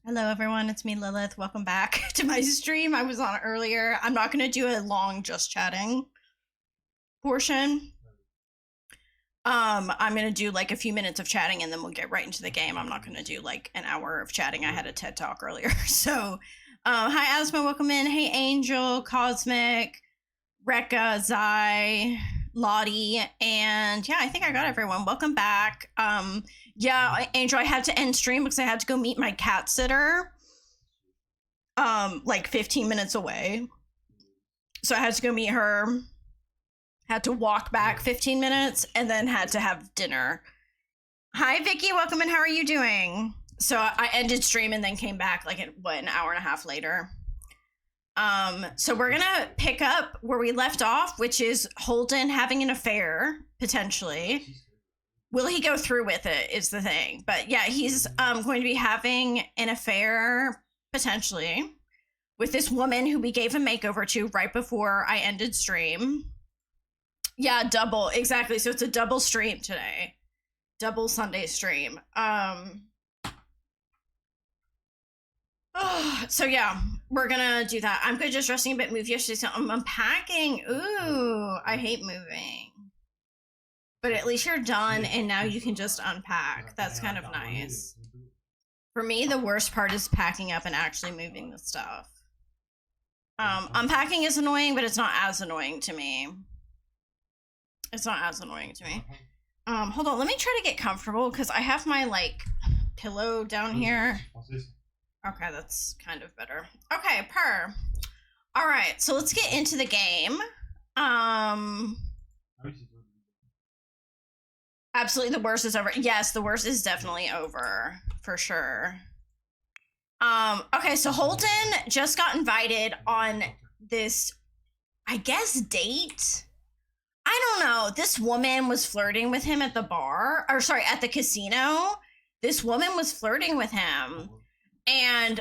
Hello everyone, it's me Lilith. Welcome back to my stream I was on earlier. I'm not going to do a long just chatting portion. I'm going to do like a few minutes of chatting and then we'll get right into the game. I'm not going to do like an hour of chatting. I had a TED talk earlier. So, hi Asma, welcome in. Hey Angel, Cosmic, Rekka, Zai, Lottie, and yeah, I think I got everyone. Welcome back. Yeah, Angel, I had to end stream because I had to go meet my cat sitter. Like 15 minutes away. So I had to go meet her. Had to walk back 15 minutes and then had to have dinner. Hi Vicky, welcome in. How are you doing? So I ended stream and then came back like an hour and a half later. So we're gonna pick up where we left off, which is Holden having an affair, potentially. Will he go through with it is the thing. But yeah, he's going to be having an affair, potentially, with this woman who we gave a makeover to right before I ended stream. Yeah, double, exactly. So it's a double stream today. Double Sunday stream. So yeah, we're gonna do that. I'm good just resting a bit, move yesterday, so I'm unpacking. Ooh, I hate moving. But at least you're done and now you can just unpack. That's kind of nice. For me, the worst part is packing up and actually moving the stuff. Unpacking is annoying, but it's not as annoying to me. It's not as annoying to me. Hold on, let me try to get comfortable because I have my like pillow down here. Okay, that's kind of better. Okay, all right, so let's get into the game. Absolutely, the worst is over. Yes, the worst is definitely over, for sure. Okay, so Holden just got invited on this, I guess, date. I don't know. This woman was flirting with him at the bar, or sorry, at the casino. This woman was flirting with him. And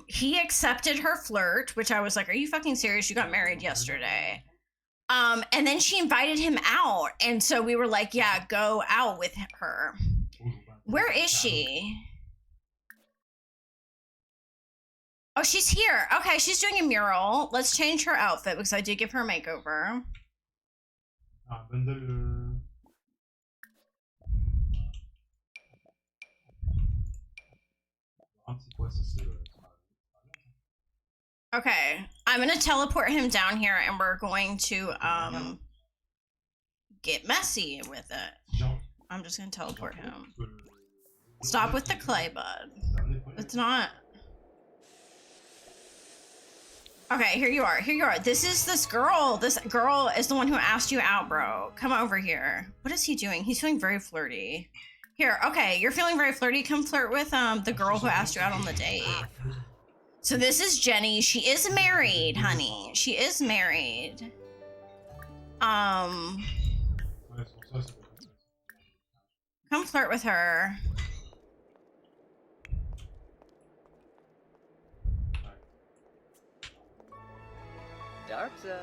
he accepted her flirt, which I was like, are you fucking serious? You got married yesterday. And then she invited him out. And so we were like, yeah, go out with her. Where is she? Oh, she's here. Okay, she's doing a mural. Let's change her outfit because I did give her a makeover. Okay, I'm gonna teleport him down here and we're going to get messy with it. I'm just gonna teleport him. Stop with the clay, bud. It's not. Okay, here you are. Here you are. This girl. This girl is the one who asked you out, bro. Come over here. What is he doing? He's feeling very flirty. Here, okay, you're feeling very flirty. Come flirt with the girl who asked you out on the date. So this is Jenny. She is married, honey. She is married. Come flirt with her. Darkza.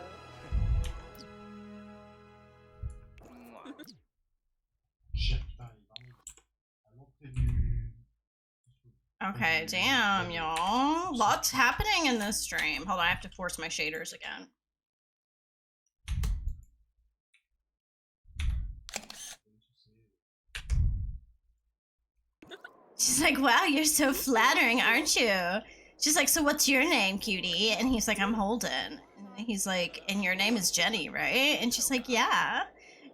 Okay, damn, y'all. Lots happening in this stream. Hold on, I have to force my shaders again. She's like, wow, you're so flattering, aren't you? She's like, so what's your name, cutie? And he's like, I'm Holden. And he's like, and your name is Jenny, right? And she's like, yeah.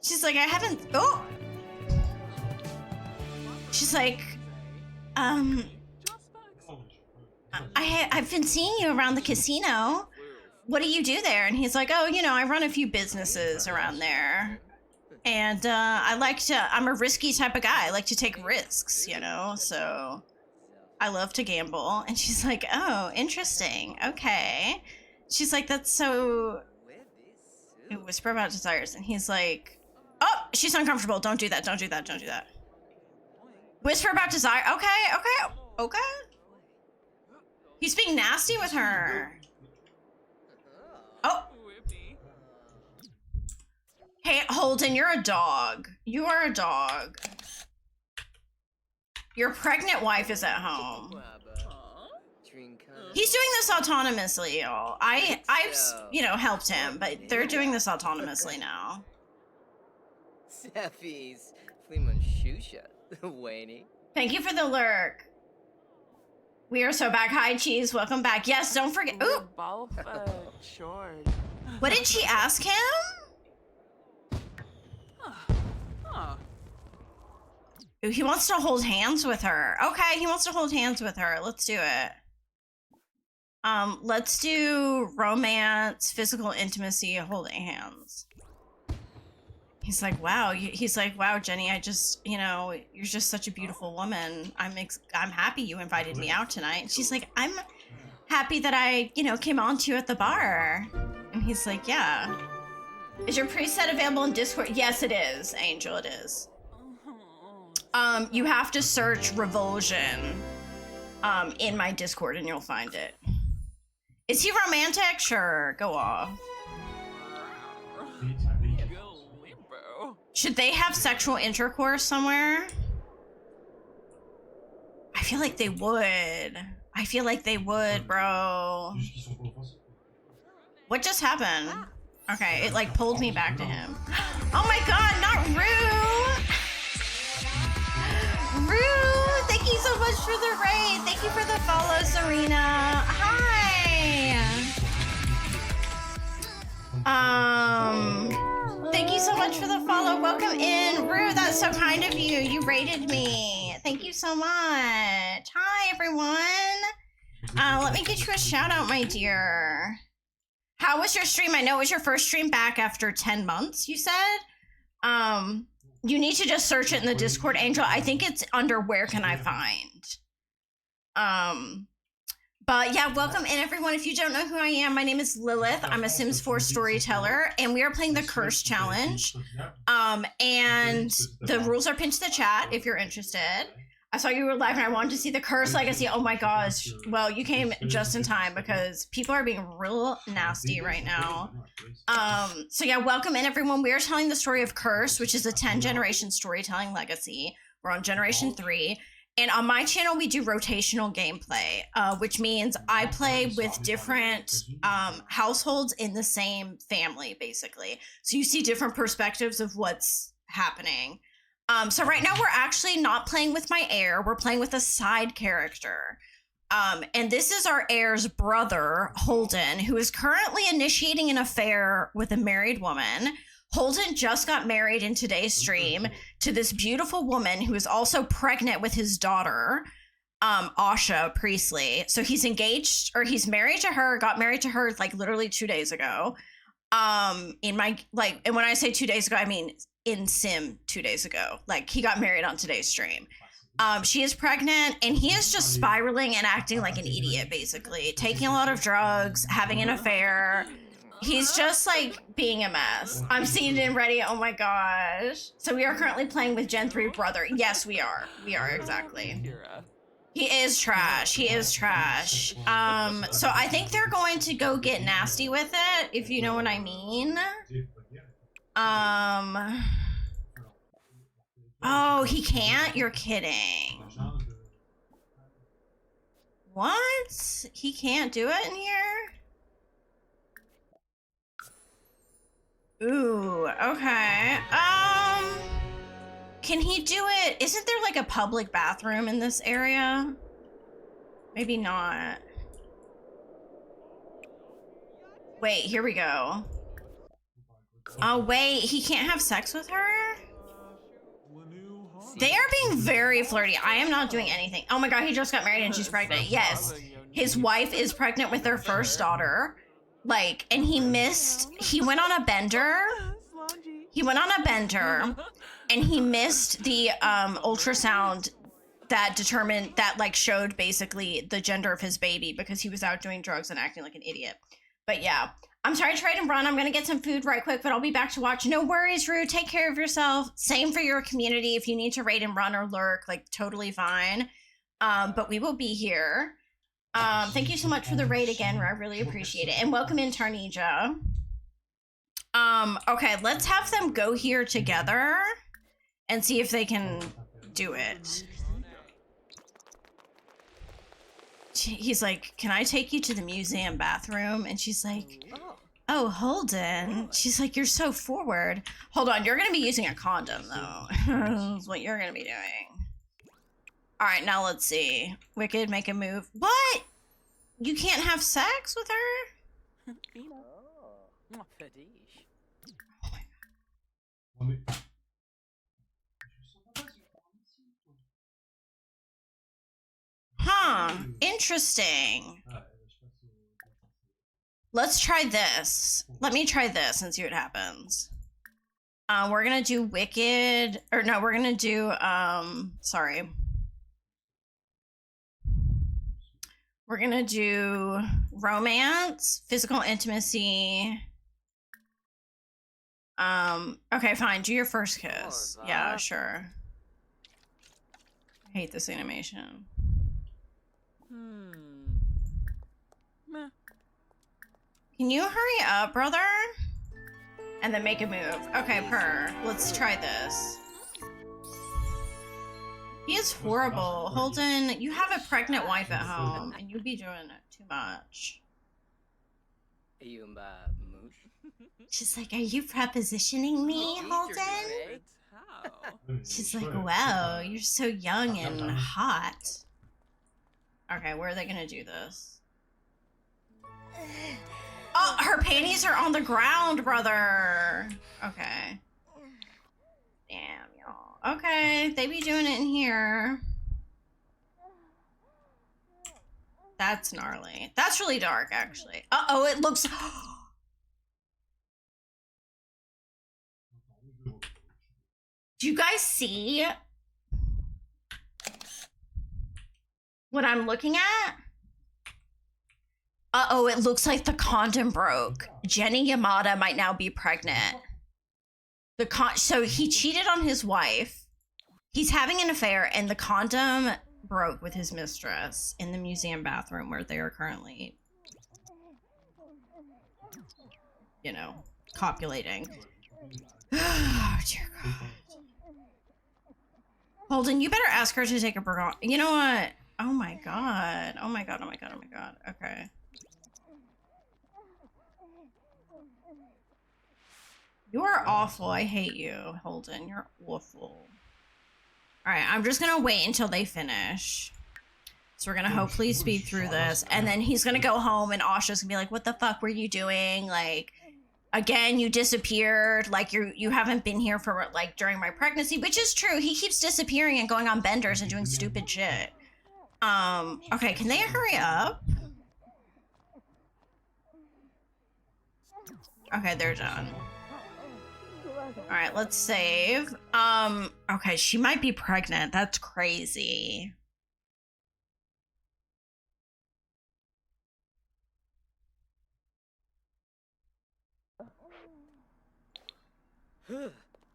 She's like, I haven't, oh! She's like, I've been seeing you around the casino. What do you do there? And he's like, oh, you know, I run a few businesses around there. And I'm a risky type of guy. I like to take risks, you know, so I love to gamble. And she's like, oh, interesting. Okay. She's like, that's so... Whisper about desires. And he's like, oh, she's uncomfortable. Don't do that. Don't do that. Don't do that. Whisper about desire. Okay, okay, okay. He's being nasty with her. Oh. Hey, Holden, you're a dog. You are a dog. Your pregnant wife is at home. He's doing this autonomously, y'all. I've you know, helped him, but they're doing this autonomously now. Seffies, Fleeman Shusha, Wayne. Thank you for the lurk. We are so back. Hi, Cheese. Welcome back. Yes, don't forget. Ooh. What did she ask him? Ooh, he wants to hold hands with her. Okay, he wants to hold hands with her. Let's do it. Let's do romance, physical intimacy, holding hands. He's like, wow. He's like, wow, Jenny, I just, you know, you're just such a beautiful woman. I'm happy you invited me out tonight. And she's like, I'm happy that I, you know, came on to you at the bar. And he's like, yeah. Is your preset available in Discord? Yes, it is, Angel, it is. You have to search Revulsion in my Discord and you'll find it. Is he romantic? Sure, go off. Should they have sexual intercourse somewhere? I feel like they would. I feel like they would, bro. What just happened? Okay, it like pulled me back to him. Oh my god, not Rue! Rue, thank you so much for the raid. Thank you for the follow, Serena. Hi. Thank you so much for the follow. Welcome in, Rue. That's so kind of you. You rated me. Thank you so much. Hi, everyone. Let me get you a shout out, my dear. How was your stream? I know it was your first stream back after 10 months, you said. You need to just search it in the Discord, Angel. I think it's under where can I find. But yeah, welcome in, everyone. If you don't know who I am, my name is Lilith. I'm a Sims 4 storyteller, and we are playing the Curse Challenge. And the rules are pinned to the chat if you're interested. I saw you were live and I wanted to see the Curse Legacy. Oh my gosh. Well, you came just in time because people are being real nasty right now. So yeah, welcome in, everyone. We are telling the story of Curse, which is a 10-generation storytelling legacy. We're on generation 3. And on my channel, we do rotational gameplay, which means I play with different households in the same family, basically. So you see different perspectives of what's happening. So right now, we're actually not playing with my heir. We're playing with a side character. And this is our heir's brother, Holden, who is currently initiating an affair with a married woman. Holden just got married in today's stream to this beautiful woman who is also pregnant with his daughter, Asha Priestley. So he's engaged, or he's married to her, got married to her like literally 2 days ago. And when I say 2 days ago, I mean in Sim 2 days ago. Like he got married on today's stream. She is pregnant and he is just spiraling and acting like an idiot, basically. Taking a lot of drugs, having an affair. He's just like being a mess. I'm seated and ready. Oh my gosh. So we are currently playing with Gen 3 brother. Yes, we are. We are, exactly. He is trash. He is trash. So I think they're going to go get nasty with it, if you know what I mean. Oh, he can't? You're kidding. What? He can't do it in here? Ooh, okay. Can he do it? Isn't there like a public bathroom in this area? Maybe not. Wait, here we go. Oh, wait, he can't have sex with her? They are being very flirty. I am not doing anything. Oh my god, he just got married and she's pregnant. Yes, his wife is pregnant with their first daughter. Like, and he went on a bender. He went on a bender and he missed the ultrasound that like showed basically the gender of his baby because he was out doing drugs and acting like an idiot. But yeah, I'm sorry to trade and run. I'm gonna get some food right quick, but I'll be back to watch. No worries, Rue. Take care of yourself. Same for your community. If you need to raid and run or lurk, like totally fine. But we will be here. Thank you so much for the raid again, I really appreciate it. And welcome in, Tarnija. Okay, let's have them go here together and see if they can do it. he's like, can I take you to the museum bathroom? And she's like, oh, Holden. She's like, you're so forward. Hold on, you're gonna be using a condom though. That's what you're gonna be doing. All right, now let's see. Wicked, make a move. What? You can't have sex with her? Huh, interesting. Let's try this. Let me try this and see what happens. We're gonna do Wicked, or no, we're gonna do, sorry. We're gonna do romance, physical intimacy. Okay, fine, do your first kiss. Yeah, sure. I hate this animation. Can you hurry up, brother? And then make a move. Okay, let's try this. He is horrible. Holden, you have a pregnant wife at home, and you be doing too much. She's like, are you prepositioning me, Holden? She's like, wow, you're so young and hot. Okay, where are they gonna do this? Oh, her panties are on the ground, brother. Okay. Damn, y'all. Okay, they be doing it in here. That's gnarly. That's really dark, actually. Uh-oh, it looks... Do you guys see what I'm looking at? Uh-oh, it looks like the condom broke. Jenny Yamada might now be pregnant. So he cheated on his wife. He's having an affair, and the condom broke with his mistress in the museum bathroom where they are currently, you know, copulating. Oh, dear God. Holden, you better ask her to take a burger. You know what? Oh my God. Oh my God. Oh my God. Oh my God. Okay. You're awful. I hate you, Holden. You're awful. All right, I'm just gonna wait until they finish. So we're gonna hopefully speed through this, and then he's gonna go home, and Asha's gonna be like, "What the fuck were you doing? Like, again, you disappeared. Like, you haven't been here for like during my pregnancy," which is true. He keeps disappearing and going on benders and doing stupid shit. Okay, can they hurry up? Okay, they're done. All right, let's save. Okay, she might be pregnant. That's crazy.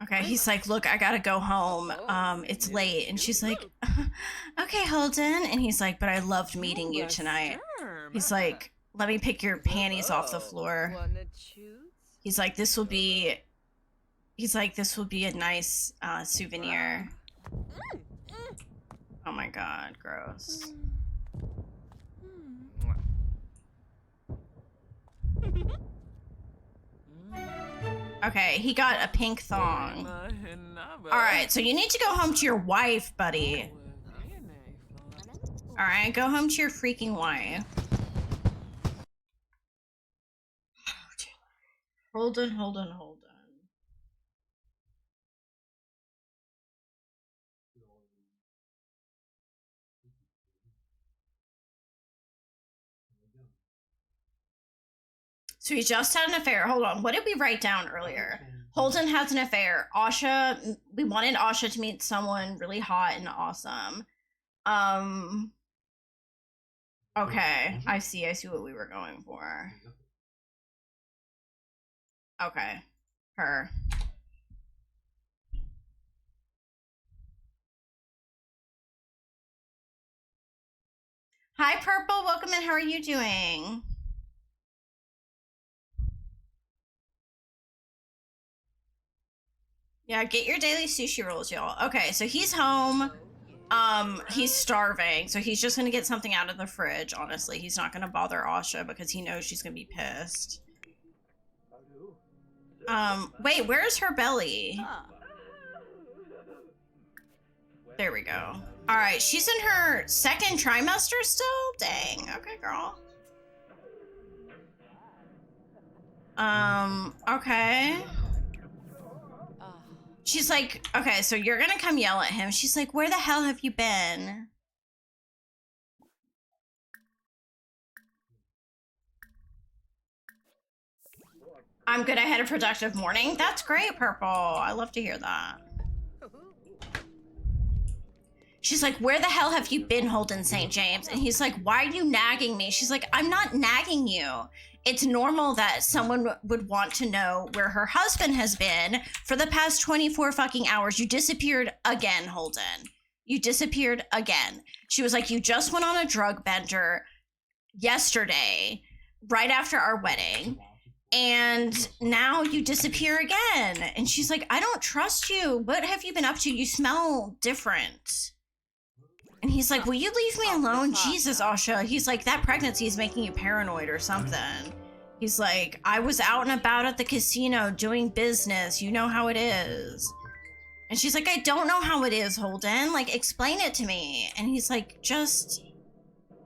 Okay, he's like, look, I gotta go home. It's late. And she's like, okay, Holden. And he's like, but I loved meeting you tonight. He's like, let me pick your panties off the floor. He's like, this will be a nice souvenir. Oh my God, gross. Okay, he got a pink thong. Alright, so you need to go home to your wife, buddy. Alright, go home to your freaking wife. Holden. So he just had an affair. Hold on. What did we write down earlier? Holden has an affair. Asha, we wanted Asha to meet someone really hot and awesome. Okay. I see what we were going for. Okay. Her. Hi, Purple. Welcome in. How are you doing? Yeah, get your daily sushi rolls, y'all. Okay, so he's home. He's starving, so he's just gonna get something out of the fridge, honestly. He's not gonna bother Asha because he knows she's gonna be pissed. Wait, where's her belly? There we go. Alright, she's in her second trimester still? Dang, okay, girl. Okay. She's like, okay, so you're gonna come yell at him. She's like, where the hell have you been? I'm good. I had a productive morning. That's great, Purple. I love to hear that. She's like, where the hell have you been, Holden St. James? And he's like, why are you nagging me? She's like, I'm not nagging you. It's normal that someone would want to know where her husband has been for the past 24 fucking hours. You disappeared again, Holden. You disappeared again. She was like, you just went on a drug bender yesterday, right after our wedding. And now you disappear again. And she's like, I don't trust you. What have you been up to? You smell different. And he's like, will you leave me alone? Jesus, Asha. He's like, that pregnancy is making you paranoid or something. He's like, I was out and about at the casino doing business. You know how it is. And she's like, I don't know how it is, Holden. Like, explain it to me. And he's like, just...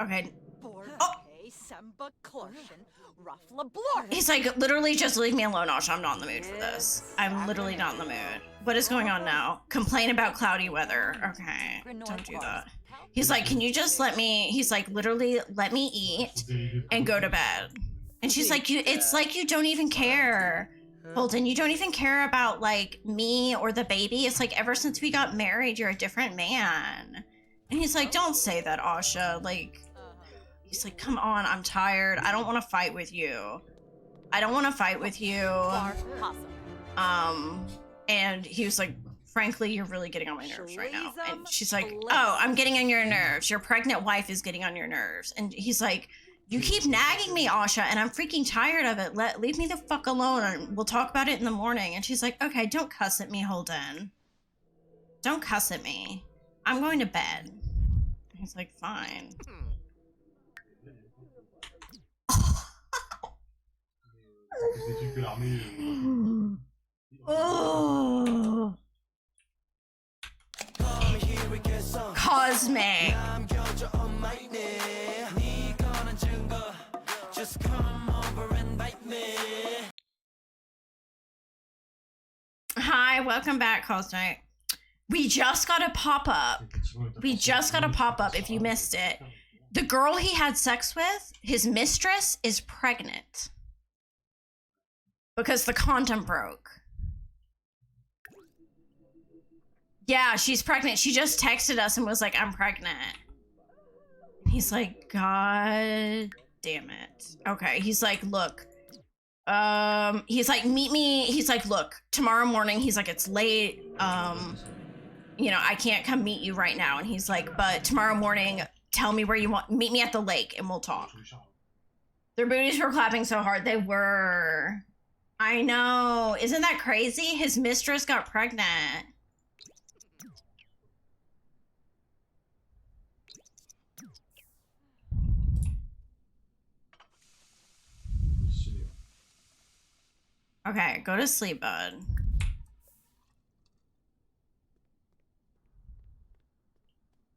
Okay. Oh! He's like, literally just leave me alone, Asha. I'm not in the mood for this. I'm literally not in the mood. What is going on now? Complain about cloudy weather. Okay, don't do that. He's like, can you just let me, he's like, literally let me eat and go to bed. And she's like, it's like you don't even care, Holden. You don't even care about like me or the baby. It's like ever since we got married, you're a different man. And he's like, don't say that, Asha. Like, he's like, come on, I'm tired. I don't want to fight with you. I don't want to fight with you. And he was like, frankly, you're really getting on my nerves right now. And she's like, oh, I'm getting on your nerves. Your pregnant wife is getting on your nerves. And he's like, you keep nagging me, Asha, and I'm freaking tired of it. Leave me the fuck alone, and we'll talk about it in the morning. And she's like, okay, don't cuss at me, Holden. Don't cuss at me. I'm going to bed. He's like, fine. Oh. Cosmic. Hi, welcome back, Cosmic. We just got a pop-up. We just got a pop-up if you missed it. The girl he had sex with, his mistress, is pregnant. Because the condom broke. Yeah, she's pregnant. She just texted us and was like, I'm pregnant. He's like, God damn it. Okay, he's like, look. He's like, meet me. He's like, look, tomorrow morning. He's like, it's late. You know, I can't come meet you right now. And he's like, but tomorrow morning, tell me where you want. Meet me at the lake and we'll talk. Their booties were clapping so hard. They were. I know. Isn't that crazy? His mistress got pregnant. Okay, go to sleep, bud.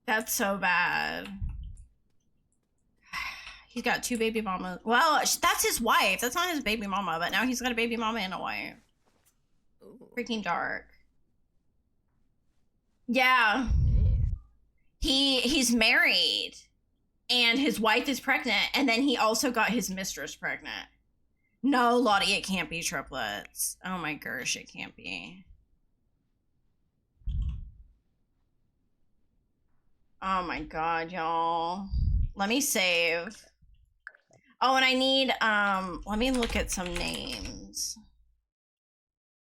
That's so bad. He's got two baby mamas. Well, that's his wife. That's not his baby mama, but now he's got a baby mama and a wife. Ooh. Freaking dark. Yeah. He's married and his wife is pregnant, and then he also got his mistress pregnant. No, Lottie, it can't be triplets. Oh my gosh, it can't be. Oh my god, y'all. Let me save. Oh, and I need, let me look at some names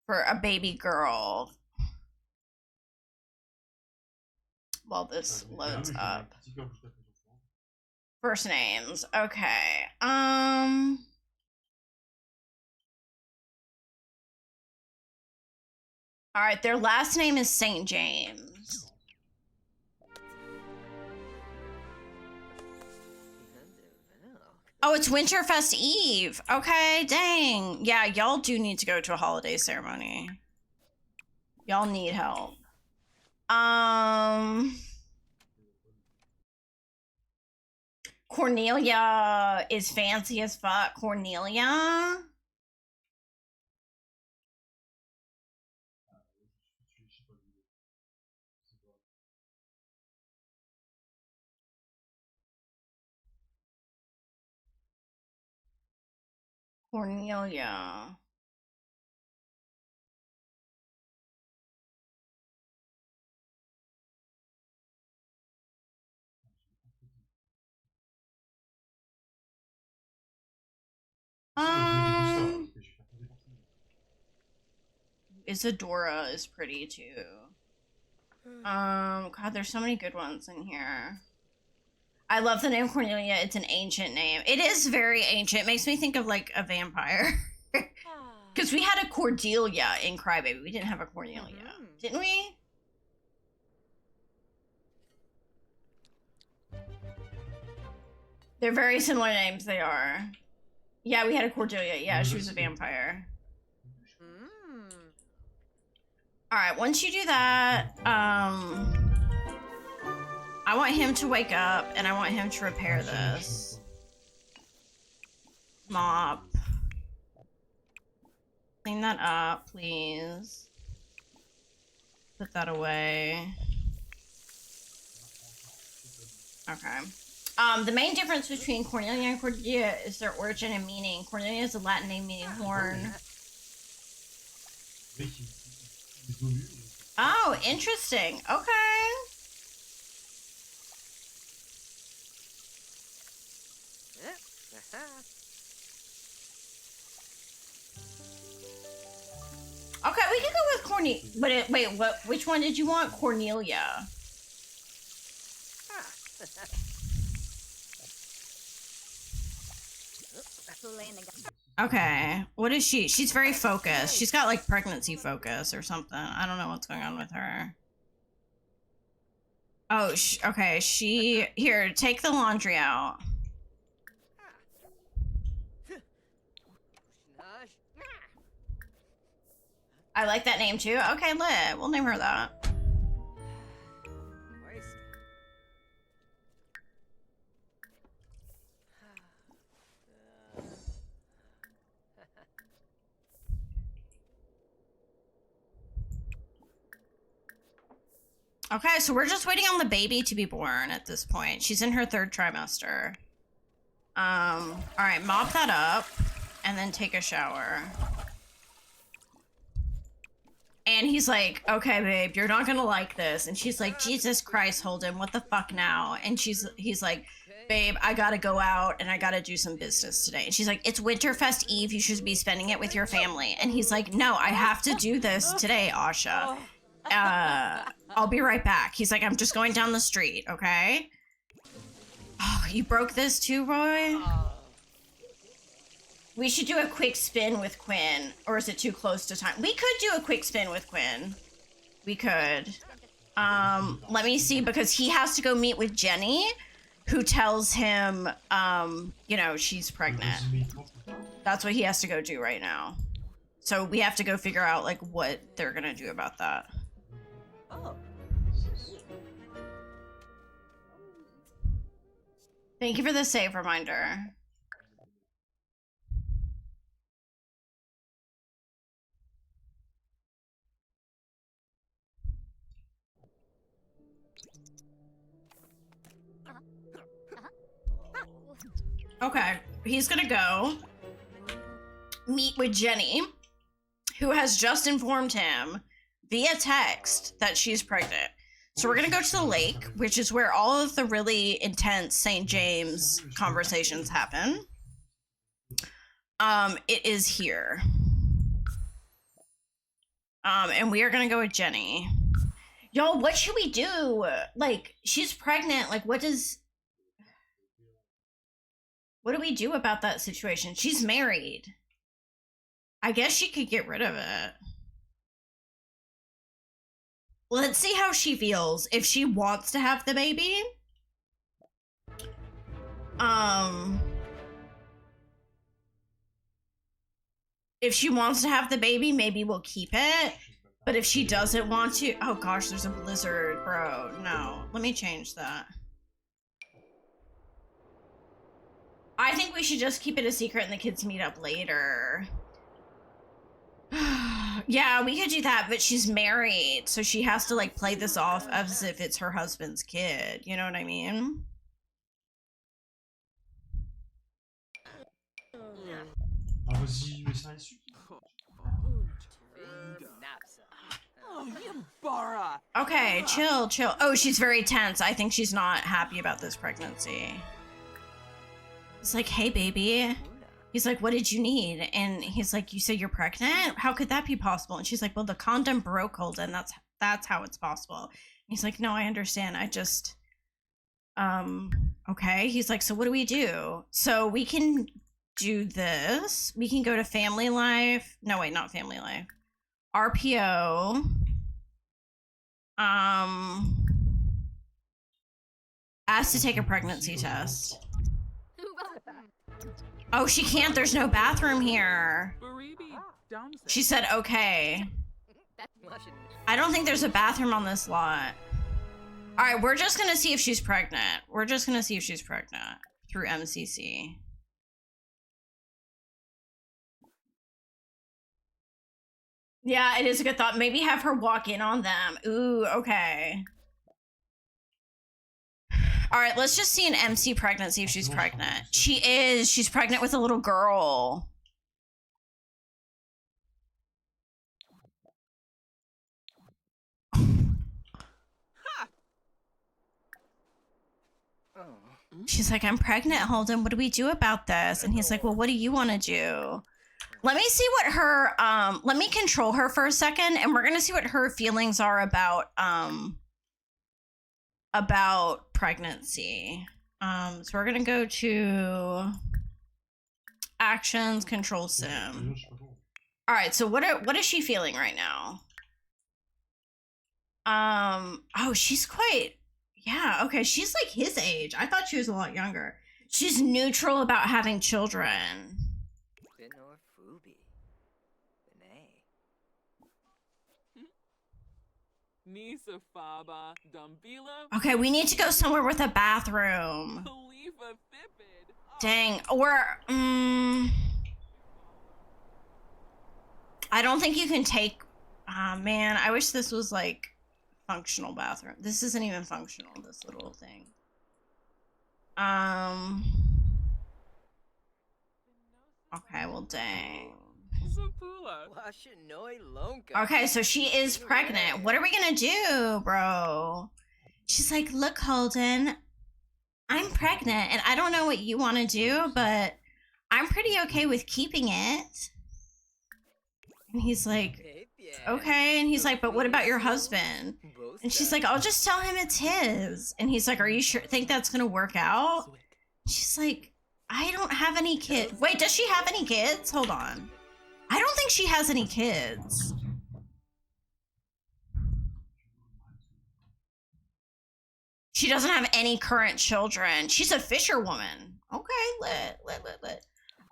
for a baby girl while this loads up. First names, okay. All right, their last name is St. James. Oh, it's Winterfest Eve. Okay, dang. Yeah, y'all do need to go to a holiday ceremony. Y'all need help. Cornelia is fancy as fuck. Cornelia? Cornelia. Isadora is pretty too. God, there's so many good ones in here. I love the name Cornelia. It's an ancient name. It is very ancient. It makes me think of like a vampire. Because we had a Cordelia in Crybaby. We didn't have a Cornelia. Didn't we? They're very similar names, they are. Yeah, we had a Cordelia. Yeah, she was a vampire. Alright, once you do that, I want him to wake up, and I want him to repair this. Mop. Clean that up, please. Put that away. Okay. The main difference between Cornelia and Cordelia is their origin and meaning. Cornelia is a Latin name meaning horn. Oh, interesting. Okay. Okay, we can go with Cornelia. But wait, what? Which one did you want? Cornelia. Okay, what is she? She's very focused. She's got like pregnancy focus or something. I don't know what's going on with her. Oh, okay. Here, take the laundry out. I like that name too. Okay, lit. We'll name her that. Okay, so we're just waiting on the baby to be born at this point. She's in her 3rd trimester. All right, mop that up and then take a shower. And he's like, okay, babe, you're not gonna like this. And she's like, Jesus Christ, Holden, what the fuck now? And he's like, babe, I gotta go out and I gotta do some business today. And she's like, it's Winterfest Eve, you should be spending it with your family. And he's like, no, I have to do this today, Asha. I'll be right back. He's like, I'm just going down the street, okay? Oh, you broke this too, Roy? We should do a quick spin with Quinn. Or is it too close to time? We could do a quick spin with Quinn. We could. Let me see, because he has to go meet with Jenny, who tells him, you know, she's pregnant. That's what he has to go do right now. So we have to go figure out, like, what they're gonna do about that. Oh. Thank you for the save reminder. Okay, he's gonna go meet with Jenny, who has just informed him via text that she's pregnant. So we're gonna go to the lake, which is where all of the really intense St. James conversations happen. It is here. And we are gonna go with Jenny. Yo, what should we do? Like, she's pregnant. Like, what do we do about that situation? She's married. I guess she could get rid of it. Let's see how she feels. If she wants to have the baby. If she wants to have the baby, maybe we'll keep it. But if she doesn't want to, oh gosh, there's a blizzard, bro. No, let me change that. I think we should just keep it a secret and the kids meet up later. Yeah, we could do that, but she's married, so she has to like play this off as if it's her husband's kid. You know what I mean? Okay, chill. Oh, she's very tense. I think she's not happy about this pregnancy. It's like, hey, baby. He's like, what did you need? And he's like, you said you're pregnant? How could that be possible? And she's like, well, the condom broke, Holden. That's how it's possible. And he's like, no, I understand. I just, okay. He's like, so what do we do? So we can do this. We can go to family life. No, wait, not family life. RPO. Asked to take a pregnancy test. Oh, she can't. There's no bathroom here. She said, okay. I don't think there's a bathroom on this lot. All right, we're just going to see if she's pregnant. We're just going to see if she's pregnant through MCC. Yeah, it is a good thought. Maybe have her walk in on them. Ooh, okay. All right, let's just see an MC pregnancy if she's pregnant. She is. She's pregnant with a little girl. She's like, I'm pregnant, Holden. What do we do about this? And he's like, well, what do you want to do? Let me see what her, let me control her for a second, and we're going to see what her feelings are about pregnancy. So we're gonna go to actions, control sim. All right, so what is she feeling right now? Oh, she's quite, yeah, okay, she's like his age. I thought she was a lot younger. She's neutral about having children. Okay, we need to go somewhere with a bathroom. Dang, or I don't think you can take. Man, I wish this was like functional bathroom. This isn't even functional. This little thing. Okay, well, dang. Okay, so she is pregnant. What are we gonna do, bro? She's like, look, Holden, I'm pregnant, and I don't know what you want to do, but I'm pretty okay with keeping it. And he's like, okay. And he's like, but what about your husband? And she's like, I'll just tell him it's his. And he's like, are you sure? Think that's gonna work out? She's like, I don't have any kids. Wait, does she have any kids? Hold on. I don't think she has any kids. She doesn't have any current children. She's a fisherwoman. Okay, lit.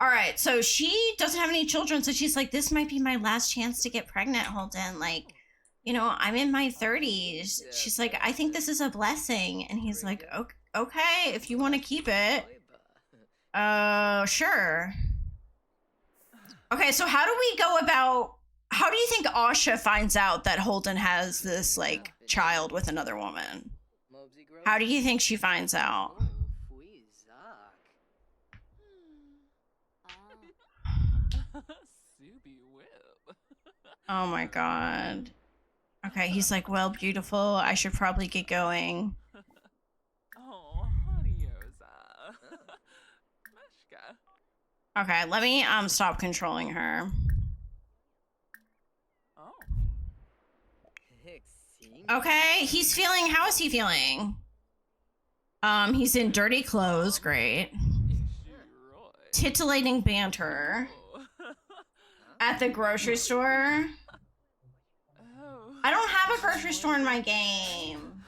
All right, so she doesn't have any children, so she's like, this might be my last chance to get pregnant, Holden. Like, you know, I'm in my 30s. She's like, I think this is a blessing. And he's like, okay, if you want to keep it. Sure. Okay, so how do we go about, how do you think Asha finds out that Holden has this, like, child with another woman? How do you think she finds out? Oh my god. Okay, he's like, well, beautiful, I should probably get going. Okay, let me stop controlling her. Okay, he's feeling, how is he feeling? He's in dirty clothes, great. Titillating banter. At the grocery store. I don't have a grocery store in my game.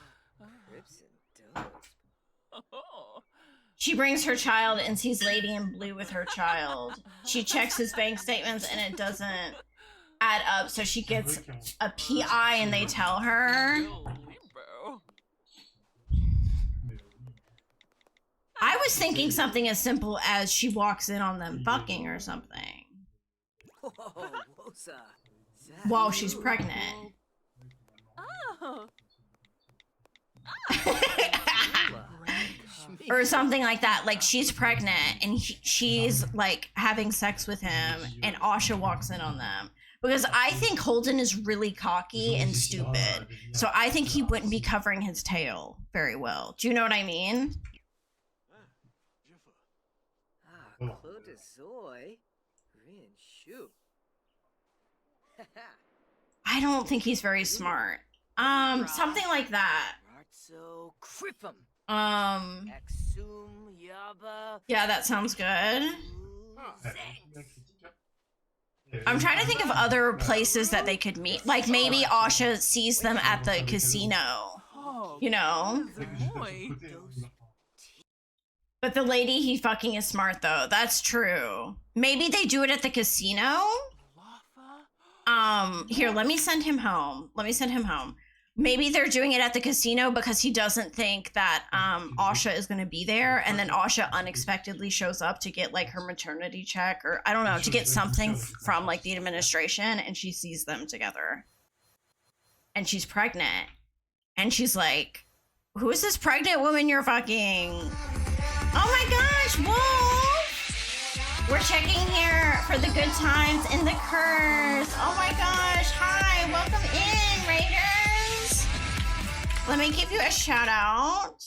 She brings her child and sees Lady in Blue with her child. She checks his bank statements and it doesn't add up, so she gets a PI and they tell her. I was thinking something as simple as she walks in on them fucking or something. While she's pregnant. Or something like that. Like, she's pregnant and she's like having sex with him and Asha walks in on them. Because I think Holden is really cocky and stupid. So I think he wouldn't be covering his tail very well. Do you know what I mean? I don't think he's very smart. Something like that. Yeah, that sounds good. I'm trying to think of other places that they could meet. Like, maybe Asha sees them at the casino. You know? But the lady he fucking is smart, though. That's true. Maybe they do it at the casino? Here, let me send him home. Maybe they're doing it at the casino because he doesn't think that Asha is going to be there, and then Asha unexpectedly shows up to get like her maternity check, or I don't know, to get something from like the administration, and she sees them together. And she's pregnant. And she's like, who is this pregnant woman you're fucking? Oh my gosh, Wolf! We're checking here for the good times in the curse. Oh my gosh, hi, welcome in, Raiders. Let me give you a shout out.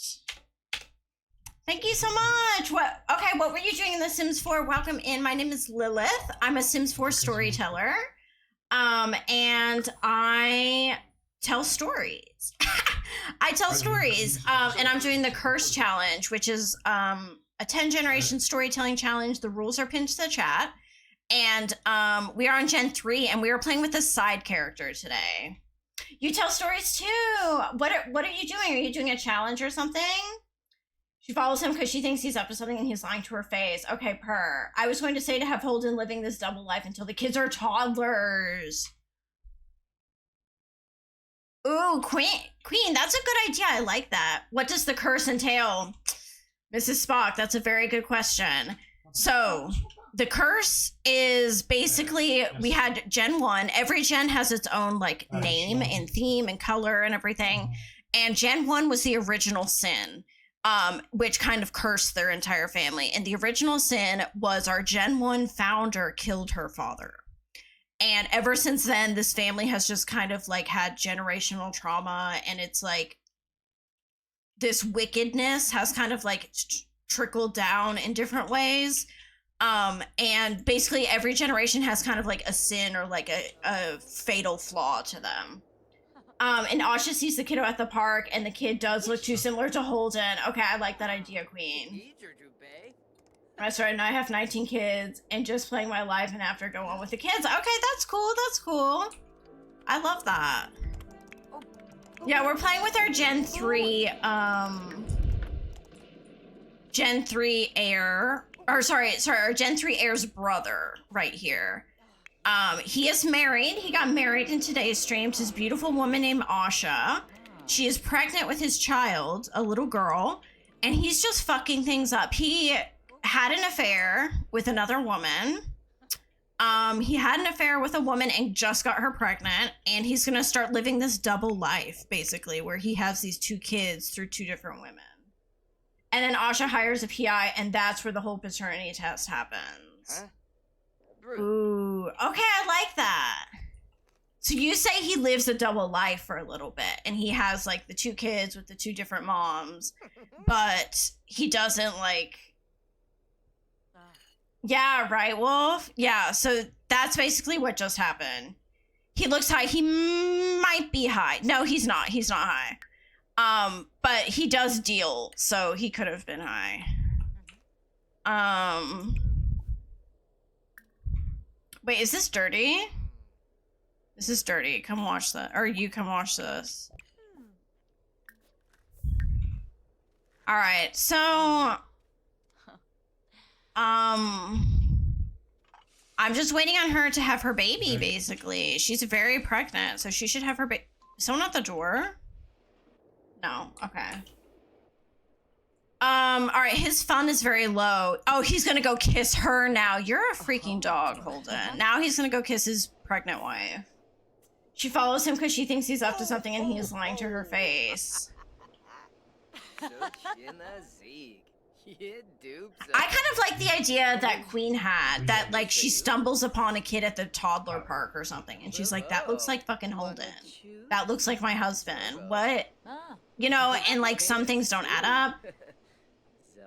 Thank you so much. What were you doing in The Sims 4? Welcome in. My name is Lilith. I'm a Sims 4 storyteller. And I tell stories. I tell stories. And I'm doing the Curse Challenge, which is a 10-generation storytelling challenge. The rules are pinned to the chat. And we are on Gen 3, and we are playing with a side character today. You tell stories too. What are you doing? Are you doing a challenge or something? She follows him because she thinks he's up to something and he's lying to her face. Okay, I was going to say to have Holden living this double life until the kids are toddlers. Ooh, Queen, that's a good idea. I like that. What does the curse entail? Mrs. Spock, that's a very good question. So, the curse is basically, we had Gen 1. Every gen has its own like name and theme and color and everything. And Gen 1 was the original sin, which kind of cursed their entire family. And the original sin was our Gen 1 founder killed her father. And ever since then, this family has just kind of like had generational trauma. And it's like this wickedness has kind of like trickled down in different ways. And basically every generation has kind of like a sin or like a fatal flaw to them. And Asha sees the kiddo at the park and the kid does look too similar to Holden. Okay, I like that idea, Queen. I started and I have 19 kids and just playing my life and after go on with the kids. Okay, that's cool. I love that. Yeah, we're playing with our Gen 3, Gen 3 heir. Or sorry, our Gen 3 heir's brother right here. He is married. He got married in today's stream to this beautiful woman named Asha. She is pregnant with his child, a little girl, and he's just fucking things up. He had an affair with another woman. He had an affair with a woman and just got her pregnant, and he's gonna start living this double life, basically, where he has these two kids through two different women. And then Asha hires a PI, and that's where the whole paternity test happens. Ooh, okay, I like that. So you say he lives a double life for a little bit, and he has, like, the two kids with the two different moms, but he doesn't, like... Yeah, right, Wolf? Yeah, so that's basically what just happened. He looks high. He might be high. No, he's not. He's not high. But he does deal, so he could have been high. Wait, is this dirty? This is dirty. Come watch that. Or you come watch this. Alright, so I'm just waiting on her to have her baby, basically. She's very pregnant, so she should have her baby. Someone at the door? No, okay. All right, his fun is very low. Oh, he's gonna go kiss her now. You're a freaking dog, Holden. Now he's gonna go kiss his pregnant wife. She follows him because she thinks he's up to something and he is lying to her face. I kind of like the idea that Queen had, that like she stumbles upon a kid at the toddler park or something and she's like, that looks like fucking Holden. That looks like my husband. What? You know, and like some things don't add up.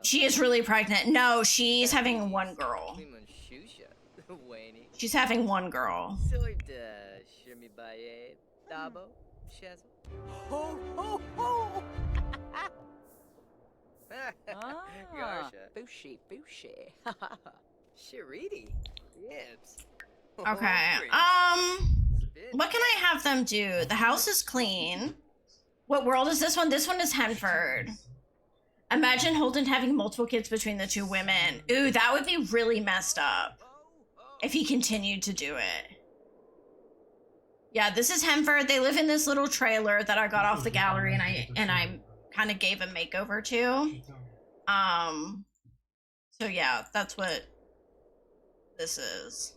She is really pregnant. No, she's having one girl. She's having one girl. Okay. What can I have them do? The house is clean. What world is this one? This one is Henford. Imagine Holden having multiple kids between the two women. Ooh, that would be really messed up if he continued to do it. Yeah, this is Henford. They live in this little trailer that I got off the gallery and I kind of gave a makeover to. So yeah, that's what this is.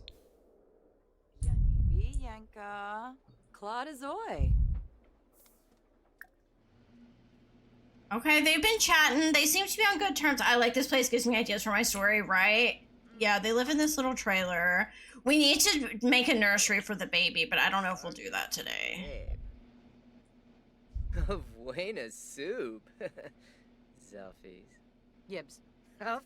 Yanka, Claude. Okay, they've been chatting. They seem to be on good terms. I like this place. Gives me ideas for my story, right? Yeah, they live in this little trailer. We need to make a nursery for the baby, but I don't know if we'll do that today. Buena soup. Selfies. Yibs.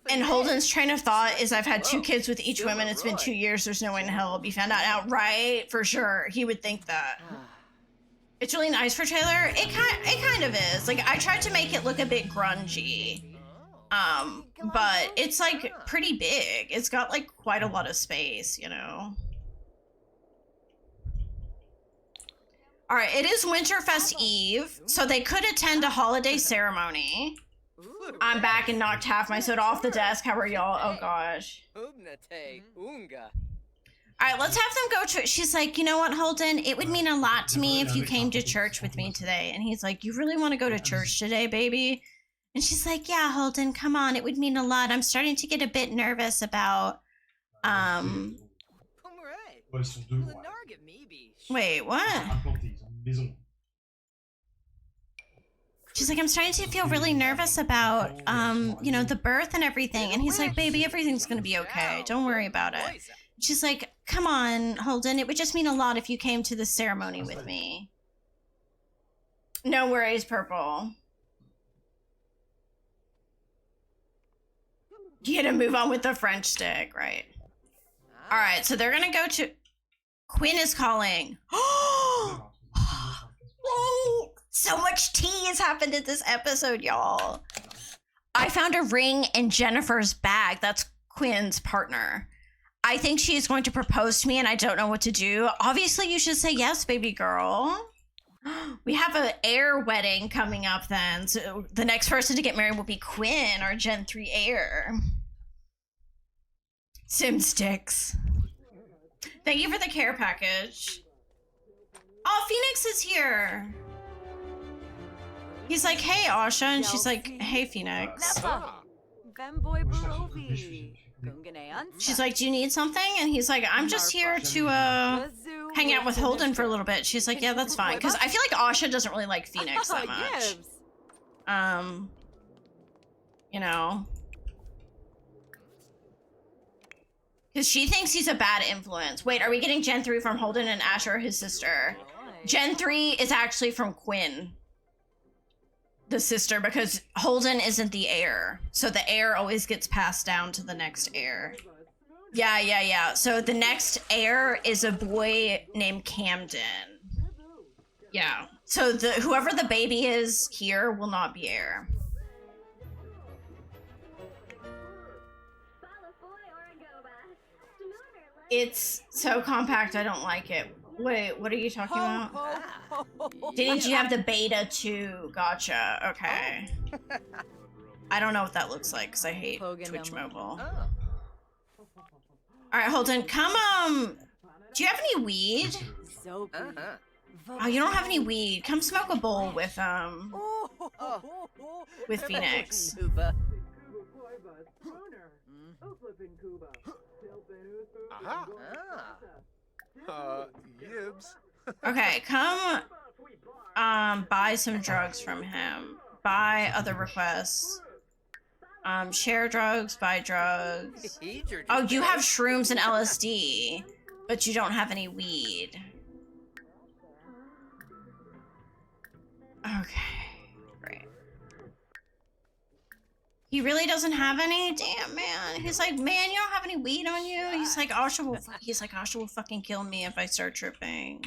And Holden's train of thought is, I've had 2 kids with each woman. It's been 2 years. There's no way in hell I'll be found out. Right? For sure. He would think that. It's really nice for Taylor. It kind of is. Like, I tried to make it look a bit grungy. But it's like pretty big. It's got like quite a lot of space, you know. All right, it is Winterfest Eve, so they could attend a holiday ceremony. I'm back and knocked half my soda off the desk. How are y'all? Oh gosh. All right, let's have them go to it. She's like, you know what, Holden? It would mean a lot to me if you came to church with me today. And he's like, you really want to go to church today, baby? And she's like, yeah, Holden, come on. It would mean a lot. I'm starting to get a bit nervous about, Wait, what? She's like, I'm starting to feel really nervous about, you know, the birth and everything. And he's like, baby, everything's going to be okay. Don't worry about it. She's like, come on, Holden. It would just mean a lot if you came to the ceremony with me. No worries, Purple. You had to move on with the French stick, right? All right, so they're going to go to... Quinn is calling. Oh, so much tea has happened in this episode, y'all. I found a ring in Jennifer's bag. That's Quinn's partner. I think she is going to propose to me and I don't know what to do. Obviously, you should say yes, baby girl. We have an heir wedding coming up then. So the next person to get married will be Quinn, our Gen 3 heir. Simsticks. Thank you for the care package. Oh, Phoenix is here. He's like, hey, Asha. And she's like, hey, Phoenix. She's like, do you need something? And he's like, I'm just here to hang out with Holden for a little bit. She's like, yeah, that's fine. Because I feel like Asha doesn't really like Phoenix that much. You know. Because she thinks he's a bad influence. Wait, are we getting Gen 3 from Holden and Asher, his sister? Gen 3 is actually from Quinn, the sister, because Holden isn't the heir. So the heir always gets passed down to the next heir. Yeah. So the next heir is a boy named Camden. Yeah. So whoever the baby is here will not be heir. It's so compact, I don't like it. Wait, what are you talking about? Didn't you have the beta too? Gotcha, okay. I don't know what that looks like, because I hate Twitch Mobile. All right, hold on. Come, do you have any weed? So Uh-huh. Oh, you don't have any weed. Come smoke a bowl with Phoenix. Cuba. Aha. Ah. Yibs. Okay, come, buy some drugs from him. Buy other requests. Share drugs, buy drugs. Oh, you have shrooms and LSD, but you don't have any weed. Okay, great. He really doesn't have any? Damn, man. He's like, man, you don't have any weed on you? He's like, Asha will fucking kill me if I start tripping.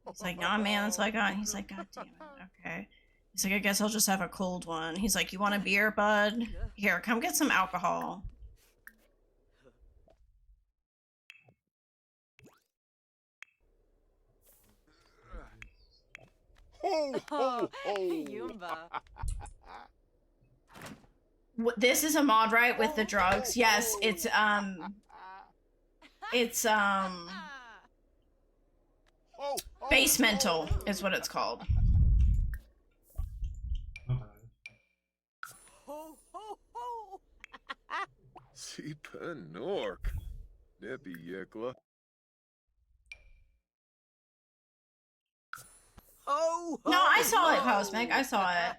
He's like, nah, man, that's all I got. And he's like, God damn it, okay. He's like, I guess I'll just have a cold one. He's like, you want a beer, bud? Here, come get some alcohol. Ho, ho, ho. Yumba. This is a mod, right, with the drugs? Yes, it's Ho, ho, basemental is what it's called. Ho, ho, ho. Sipa Nork. Nebi Yekla. Oh. No, I saw it, Cosmic. I saw it.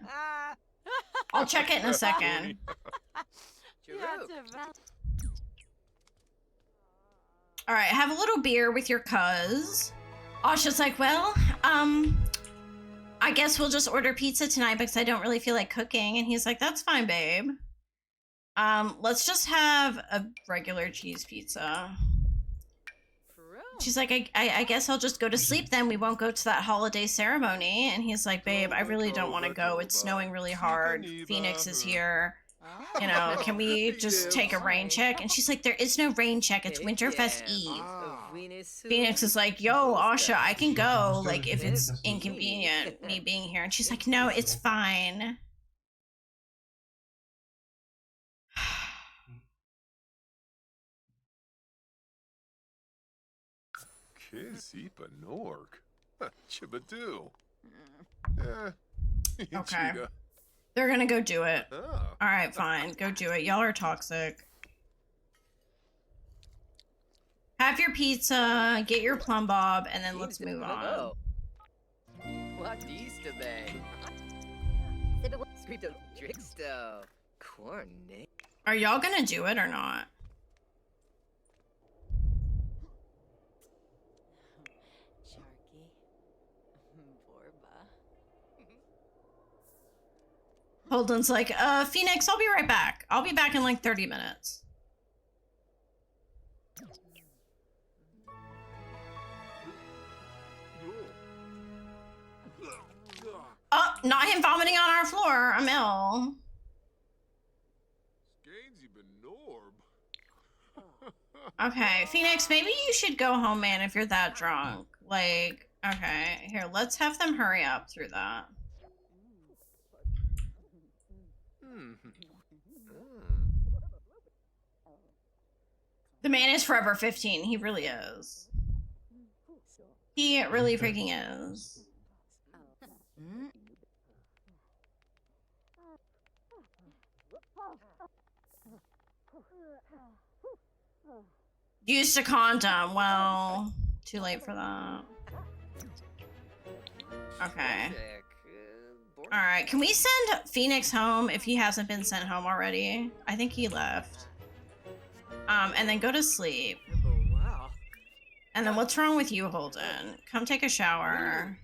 I'll check it in a second. All right, have a little beer with your cuz. Asha's like, well, I guess we'll just order pizza tonight because I don't really feel like cooking. And he's like, that's fine, babe. Let's just have a regular cheese pizza. She's like, I guess I'll just go to sleep then. We won't go to that holiday ceremony. And he's like, babe, I really don't want to go. It's snowing really hard. Phoenix is here. You know, can we just take a rain check? And she's like, there is no rain check. It's Winterfest Eve. Phoenix is like, yo, Asha, I can go, like, if it's inconvenient, me being here. And she's like, no, it's fine. Sipa Nork. Chibadoo. Okay. They're gonna go do it. Ah. Alright, fine. Go do it. Y'all are toxic. Have your pizza, get your plum bob, and then let's move on. What used to be? Scripto Drixto. Cornet. Are y'all gonna do it or not? Sharky. Borba. Holden's like, Phoenix, I'll be right back. I'll be back in like 30 minutes. Oh, not him vomiting on our floor. I'm ill. Okay, Phoenix, maybe you should go home, man, if you're that drunk. Like, okay, here, let's have them hurry up through that. The man is forever 15. He really is. He really freaking is. Used a condom. Well, too late for that. Okay. Alright, can we send Phoenix home if he hasn't been sent home already? I think he left. And then go to sleep. Oh, wow. And then what's wrong with you, Holden? Come take a shower.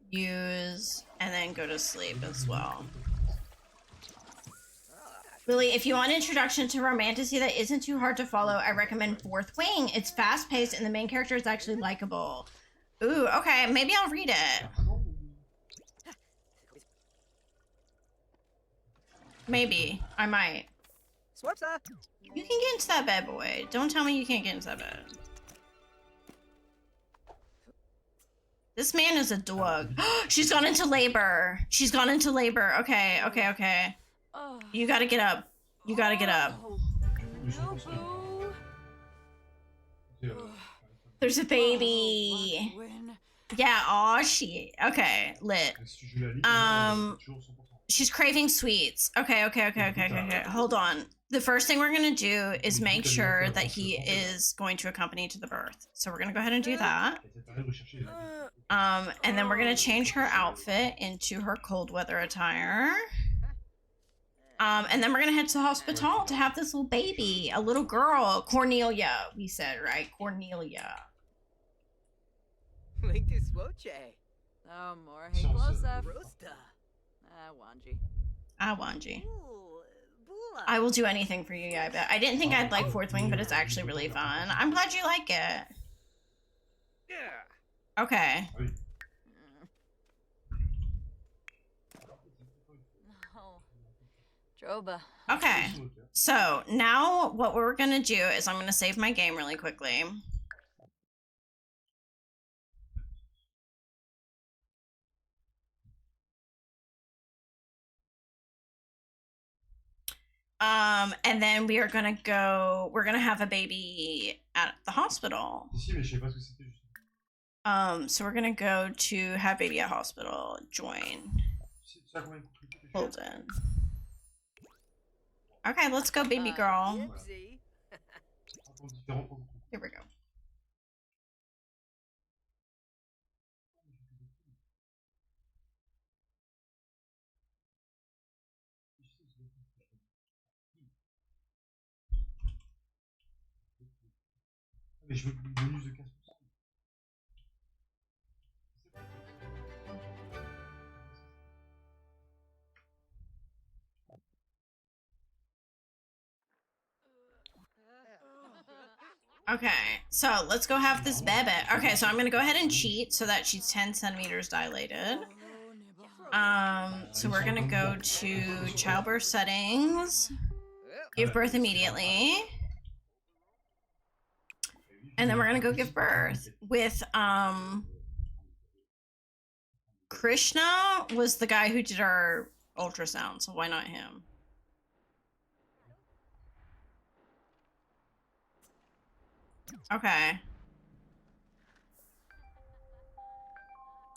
Use, and then go to sleep as well. Lily, if you want an introduction to romantasy that isn't too hard to follow, I recommend Fourth Wing. It's fast-paced and the main character is actually likable. Ooh, okay, maybe I'll read it. Maybe. I might. You can get into that bed, boy. Don't tell me you can't get into that bed. This man is a dog. She's gone into labor. She's gone into labor. Okay, okay, okay. You gotta get up. You gotta get up. boo. There's a baby. Win. Yeah, aw, she. Okay, lit. She's craving sweets. Okay. Hold on. The first thing we're gonna do is make sure that he is going to accompany to the birth. So we're gonna go ahead and do that. And then we're gonna change her outfit into her cold weather attire. And then we're gonna head to the hospital to have this little baby, a little girl, Cornelia. We said, right? Cornelia. Link to Swoche. Oh, more hey close-up. Rosta. Wanji. Wanji. Ooh, Bula. I will do anything for you, yeah, I bet. I didn't think I'd like Fourth Wing, but it's actually really fun. I'm glad you like it. Yeah. Okay. Oh. Droba. Okay. So now what we're gonna do is I'm gonna save my game really quickly. And then we're gonna have a baby at the hospital. So we're gonna go to have baby at hospital, join. Holden. Okay, let's go, baby girl. Yipsy. Here we go. Mais je veux le bonus de 15%. Okay, so let's go have this baby. Okay, so I'm gonna go ahead and cheat so that she's 10 centimeters dilated. So we're gonna go to childbirth settings, give birth immediately, and then we're gonna go give birth with Krishna was the guy who did our ultrasound, so why not him? Okay.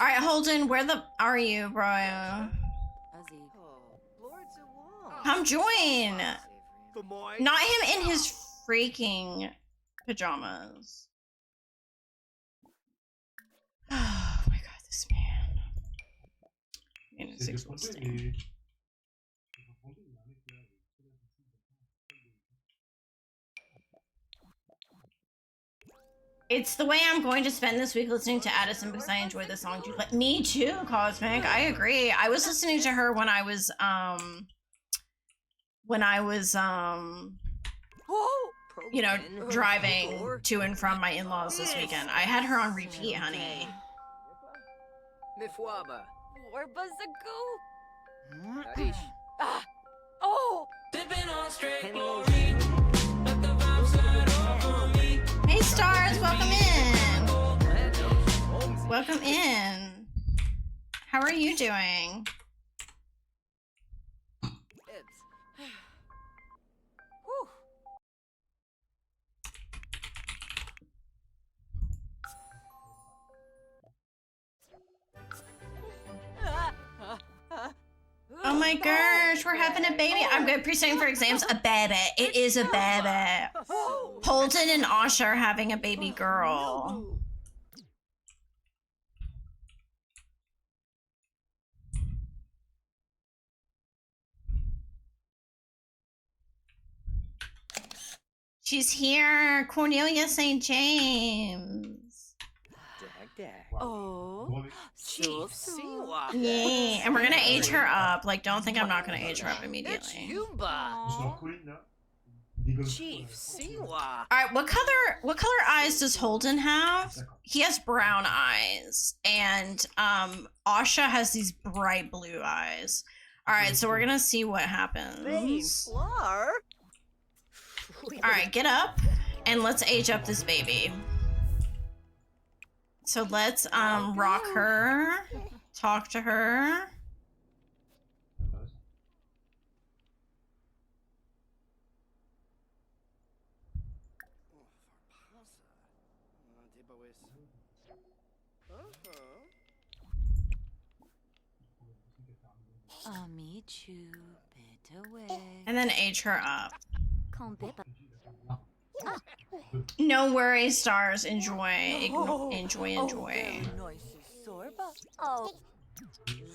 All right, Holden, where the are you, bro? Oh, Lord's a wall. Come join. Gamoy. Not him in his freaking pajamas. Oh my god, this man. Man, it's exhausting. It's the way I'm going to spend this week listening to Addison because I enjoy the songs you play. Me too, Cosmic. I agree. I was listening to her when I was you know, driving to and from my in-laws this weekend. I had her on repeat, honey. Mifwaba. Warba's a go. Aish. Ah. Oh. Hey stars, welcome in. Welcome in. How are you doing? Whew. Oh my gosh, we're having a baby. I'm good pre-studying for exams. A baby. It is a baby. Holden and Asha are having a baby girl. She's here. Cornelia St. James. Oh. Chief Siwa. Yay. And we're gonna age her up. Like, don't think I'm not gonna age her up That's immediately. Yumba. Chief Siwa. Alright, what color eyes does Holden have? He has brown eyes. And Asha has these bright blue eyes. Alright, so we're gonna see what happens. Flar. Alright, get up and let's age up this baby. So let's rock her, talk to her. Amichu, bit away. And then age her up. Combipa. No worries, stars. Enjoy. Enjoy. Nice sorba. Oh.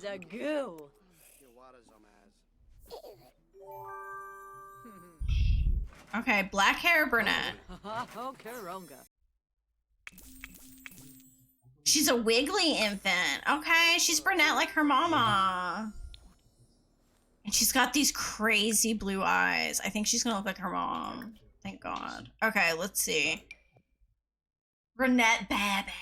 Zagoo. Okay, black hair, brunette. Oh, Karonga. She's a wiggly infant. Okay, she's brunette like her mama. And she's got these crazy blue eyes. I think she's gonna look like her mom. Thank God. Okay, let's see. Brunette baby.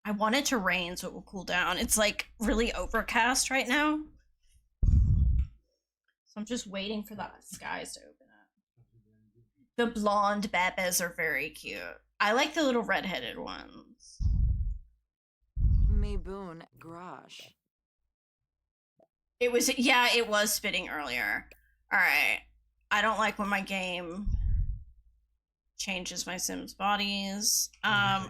I want it to rain so it will cool down. It's like really overcast right now. So I'm just waiting for the skies to open up. The blonde bebes are very cute. I like the little redheaded ones. Me boon grash. It was, yeah, it was spitting earlier. All right. I don't like when my game changes my Sims bodies.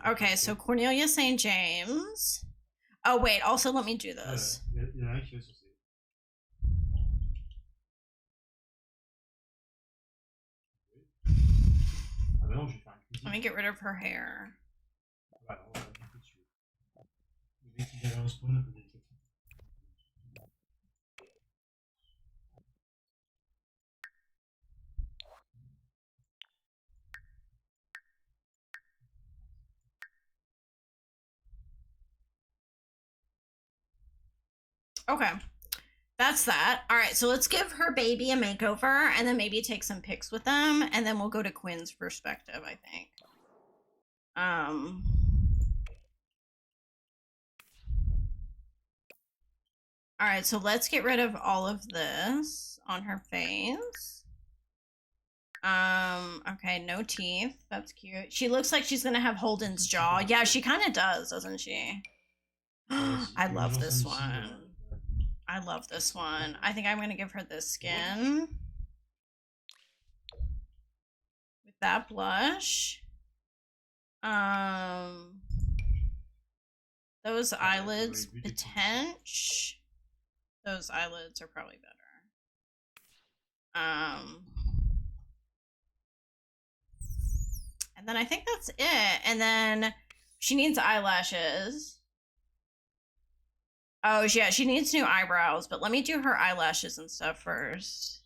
Okay, so Cornelia St. James. Oh, wait, also let me do this. Let me get rid of her hair. Okay, that's that. All right, so let's give her baby a makeover and then maybe take some pics with them, and then we'll go to Quinn's perspective, I think. All right, so let's get rid of all of this on her face. Okay, no teeth. That's cute. She looks like she's gonna have Holden's jaw. Yeah, she kind of does, doesn't she? I love this one. I love this one. I think I'm gonna give her this skin. With that blush. Those eyelids, potential. Those eyelids are probably better. And then I think that's it. And then she needs eyelashes. Oh, yeah, she needs new eyebrows, but let me do her eyelashes and stuff first.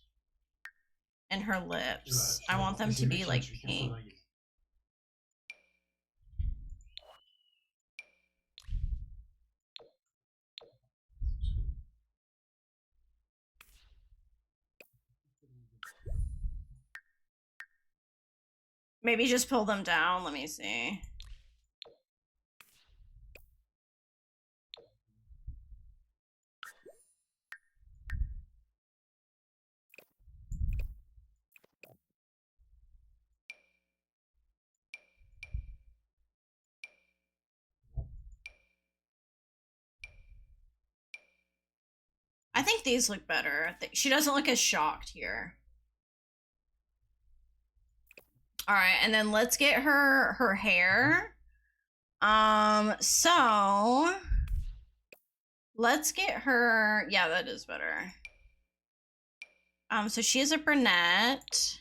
And her lips. I want them to be like pink. Maybe just pull them down. Let me see. I think these look better. She doesn't look as shocked here. All right, and then let's get her hair. So let's get her, yeah, that is better. So she is a brunette.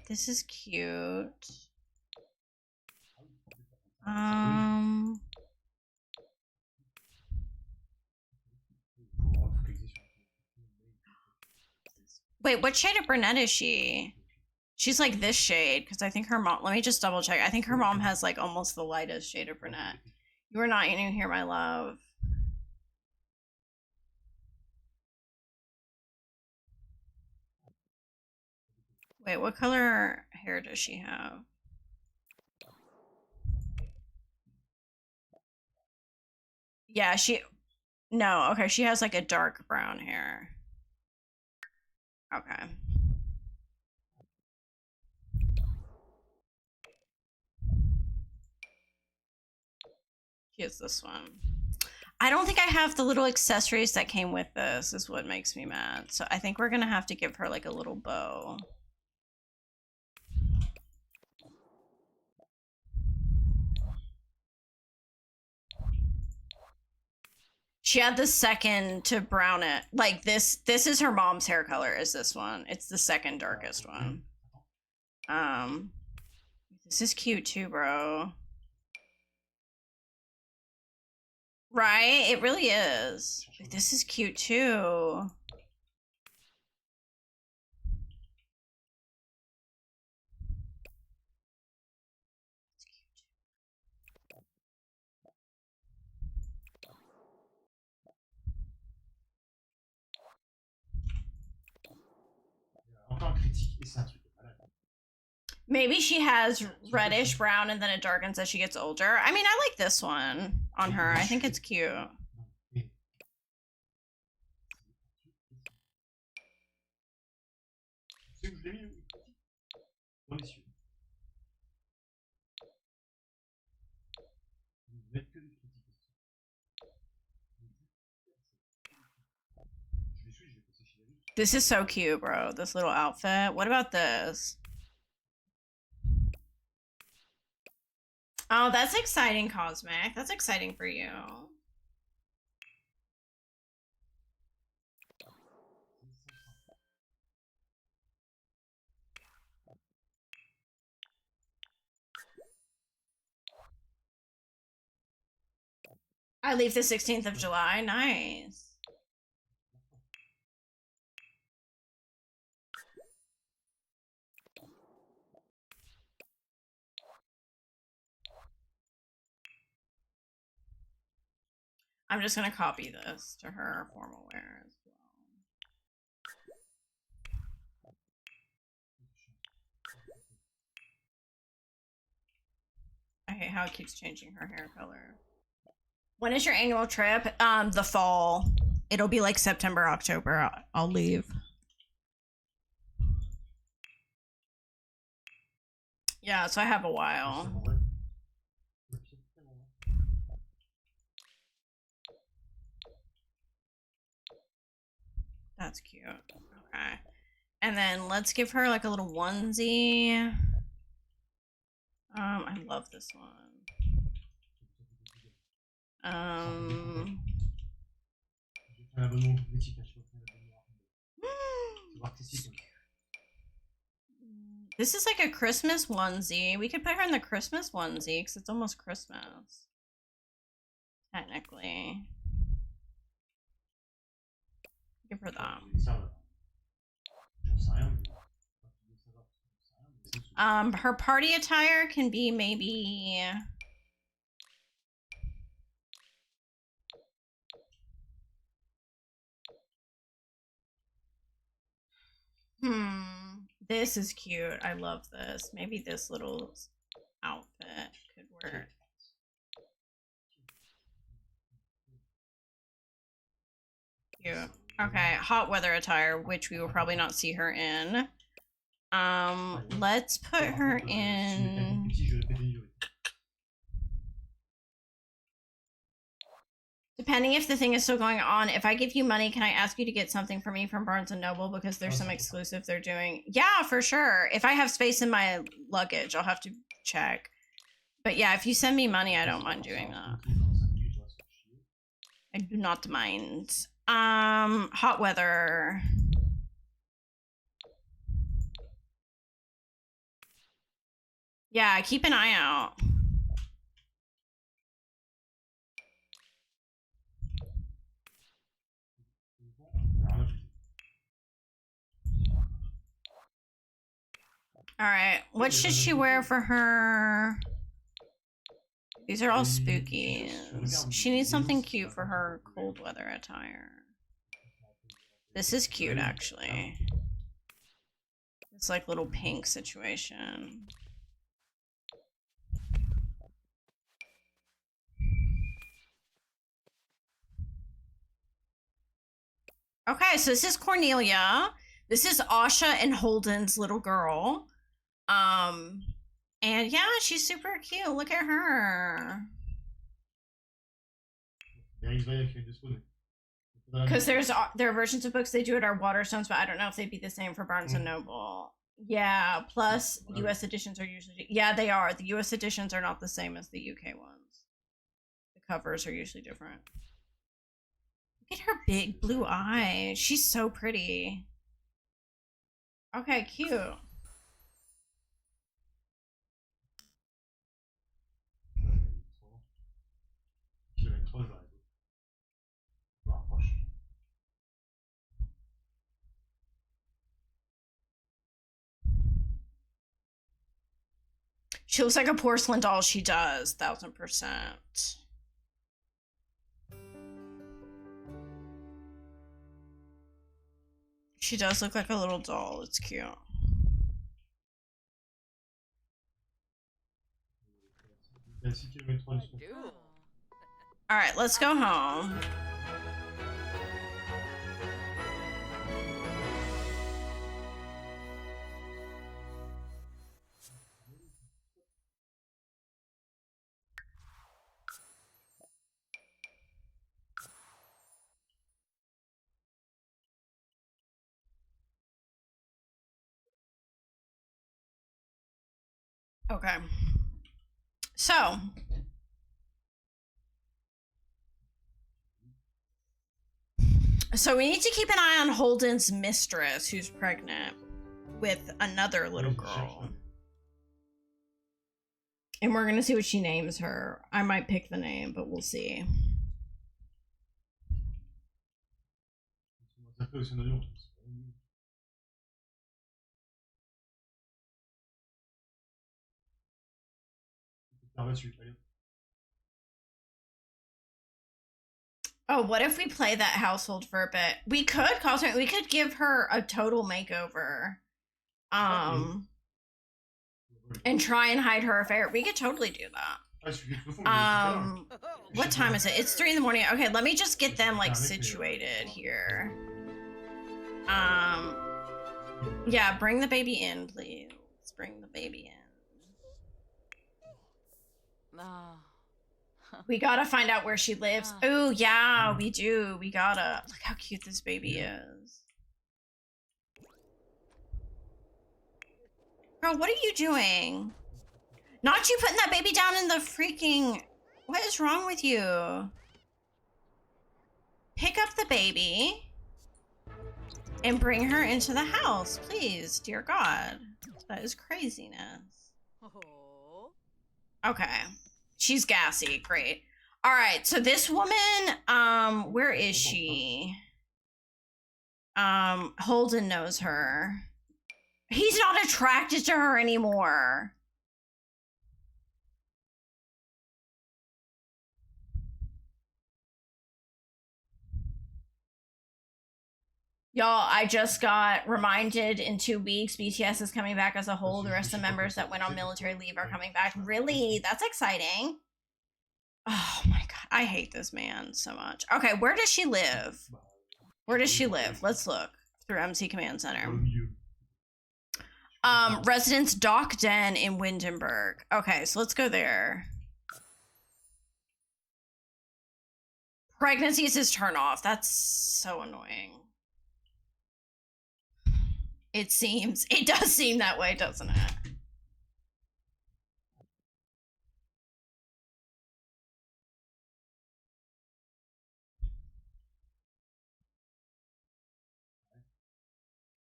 This is cute. Wait, what shade of brunette is she? She's like this shade, because I think her mom, let me just double check. I think her mom has like almost the lightest shade of brunette. You are not in here, my love. Wait, what color hair does she have? Yeah, no, okay, she has like a dark brown hair. Okay. Here's this one. I don't think I have the little accessories that came with this, is what makes me mad. So I think we're gonna have to give her like a little bow. She had the second to brown it. Like this is her mom's hair color, is this one. It's the second darkest one. This is cute too, bro. Right? It really is. This is cute too. Encore un critique et c'est un truc de malade. Maybe she has reddish brown and then it darkens as she gets older. I mean, I like this one on her. I think it's cute. Tu sais où je l'ai mis, le critique? Dans les cieux. Ils ne mettent que des critiques. Je vais suivre, je vais passer chez la vie. This is so cute, bro. This little outfit. What about this? Oh, that's exciting, Cosmic. That's exciting for you. I leave the 16th of July. Nice. I'm just gonna copy this to her formal wear as well. I hate how it keeps changing her hair color. When is your annual trip? The fall. It'll be like September, October. I'll leave. Yeah, so I have a while. That's cute. Okay. And then let's give her like a little onesie. I love this one. J'ai fait un abonnement politique, je vais faire un abonnement. C'est voir que c'est si. This is like a Christmas onesie. We could put her in the Christmas onesie because it's almost Christmas. Technically. Give her that. Her party attire can be maybe... This is cute. I love this. Maybe this little outfit could work. Cute. Okay, hot weather attire, which we will probably not see her in. Let's put her in... Depending if the thing is still going on, if I give you money, can I ask you to get something for me from Barnes & Noble? Because there's some exclusive they're doing. Yeah, for sure. If I have space in my luggage, I'll have to check. But yeah, if you send me money, I don't mind doing that. I do not mind. Hot weather. Yeah, keep an eye out. All right, what should she wear for her? These are all spookies. She needs something cute for her cold weather attire. This is cute, actually. It's like little pink situation. Okay, so this is Cornelia. This is Asha and Holden's little girl. And yeah, she's super cute. Look at her. Because there are versions of books they do at our Waterstones, but I don't know if they'd be the same for Barnes and Noble. Yeah, plus US editions are usually... Yeah, they are. The US editions are not the same as the UK ones. The covers are usually different. Look at her big blue eyes. She's so pretty. Okay, cute. Kilomètre 3, je vais arrêter. Je me rapproche. She looks like a porcelain doll. She does, 1000%. She does look like a little doll. It's cute. Il y a 6 km 3 du Do. All right, let's go home. Okay. So, we need to keep an eye on Holden's mistress, who's pregnant with another little girl. And we're gonna see what she names her. I might pick the name, but we'll see. Ça fait aussi un avion. Oh, what if we play that household for a bit? We could, Cosmic. We could give her a total makeover. And try and hide her affair. We could totally do that. What time is it? It's 3 in the morning. Okay, let me just get them like situated here. Yeah, bring the baby in, please. Let's bring the baby in. We gotta find out where she lives. Oh, yeah, we do. We gotta. Look how cute this baby is. Girl, what are you doing? Not you putting that baby down in the freaking... What is wrong with you? Pick up the baby and bring her into the house, please. Dear God. That is craziness. Okay. She's gassy. Great. All right. So this woman, where is she? Holden knows her. He's not attracted to her anymore. Y'all, I just got reminded in 2 weeks BTS is coming back as a whole. The rest of the members that went on military leave are coming back. Really? That's exciting. Oh my God. I hate this man so much. Okay, where does she live? Where does she live? Let's look through MC Command Center. Residence Dock Den in Windenburg. Okay, so let's go there. Pregnancy is his turn off. That's so annoying. It does seem that way, doesn't it?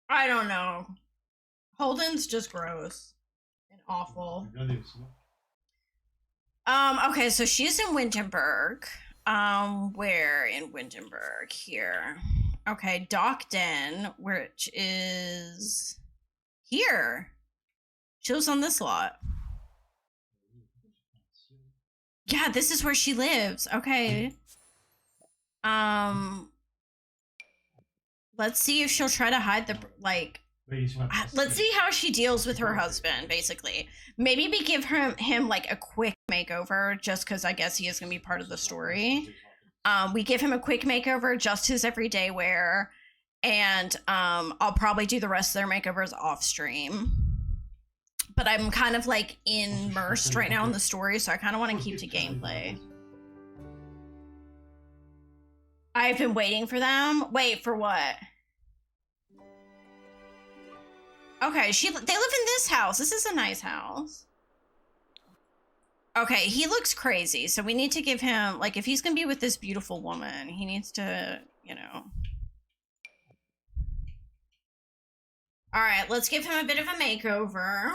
I don't know. Holden's just gross and awful. Okay, so she's in Windenburg. Where in Windenburg? Here. Okay, Dock Den, which is here. She lives on this lot. Yeah, this is where she lives. Okay. Let's see if she'll try to hide the, like, let's see how she deals with her husband, basically. Maybe we give him like a quick makeover, just because I guess he is going to be part of the story. We give him a quick makeover, just his everyday wear, and I'll probably do the rest of their makeovers off stream. But I'm kind of like immersed right now in the story, so I kind of want to keep to gameplay. I've been waiting for them. Wait, for what? Okay, they live in this house. This is a nice house. Okay, he looks crazy, so we need to give him, like, if he's gonna be with this beautiful woman, he needs to, you know. All right, let's give him a bit of a makeover.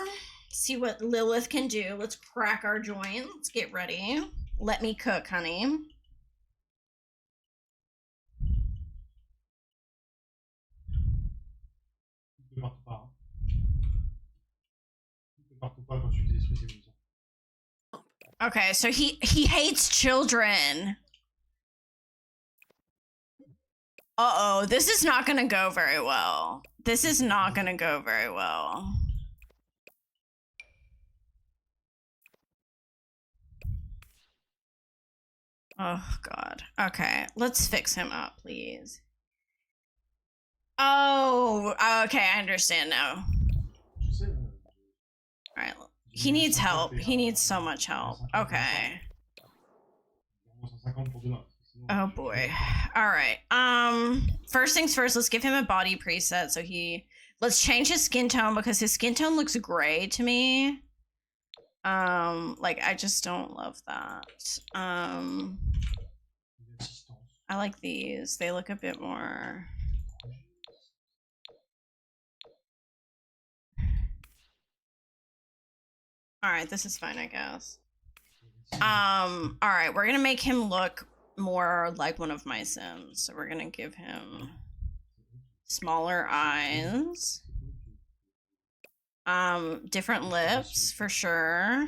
See what Lilith can do. Let's crack our joints. Get ready. Let me cook, honey. Partout pas. Partout pas quand tu faisais ce que c'est. Okay, so he hates children. Uh-oh, this is not gonna go very well. This is not gonna go very well. Oh, God. Okay, let's fix him up, please. Oh, okay, I understand now. Alright, he needs help. He needs so much help. Okay. Oh boy. Alright. First things first, let's give him a body preset so let's change his skin tone because his skin tone looks gray to me. Like I just don't love that. I like these. They look a bit more. Alright, this is fine, I guess. Alright, we're gonna make him look more like one of my Sims. So we're gonna give him smaller eyes. Different lips for sure.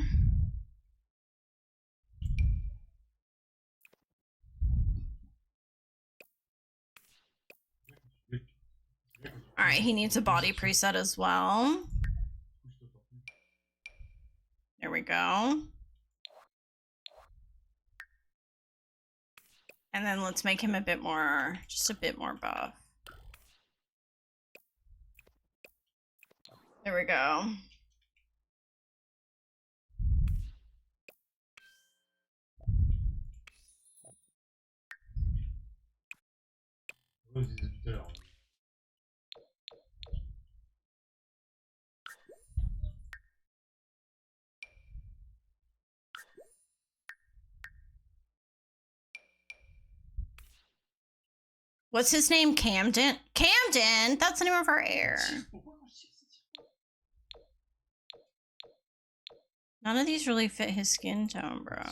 Alright, he needs a body preset as well. There we go. And then let's make him a bit more, just a bit more buff. There we go. What's his name? Camden? Camden? That's the name of our heir. None of these really fit his skin tone, bro.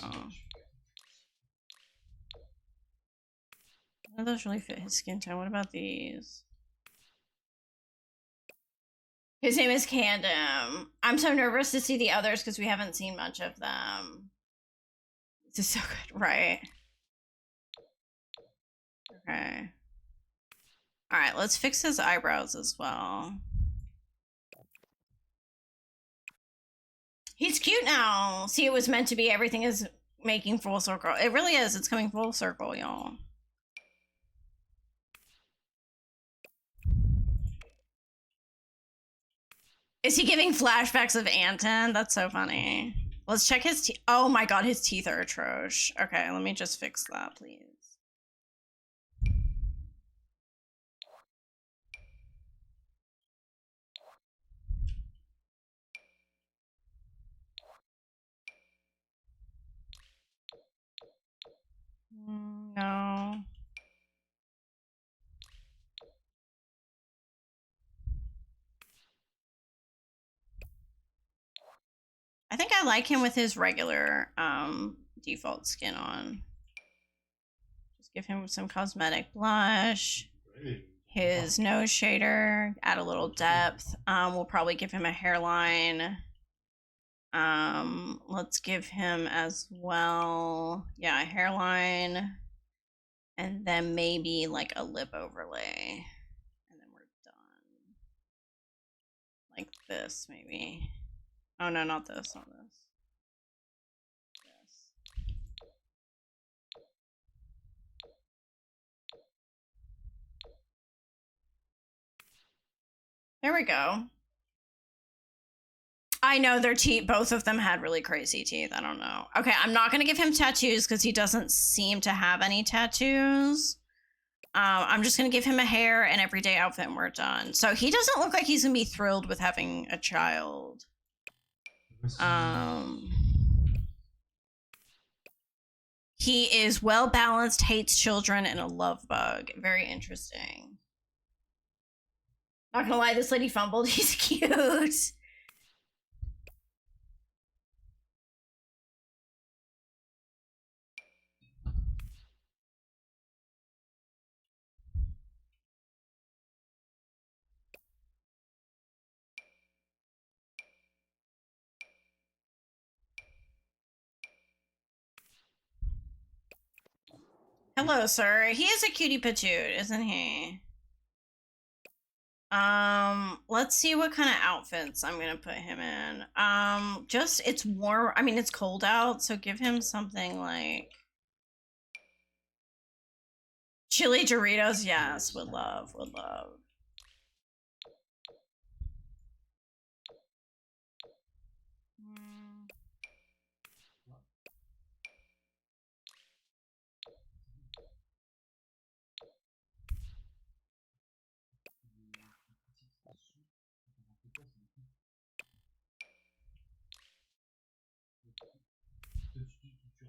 None of those really fit his skin tone. What about these? His name is Candom. I'm so nervous to see the others because we haven't seen much of them. This is so good, right? Okay. Alright, let's fix his eyebrows as well. He's cute now. See, it was meant to be. Everything is making full circle. It really is. It's coming full circle, y'all. Is he giving flashbacks of Anton? That's so funny. Let's check his teeth. Oh my god, his teeth are atrocious. Okay, let me just fix that, please. No. I think I like him with his regular default skin on. Just give him some cosmetic blush. His nose shader, add a little depth. We'll probably give him a hairline. Let's give him as well, yeah, a hairline. And then maybe like a lip overlay. And then we're done. Like this, maybe. Oh no, not this, not this. This. There we go. I know their teeth, both of them had really crazy teeth. I don't know. Okay, I'm not gonna give him tattoos because he doesn't seem to have any tattoos. I'm just gonna give him a hair and everyday outfit and we're done. So he doesn't look like he's gonna be thrilled with having a child. He is well balanced, hates children, and a love bug. Very interesting. Not gonna lie, this lady fumbled. He's cute. Hello, sir. He is a cutie patchouli, isn't he? Let's see what kind of outfits I'm gonna put him in. Just, it's warm. I mean, it's cold out, so give him something like chili Doritos. Yes, would love, would love.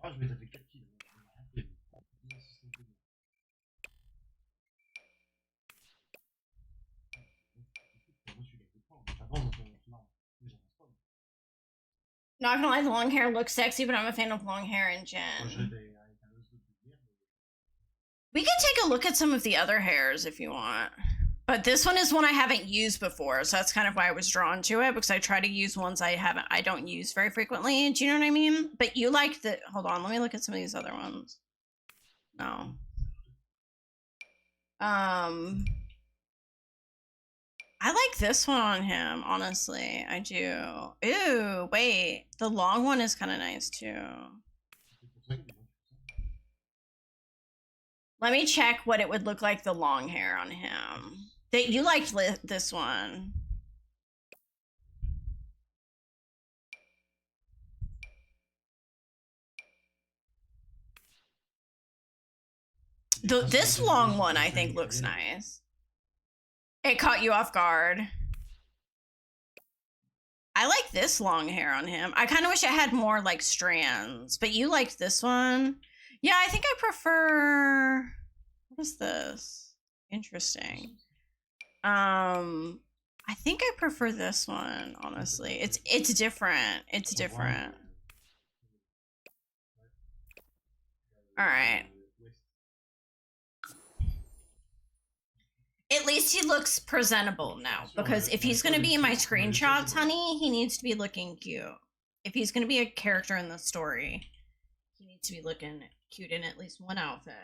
Je vais taper 4 kills. Not gonna lie, the long hair looks sexy, but I'm a fan of long hair in gen. We can take a look at some of the other hairs if you want. But this one is one I haven't used before, so that's kind of why I was drawn to it, because I try to use ones I don't use very frequently. Do you know what I mean? But you like the, hold on, let me look at some of these other ones. No. I like this one on him, honestly. I do. Ooh, wait. The long one is kind of nice too. Let me check what it would look like the long hair on him. That you liked this one. This long one I think looks nice. It caught you off guard. I like this long hair on him. I kind of wish it had more like strands, but you liked this one. Yeah, I think I prefer, what is this? Interesting. I think I prefer this one, honestly. It's different. It's different. All right. At least he looks presentable now, because if he's going to be in my screenshots, honey, he needs to be looking cute. If he's going to be a character in the story, he needs to be looking cute in at least one outfit.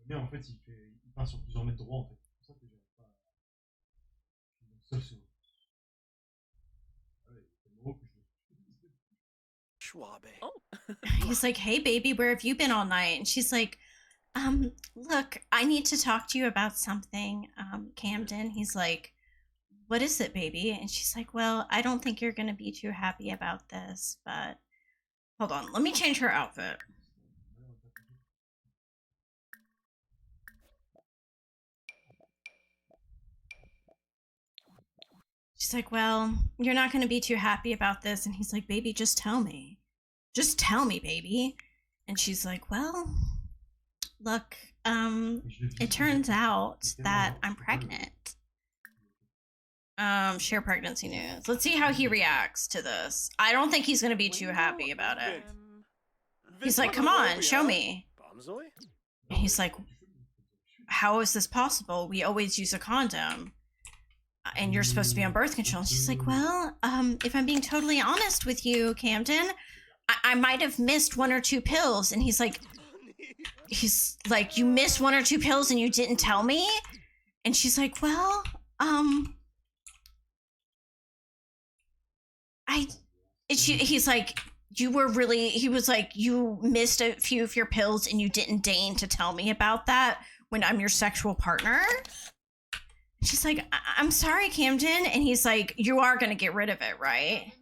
Mais en fait, il part sur plusieurs mètres droits en fait. C'est pour ça que j'arrive pas à... Seul sur... He's like, hey baby, where have you been all night? And she's like, look, I need to talk to you about something, Camden. He's like, what is it, baby? And she's like, well, I don't think you're gonna be too happy about this, but hold on, let me change her outfit. She's like, well, you're not going to be too happy about this. And he's like, baby, just tell me. Just tell me, baby. And she's like, well, look, it turns out that I'm pregnant. Share pregnancy news. Let's see how he reacts to this. I don't think he's going to be too happy about it. He's like, come on, show me. And he's like, how is this possible? We always use a condom. And you're supposed to be on birth control. And she's like, well, if I'm being totally honest with you, Camden, I might have missed 1 or 2 pills. And he's like, you missed 1 or 2 pills and you didn't tell me? And she's like, well, he's like, he was like, you missed a few of your pills and you didn't deign to tell me about that when I'm your sexual partner? She's like, I'm sorry, Camden. And he's like, you are going to get rid of it, right?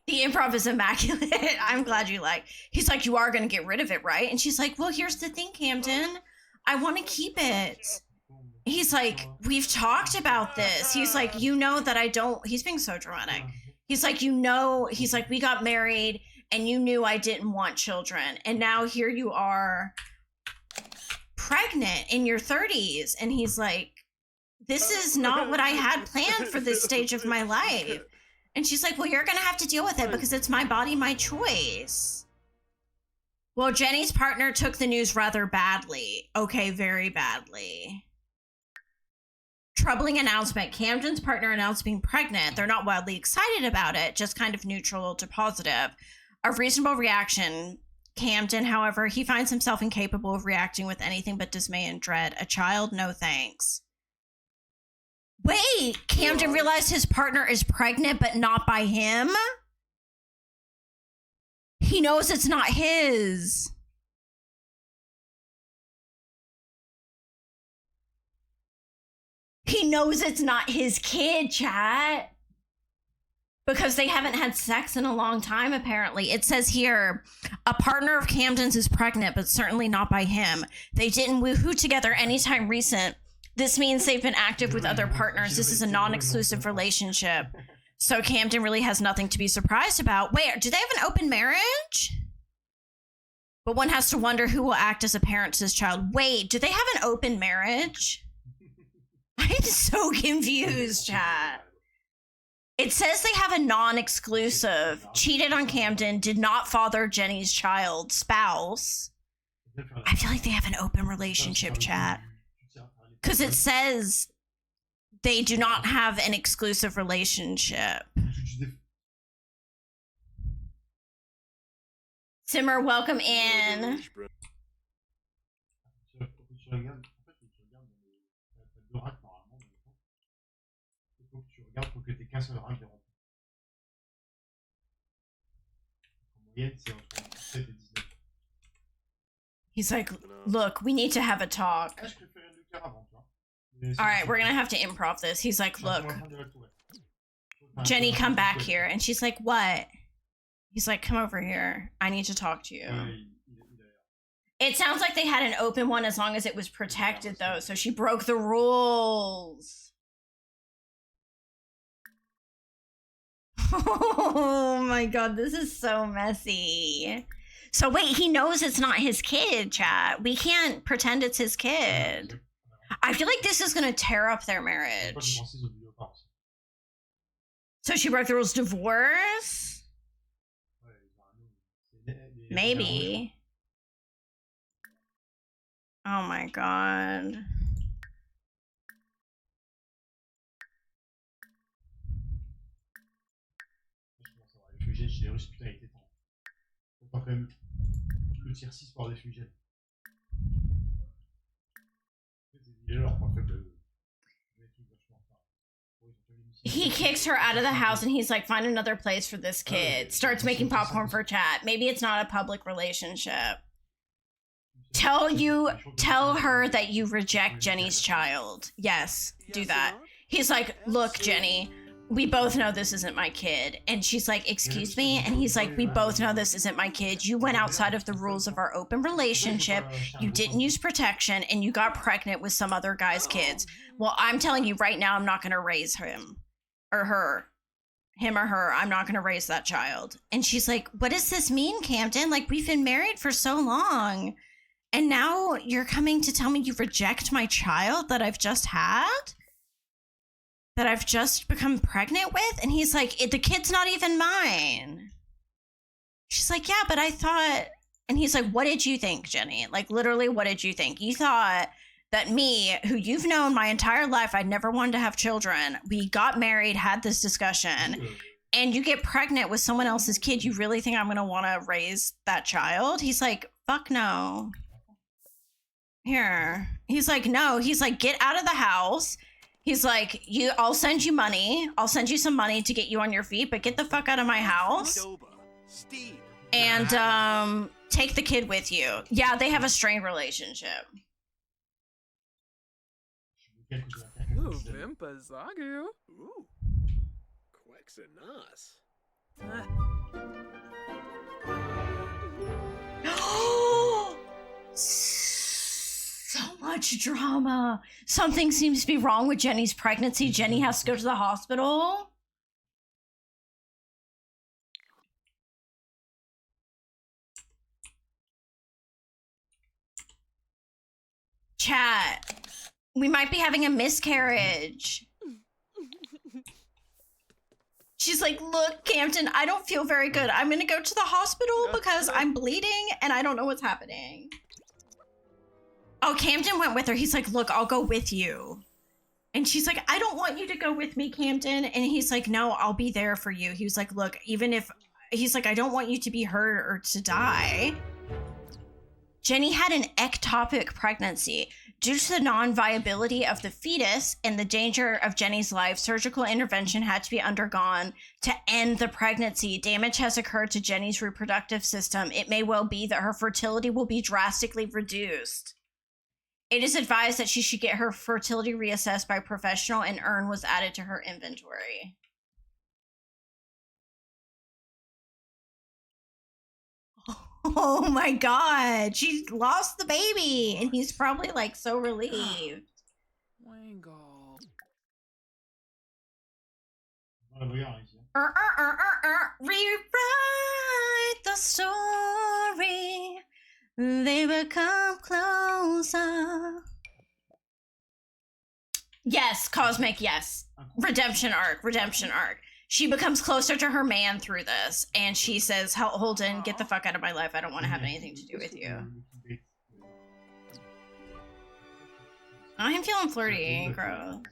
The improv is immaculate. I'm glad you like. He's like, you are going to get rid of it, right? And she's like, well, here's the thing, Camden. I want to keep it. He's like, we've talked about this. He's like, you know that I don't. He's being so dramatic. He's like, he's like, we got married and you knew I didn't want children. And now here you are pregnant in your 30s. And he's like, this is not what I had planned for this stage of my life. And she's like, well, you're going to have to deal with it because it's my body, my choice. Well, Jenny's partner took the news rather badly. Okay, very badly. Troubling announcement. Camden's partner announced being pregnant. They're not wildly excited about it, just kind of neutral to positive. A reasonable reaction. Camden, however, he finds himself incapable of reacting with anything but dismay and dread. A child? No thanks. Wait, Camden realized his partner is pregnant, but not by him? He knows it's not his. He knows it's not his kid, chat. Because they haven't had sex in a long time, apparently. It says here, a partner of Camden's is pregnant, but certainly not by him. They didn't woohoo together anytime recent. This means they've been active with other partners. This is a non-exclusive relationship. So Camden really has nothing to be surprised about. Wait, do they have an open marriage? But one has to wonder who will act as a parent to this child. Wait, do they have an open marriage? I'm so confused, chat. It says they have a non-exclusive. Cheated on Camden, did not father Jenny's child, spouse. I feel like they have an open relationship, chat. Because it says they do not have an exclusive relationship. Simmer, welcome in. He's like, look, we need to have a talk. All right, we're gonna have to improv this. He's like, look, Jenny, come back here. And she's like, what? He's like, come over here. I need to talk to you. It sounds like they had an open one as long as it was protected, though. So she broke the rules. Oh my god, this is so messy. So wait, he knows it's not his kid, chat. We can't pretend it's his kid. I feel like this is gonna tear up their marriage. So she broke the rules. Divorce? Maybe. Oh my god. He kicks her out of the house and he's like, find another place for this kid. Starts making popcorn for chat. Maybe it's not a public relationship. Tell her that you reject Jenny's child. Yes, do that. He's like, look, Jenny, we both know this isn't my kid. And she's like, excuse me? And he's like, we both know this isn't my kid. You went outside of the rules of our open relationship. You didn't use protection and you got pregnant with some other guy's kids. Well, I'm telling you right now, I'm not going to raise him or her. Him or her. I'm not going to raise that child. And she's like, what does this mean, Camden? Like, we've been married for so long. And now you're coming to tell me you reject my child that I've just had? That I've just become pregnant with? And he's like, the kid's not even mine. She's like, yeah, but I thought... And he's like, what did you think, Jenny? Like, literally, what did you think? You thought that me, who you've known my entire life, I'd never wanted to have children. We got married, had this discussion, and you get pregnant with someone else's kid. You really think I'm going to want to raise that child? He's like, fuck no. Here. He's like, no. He's like, get out of the house. He's like, I'll send you money. I'll send you some money to get you on your feet, but get the fuck out of my house. And take the kid with you. Yeah, they have a strained relationship. Ooh, Vimpa Zagu. Ooh. Quexanas. So much drama. Something seems to be wrong with Jenny's pregnancy. Jenny has to go to the hospital. Chat. We might be having a miscarriage. She's like, look, Camden, I don't feel very good. I'm gonna go to the hospital because I'm bleeding and I don't know what's happening. Oh, Camden went with her. He's like, look, I'll go with you. And she's like, I don't want you to go with me, Camden. And he's like, no, I'll be there for you. He was like, look, even if, he's like, I don't want you to be hurt or to die. Jenny had an ectopic pregnancy. Due to the non-viability of the fetus and the danger of Jenny's life, surgical intervention had to be undergone to end the pregnancy. Damage has occurred to Jenny's reproductive system. It may well be that her fertility will be drastically reduced. It is advised that she should get her fertility reassessed by a professional, and urn was added to her inventory. Oh my god, she lost the baby, and he's probably like so relieved. Wango. Rewrite the story. They become closer. Yes, Cosmic, yes. Redemption arc, redemption arc. She becomes closer to her man through this, and she says, Holden, get the fuck out of my life. I don't want to have anything to do with you. I'm feeling flirty. Gross.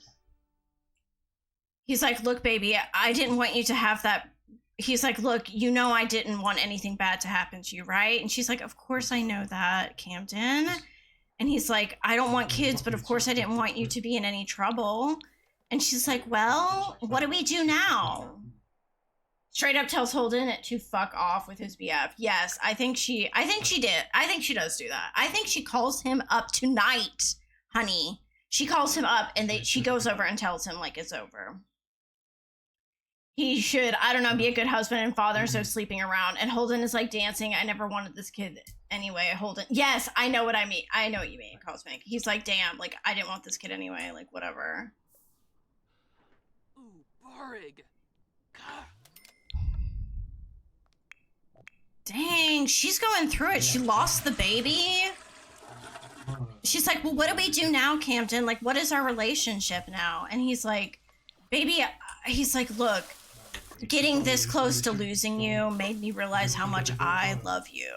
He's like, look, baby, I didn't want you to have that. He's like, look, you know I didn't want anything bad to happen to you, right? And she's like, of course I know that, Camden. And he's like, I don't want kids, but of course I didn't want you to be in any trouble. And she's like, well, what do we do now? Straight up tells Holden to fuck off with his BF. Yes, I think she did. I think she does do that. I think she calls him up tonight, honey. She calls him up and she goes over and tells him like it's over. He should, I don't know, be a good husband and father, so sleeping around. And Holden is like dancing. I never wanted this kid anyway. Holden, yes, I know what I mean. I know what you mean, Cosmic. He's like, damn, like I didn't want this kid anyway, like whatever. Barig. Dang, she's going through it. She lost the baby. She's like, well, what do we do now, Camden? Like, what is our relationship now? And he's like, baby, he's like, look, getting this close to losing you made me realize how much I love you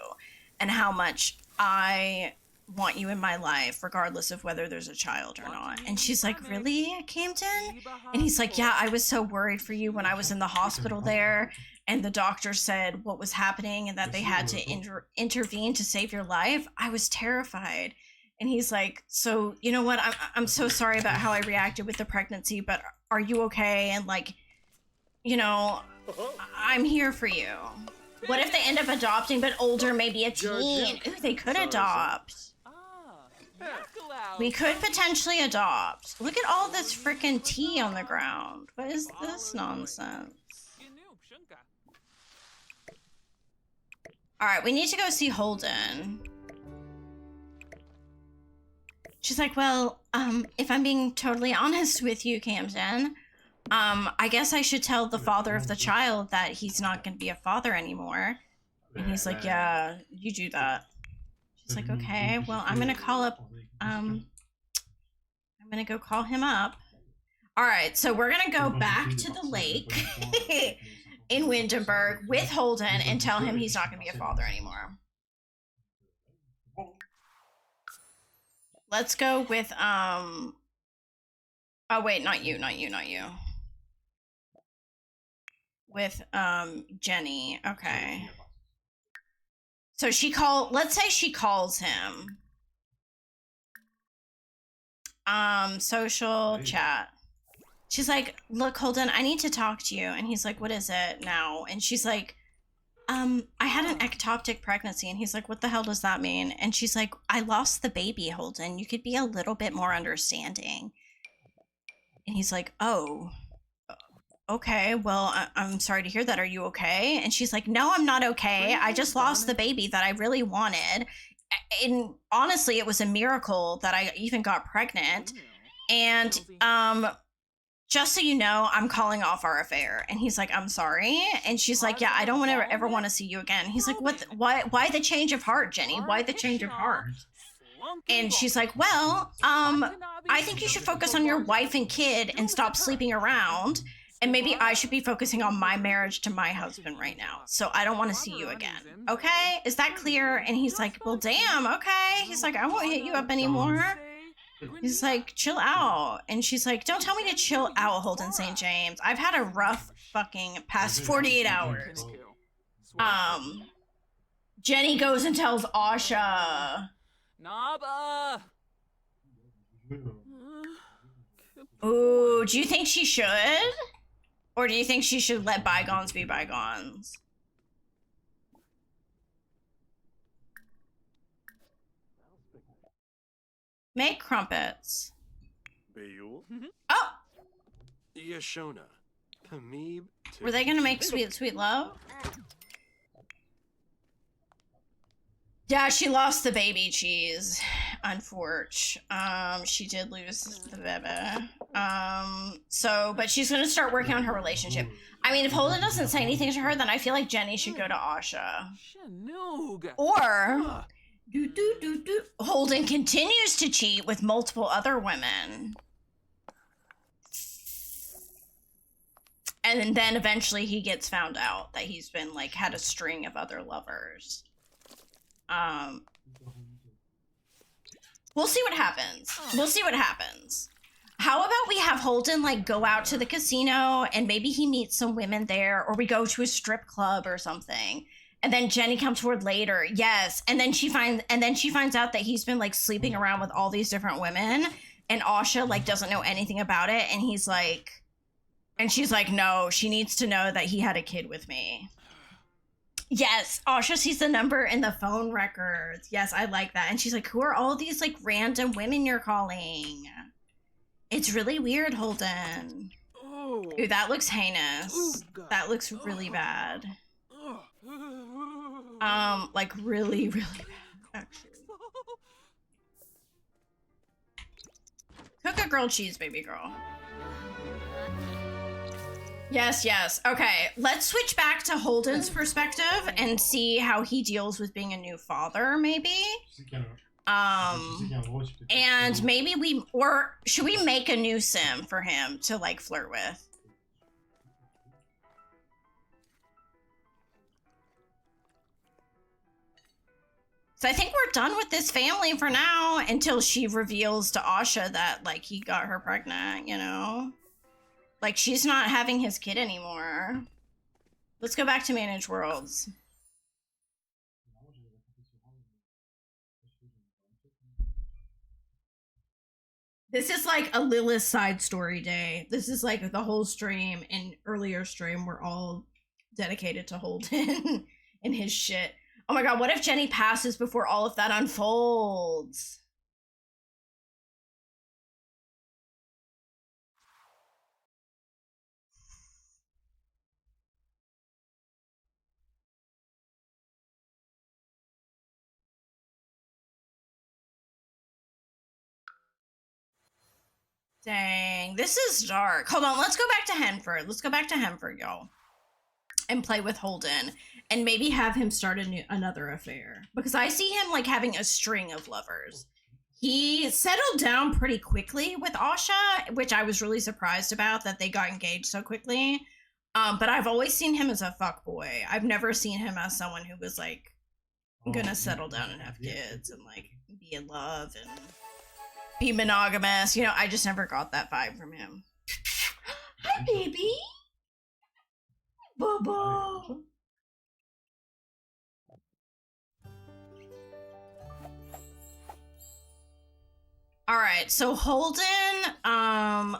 and how much I want you in my life, regardless of whether there's a child or not. And she's like, really, Camden? And he's like, yeah, I was so worried for you when I was in the hospital there, and the doctor said what was happening and that they had to intervene to save your life. I was terrified. And he's like, so, you know what? I'm so sorry about how I reacted with the pregnancy, but are you okay? And like, you know, I'm here for you. What if they end up adopting, but older, maybe a teen? Ooh, they could adopt. We could potentially adopt. Look at all this freaking tea on the ground. What is this nonsense? All right, we need to go see Holden. She's like, well, if I'm being totally honest with you, Camden, I guess I should tell the father of the child that he's not going to be a father anymore. And he's like, yeah, you do that. She's like, okay, well, I'm going to call up, I'm going to go call him up. All right, so we're going to go back to the lake in Windenburg with Holden and tell him he's not going to be a father anymore. Let's go with, oh wait, not you. With, Jenny, okay. So let's say she calls him. Social chat. She's like, look, Holden, I need to talk to you. And he's like, what is it now? And she's like, I had an ectopic pregnancy. And he's like, what the hell does that mean? And she's like, I lost the baby, Holden. You could be a little bit more understanding. And he's like, oh, okay, well, I'm sorry to hear that. Are you okay? And she's like, no, I'm not okay. I just lost the baby that I really wanted. And honestly, it was a miracle that I even got pregnant. And, just so you know, I'm calling off our affair. And he's like, I'm sorry. And she's like, yeah, I don't ever want to see you again. He's like, why the change of heart, Jenny? Why the change of heart? And she's like, well, I think you should focus on your wife and kid and stop sleeping around. And maybe I should be focusing on my marriage to my husband right now. So I don't want to see you again. Okay? Is that clear? And he's like, well, damn, okay. He's like, I won't hit you up anymore. He's like, chill out. And she's like, don't tell me to chill out, Holden St. James. I've had a rough fucking past 48 hours. Jenny goes and tells Asha. Naba. Ooh, do you think she should? Or do you think she should let bygones be bygones? Make crumpets. Oh! Yashona. Hamib. Were they gonna make sweet, sweet love? Yeah, she lost the baby cheese. Unfortunately. She did lose the baby. But she's gonna start working on her relationship. I mean, if Holden doesn't say anything to her, then I feel like Jenny should go to Asha. Or Holden continues to cheat with multiple other women. And then eventually he gets found out that he's been, like, had a string of other lovers. We'll see what happens. We'll see what happens. How about we have Holden, like, go out to the casino and maybe he meets some women there, or we go to a strip club or something. And then Jenny comes forward later. Yes. And then she finds out that he's been, like, sleeping around with all these different women, and Asha, like, doesn't know anything about it. And he's like, and she's like, no, she needs to know that he had a kid with me. Yes, Asha sees the number in the phone records. Yes, I like that. And she's like, who are all these, like, random women you're calling? It's really weird, Holden. Ooh, that looks heinous. That looks really bad. Like, really, really bad, actually. Cook a grilled cheese, baby girl. Yes, yes. Okay, let's switch back to Holden's perspective and see how he deals with being a new father, maybe. And maybe should we make a new sim for him to, like, flirt with? So I think we're done with this family for now until she reveals to Asha that, like, he got her pregnant, you know? Like, she's not having his kid anymore. Let's go back to Manage Worlds. This is like a Lilith side story day. This is like the whole stream and earlier stream were all dedicated to Holden and his shit. Oh my god, what if Jenny passes before all of that unfolds? Dang, this is dark. Hold on, let's go back to Henford. Let's go back to Henford, y'all. And play with Holden. And maybe have him start another affair. Because I see him, like, having a string of lovers. He settled down pretty quickly with Asha, which I was really surprised about, that they got engaged so quickly. But I've always seen him as a fuckboy. I've never seen him as someone who was, like, gonna settle down and have kids and, like, be in love and be monogamous. You know, I just never got that vibe from him. Hi, baby. Bubba. All right, so Holden,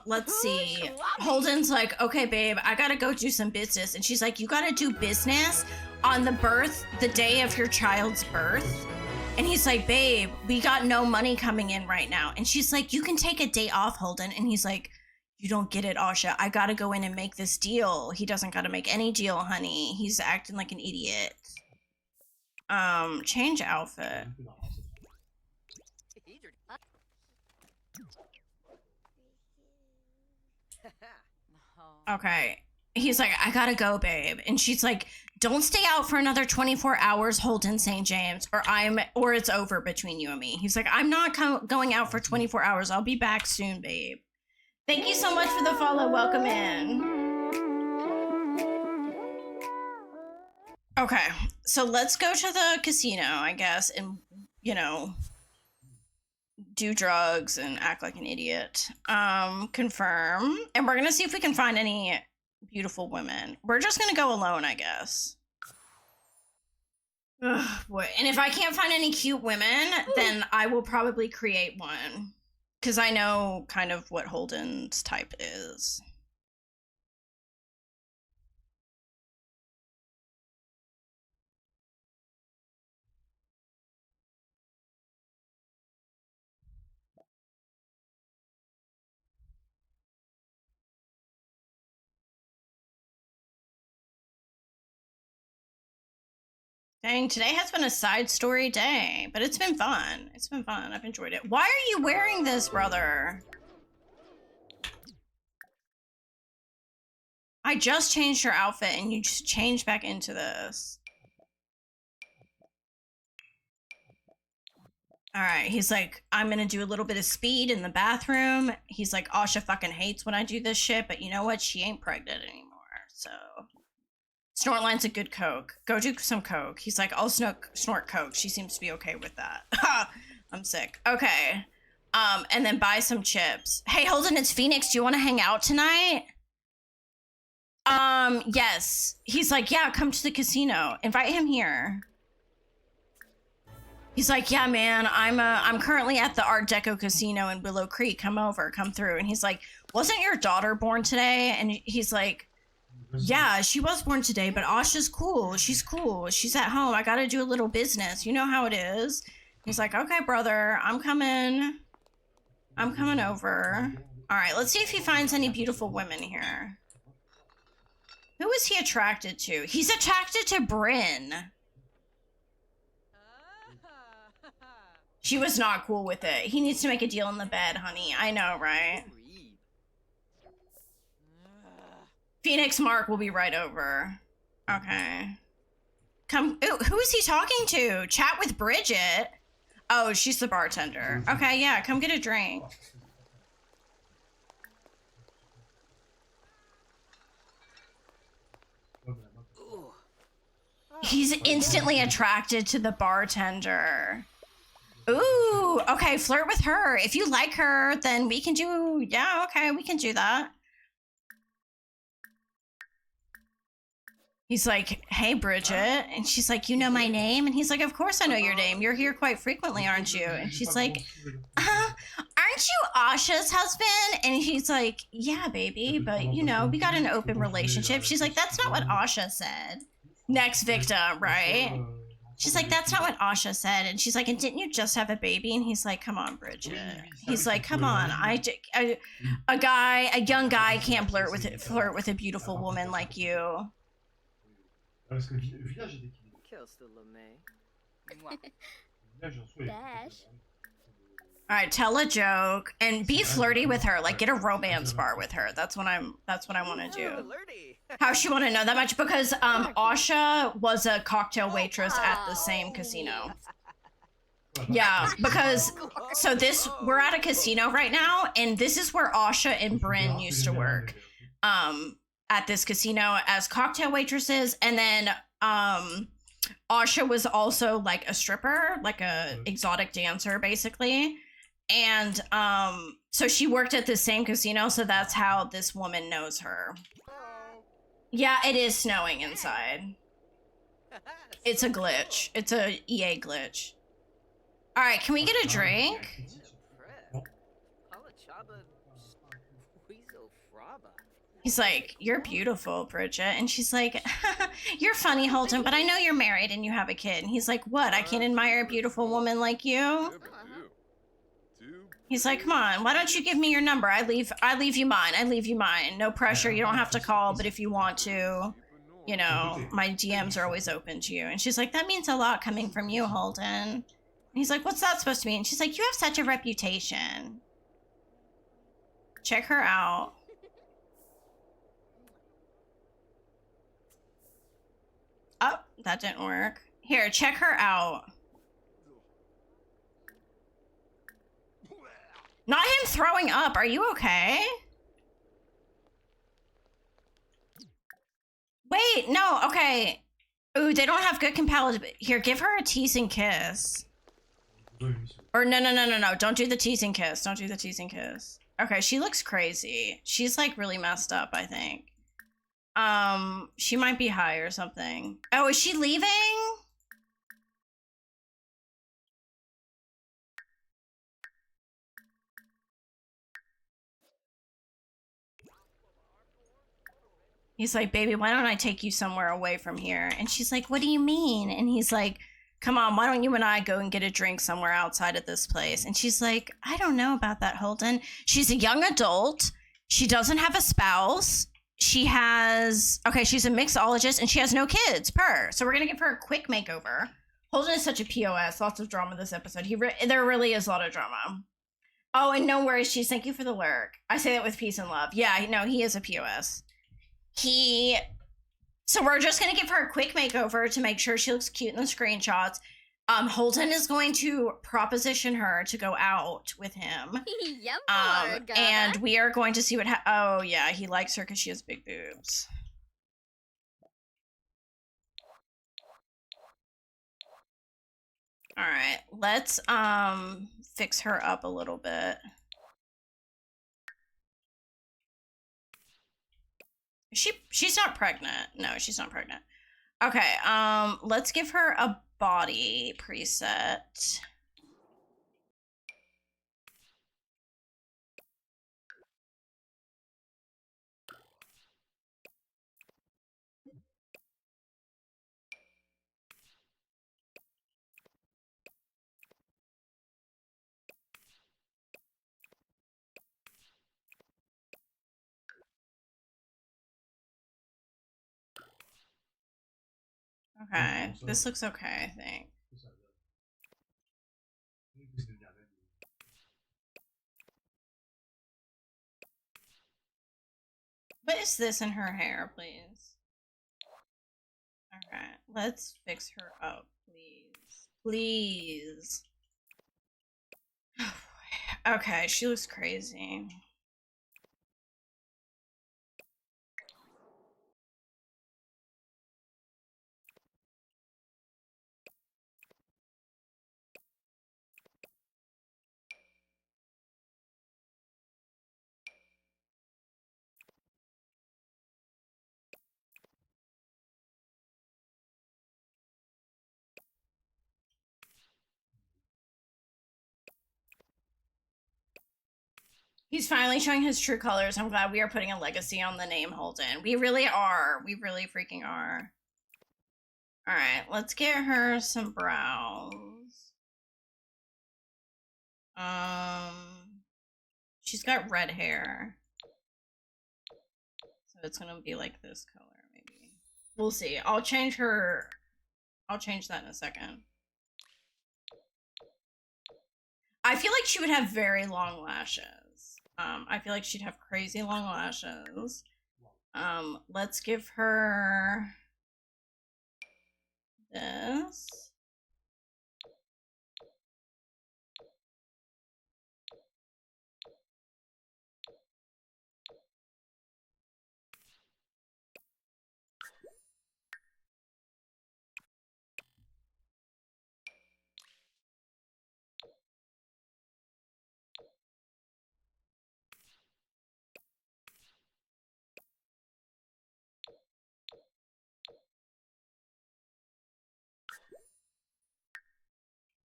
let's see. Holden's like, okay, babe, I gotta go do some business. And she's like, you gotta do business on the day of your child's birth? And he's like, babe, we got no money coming in right now. And she's like, you can take a day off, Holden. And he's like, you don't get it, Asha. I gotta go in and make this deal. He doesn't gotta make any deal, honey. He's acting like an idiot. Change outfit. Okay. he's like, I gotta go, babe. And she's like, don't stay out for another 24 hours, Holden St. James, or it's over between you and me. He's like, I'm not going out for 24 hours. I'll be back soon, babe. Thank you so much for the follow. Welcome in. Okay, so let's go to the casino, I guess, and, you know, do drugs and act like an idiot. Confirm. And we're gonna see if we can find any beautiful women. We're just gonna go alone, I guess. Ugh, boy. And if I can't find any cute women, then I will probably create one. Because I know kind of what Holden's type is. Dang, today has been a side story day, but it's been fun. It's been fun. I've enjoyed it. Why are you wearing this, brother? I just changed your outfit and you just changed back into this. All right, he's like, I'm gonna do a little bit of speed in the bathroom. He's like, Asha fucking hates when I do this shit, but you know what? She ain't pregnant anymore, so. Snortline's a good coke. Go do some coke. He's like, I'll snort coke. She seems to be okay with that. I'm sick. Okay. And then buy some chips. Hey, Holden, it's Phoenix. Do you want to hang out tonight? Yes. He's like, yeah, come to the casino. Invite him here. He's like, yeah, man, I'm currently at the Art Deco casino in Willow Creek. Come over, come through. And he's like, wasn't your daughter born today? And he's like, yeah, she was born today, but Asha's cool. She's cool. She's at home. I gotta do a little business. You know how it is. He's like, okay, brother, I'm coming over. All right, let's see if he finds any beautiful women here. Who is he attracted to? He's attracted to Bryn. She was not cool with it. He needs to make a deal in the bed, honey. I know, right? Phoenix Mark will be right over. Okay. Come. Ooh, who is he talking to? Chat with Bridget. Oh, she's the bartender. Okay, yeah, come get a drink. He's instantly attracted to the bartender. Ooh, okay, flirt with her. If you like her, then we can do, yeah, okay, we can do that. He's like, hey, Bridget. And she's like, you know my name? And he's like, of course I know your name. You're here quite frequently, aren't you? And she's like, aren't you Asha's husband? And he's like, yeah, baby, but you know, we got an open relationship. She's like, that's not what Asha said. Next victim, right? She's like, that's not what Asha said. And she's like, and didn't you just have a baby? And he's like, come on, Bridget. He's like, come on. A young guy can't flirt with a beautiful woman like you. Parce que le village est équilibré. All right, tell a joke and be flirty with her. Like, get a romance bar with her. That's what I want to do. How she want to know that much? Because Asha was a cocktail waitress at the same casino. Yeah, because we're at a casino right now, and this is where Asha and Bryn used to work. At this casino as cocktail waitresses, and then Asha was also like a stripper, like a exotic dancer basically, and so she worked at the same casino, so that's how this woman knows her. Yeah, it is snowing inside. It's a glitch. It's a EA glitch. All right, can we get a drink? He's like, you're beautiful, Bridget. And she's like, you're funny, Holden, but I know you're married and you have a kid. And he's like, what? I can't admire a beautiful woman like you? He's like, come on, why don't you give me your number? I leave you mine. I leave you mine. No pressure. You don't have to call, but if you want to, you know, my DMs are always open to you. And she's like, that means a lot coming from you, Holden. And he's like, what's that supposed to mean? And she's like, you have such a reputation. Check her out. that didn't work. Here, check her out. Not him throwing up. Are you okay? Wait, no, okay. Ooh, they don't have good compatibility. Here, give her a tease and kiss. Or no. Don't do the tease and kiss. Don't do the tease and kiss. Okay, she looks crazy. She's like really messed up, I think. She might be high or something. Oh, is she leaving? He's like, baby, why don't I take you somewhere away from here? And she's like, what do you mean? And he's like, come on, why don't you and I go and get a drink somewhere outside of this place? And she's like, I don't know about that, Holden. She's a young adult. She doesn't have a spouse. She has, okay, she's a mixologist and she has no kids, So we're going to give her a quick makeover. Holden is such a POS. Lots of drama this episode. There really is a lot of drama. Oh, and no worries. Thank you for the lurk. I say that with peace and love. Yeah, no, he is a POS. So we're just going to give her a quick makeover to make sure she looks cute in the screenshots. Holden is going to proposition her to go out with him. And we are going to see what oh yeah, he likes her because she has big boobs. All right, let's fix her up a little bit. She's not pregnant. No, she's not pregnant. Okay, let's give her a body preset. Okay, this looks okay, I think. What is this in her hair, please? Okay, let's fix her up, please. Please. Oh, boy. Okay, she looks crazy. He's finally showing his true colors. I'm glad we are putting a legacy on the name Holden. We really are. We really freaking are. All right, let's get her some brows. She's got red hair. So it's gonna be like this color, maybe. We'll see. I'll change that in a second. I feel like she would have very long lashes. I feel like she'd have crazy long lashes. Let's give her this.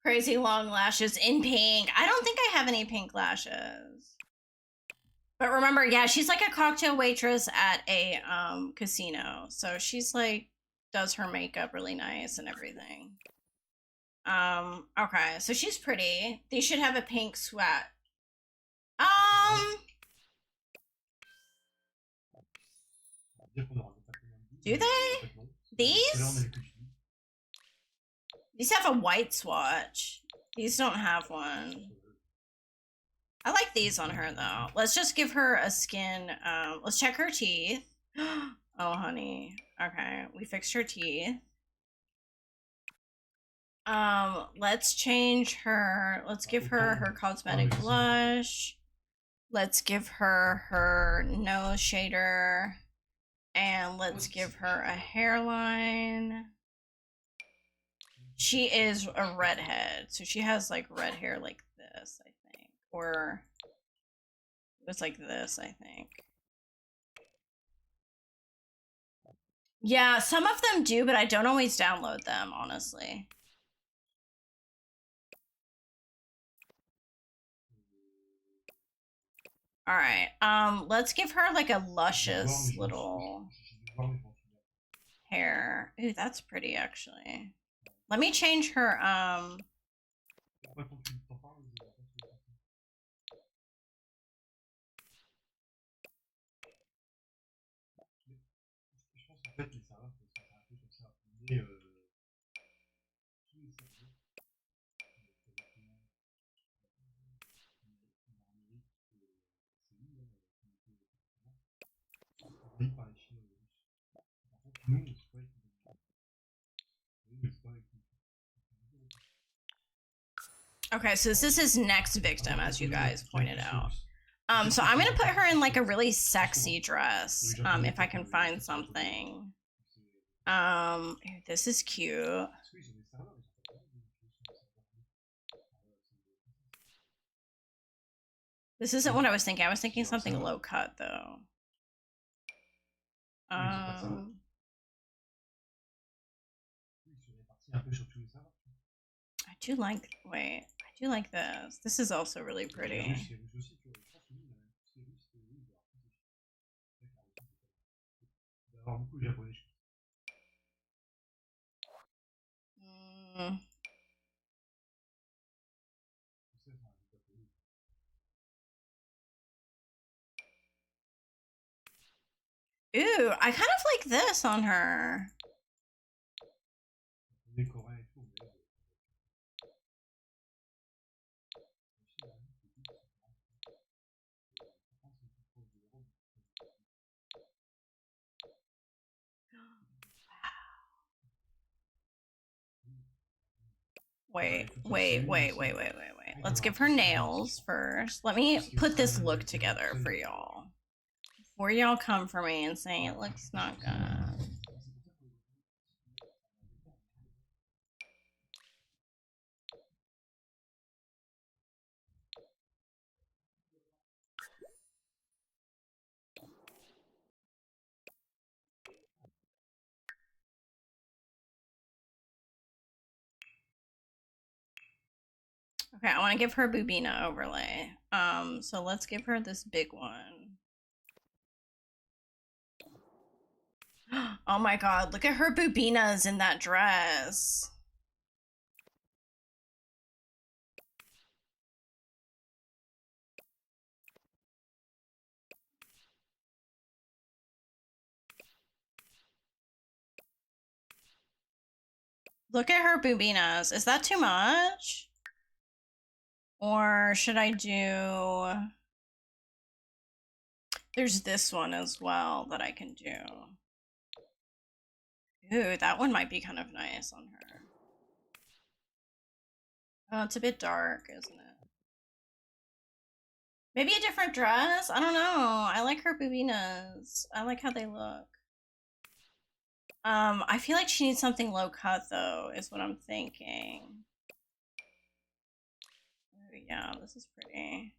Crazy long lashes in pink. I don't think I have any pink lashes. But remember, yeah, she's like a cocktail waitress at a casino. So she's like, does her makeup really nice and everything. Okay, so she's pretty. They should have a pink sweat. Do they? These? These have a white swatch. These don't have one. I like these on her though. Let's just give her a skin. Let's check her teeth. Oh, honey. Okay, we fixed her teeth. Let's change her. Let's give her her cosmetic blush. Let's give her her nose shader. And let's give her a hairline. She is a redhead, so she has like red hair like this, I think. Or it's like this, I think. Yeah, some of them do, but I don't always download them, honestly. All right, let's give her like a luscious little hair. Ooh, that's pretty actually. Let me change her, okay, so this is his next victim, as you guys pointed out. So I'm gonna put her in like a really sexy dress, if I can find something. This is cute. This isn't what I was thinking. I was thinking something low cut though. I do like, wait, I do like this. This is also really pretty. Ooh, I kind of like this on her. Wait. Let's give her nails first. Let me put this look together for y'all. Before y'all come for me and say it looks not good. Okay, I want to give her Bubina overlay. So let's give her this big one. Oh my god, look at her Bubinas in that dress. Look at her Bubinas. Is that too much? Or should I do... There's this one as well that I can do. Ooh, that one might be kind of nice on her. Oh, it's a bit dark, isn't it? Maybe a different dress? I don't know. I like her Bubinas. I like how they look. I feel like she needs something low cut though, is what I'm thinking. Oh, yeah, this is pretty.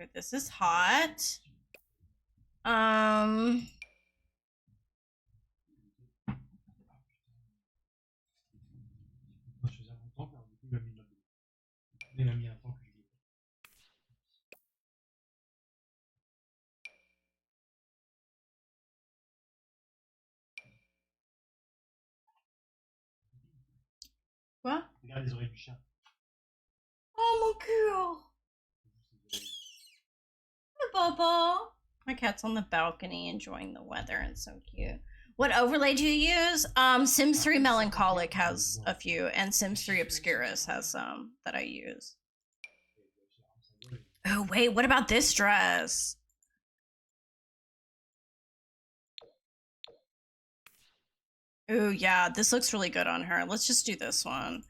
Ooh, this is hot. Quoi? Regarde les oreilles du chat. Oh, mon cul! Hi, Bobo. My cat's on the balcony enjoying the weather and so cute. What overlay do you use? Sims 3 Melancholic has a few, and Sims 3 Obscurus has some that I use. Oh, wait, what about this dress? Oh, yeah, this looks really good on her. Let's just do this one.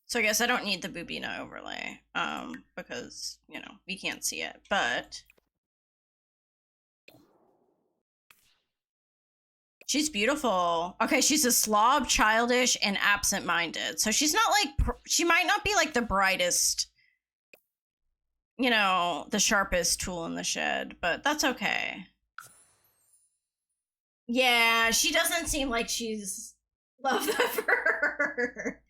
So I guess I don't need the Bubina overlay, because, you know, we can't see it, but... She's beautiful. Okay, she's a slob, childish, and absent-minded. So she's not like, she might not be like the brightest, you know, the sharpest tool in the shed, but that's okay. Yeah, she doesn't seem like she's, love that for her.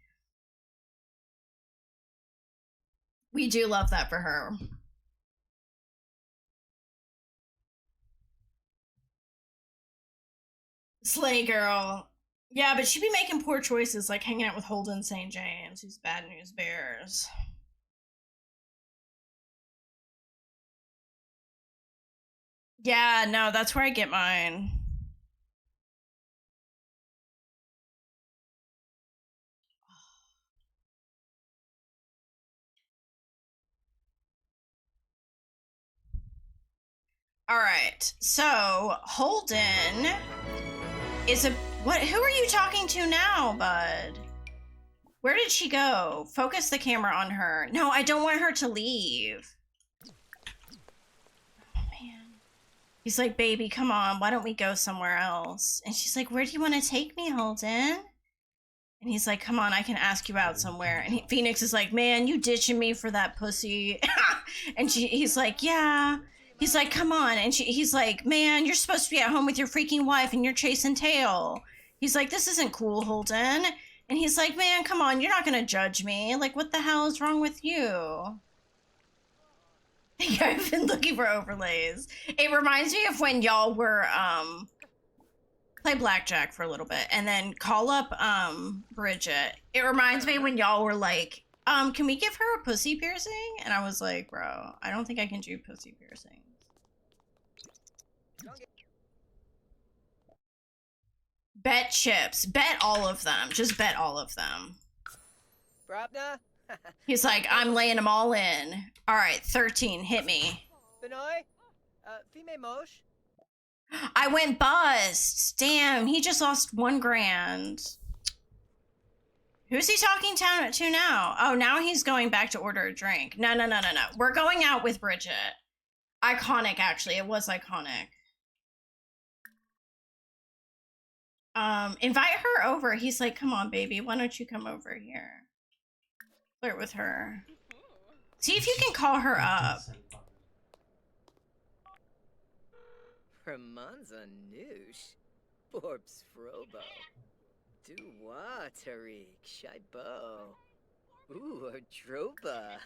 We do love that for her. Slay girl. Yeah, but she'd be making poor choices, like hanging out with Holden St. James, who's bad news bears. Yeah, no, that's where I get mine. All right, so Holden is a what? Who are you talking to now, bud? Where did she go? Focus the camera on her. No, I don't want her to leave. Oh man, he's like, baby, come on, why don't we go somewhere else? And she's like, where do you want to take me, Holden? And he's like, come on, I can ask you out somewhere. And Phoenix is like, man, you ditching me for that pussy? And he's like, yeah. He's like, come on. And he's like, man, you're supposed to be at home with your freaking wife and you're chasing tail. He's like, this isn't cool, Holden. And he's like, man, come on, you're not gonna judge me. Like, what the hell is wrong with you? Yeah, I've been looking for overlays. It reminds me of when y'all were, play blackjack for a little bit and then call up, Bridget. It reminds me when y'all were like, can we give her a pussy piercing? And I was like, bro, I don't think I can do pussy piercings. Bet chips. Bet all of them. Just bet all of them. Brabna? He's like, I'm laying them all in. All right, 13. Hit me. Benoy? Fime Mosh? I went bust. Damn, he just lost $1,000. Who's he talking to now? Oh, now he's going back to order a drink. No. We're going out with Bridget. Iconic, actually. It was iconic. Invite her over. He's like, come on, baby. Why don't you come over here? Flirt with her. See if you can call her up. Ramanza Noosh? Forbes Frobo. Duwa Tariq Shaibo. Ooh, Droba.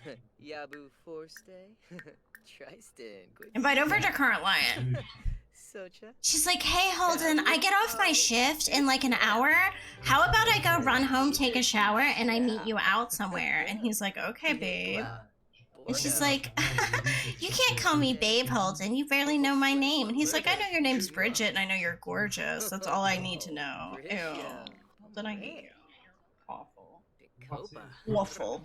Yabu Forste. Tristan. Invite over to current lion. She's like, hey, Holden, I get off my shift in like an hour. How about I go run home, take a shower, and I meet you out somewhere? And he's like, okay, babe. And she's like, you can't call me babe, Holden. You barely know my name. And he's like, I know your name's Bridget, and I know you're gorgeous. That's all I need to know. Ew. Holden, I hate you. Awful. Waffle.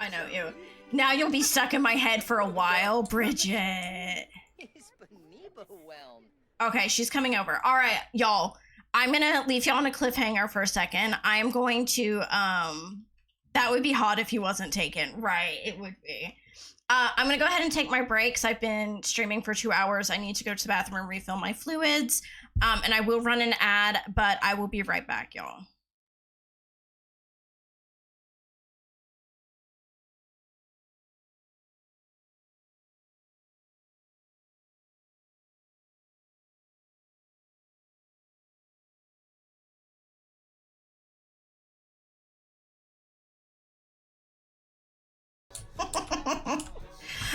I know, ew. Now you'll be stuck in my head for a while, Bridget. Okay, she's coming over. All right, y'all. I'm gonna leave y'all on a cliffhanger for a second. I am going to, that would be hot if he wasn't taken. Right, it would be. I'm gonna go ahead and take my breaks. I've been streaming for 2 hours. I need to go to the bathroom and refill my fluids. And I will run an ad, but I will be right back, y'all.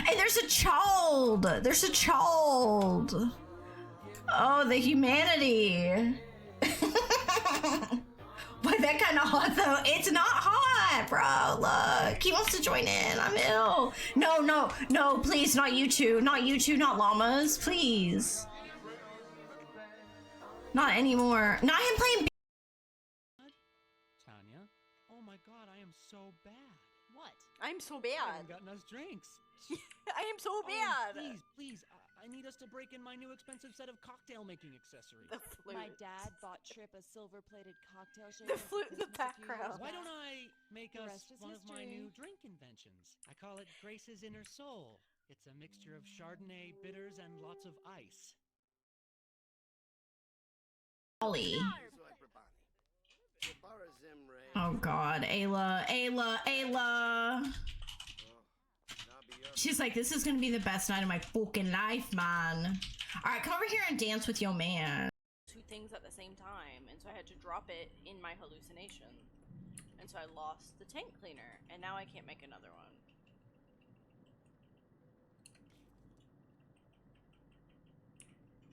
Hey, there's a child. There's a child. Oh, the humanity. Why, that kind of hot though? It's not hot. chat, bro. Look, he wants to join in. I'm ill. No, no, no, please, not you two. Not you two, not llamas. Please. Not anymore. Not him playing. Tanya, oh my god, I am so bad. What? I'm so I bad. haven't gotten us drinks. I am so Oh, bad. please, please, I need us to break in my new expensive set of cocktail making accessories. The flute. My dad bought Trip a silver-plated cocktail shaker. The for flute in the Christmas a few years background. Why back. don't I make The us rest is one of my history. new drink inventions? I call it Grace's Inner Soul. It's a mixture of Chardonnay, bitters, and lots of ice. Ollie. Oh god, Ayla, Ayla, Ayla. She's like, this is gonna be the best night of my fucking life, man. Alright, come over here and dance with your man. Two things at the same time, and so I had to drop it in my hallucination. And so I lost the tank cleaner, and now I can't make another one.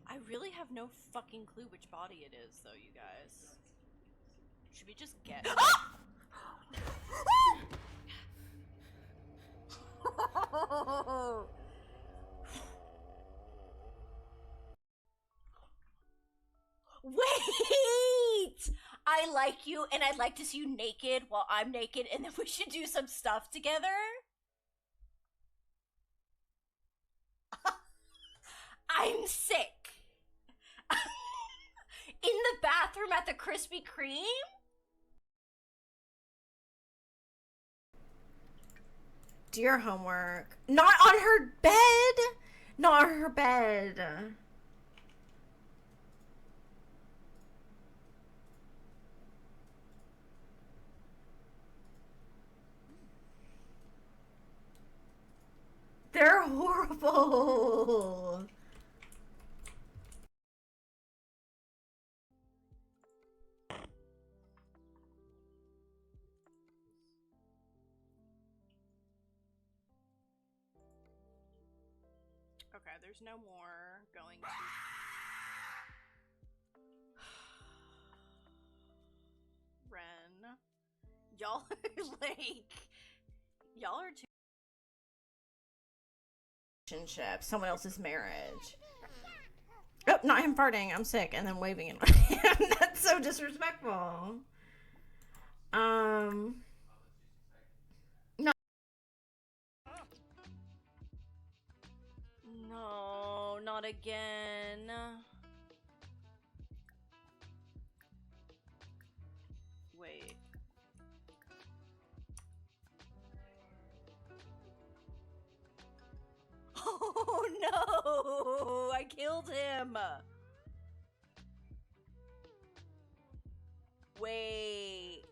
I really have no fucking clue which body it is, though, you guys. Should we just get it? Wait! I like you, and I'd like to see you naked while I'm naked, and then we should do some stuff together. I'm sick. In the bathroom at the Krispy Kreme? Do your homework. Not on her bed! Not on her bed. They're horrible. Okay, there's no more going to... Ren. Y'all are like... Y'all are too... Relationship, someone else's marriage. Oh, not him farting, I'm sick, and then waving in my hand. That's so disrespectful. No. No, not again. Wait. Oh no! I killed him! Wait.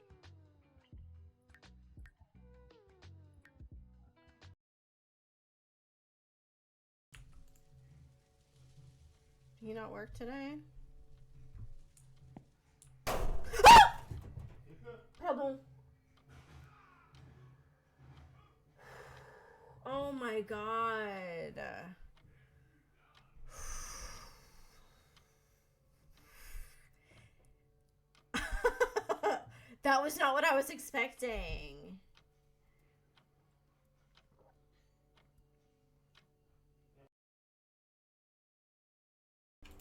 You not work today? Pardon. Oh my god. That was not what I was expecting.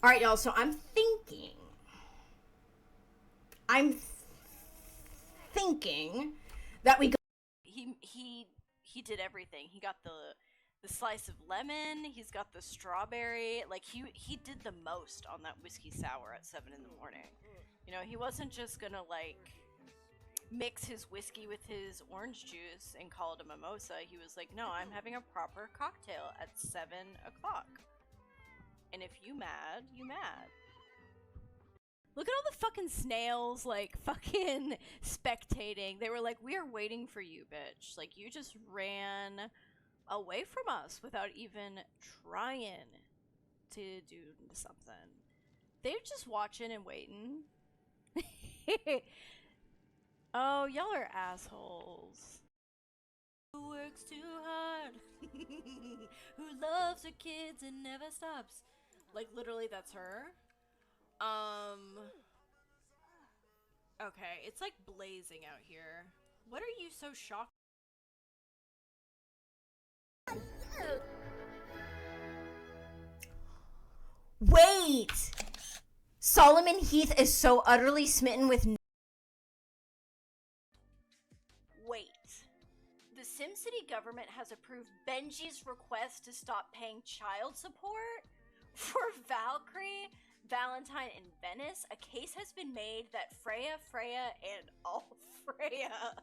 All right, y'all, so I'm thinking that we go. He did everything. He got the slice of lemon. He's got the strawberry. Like he did the most on that whiskey sour at 7 in the morning. You know, he wasn't just gonna like mix his whiskey with his orange juice and call it a mimosa. He was like, no, I'm having a proper cocktail at 7 o'clock. And if you mad, you mad. Look at all the fucking snails, like, fucking spectating. They were like, we are waiting for you, bitch. Like, you just ran away from us without even trying to do something. They're just watching and waiting. Oh, y'all are assholes. Who works too hard? Who loves her kids and never stops? Like, literally, that's her. Okay, it's like blazing out here. What are you so shocked? Wait! Solomon Heath is so utterly smitten with. Wait. The SimCity government has approved Benji's request to stop paying child support? For Valkyrie, Valentine, and Venice, a case has been made that Freya, and all Freya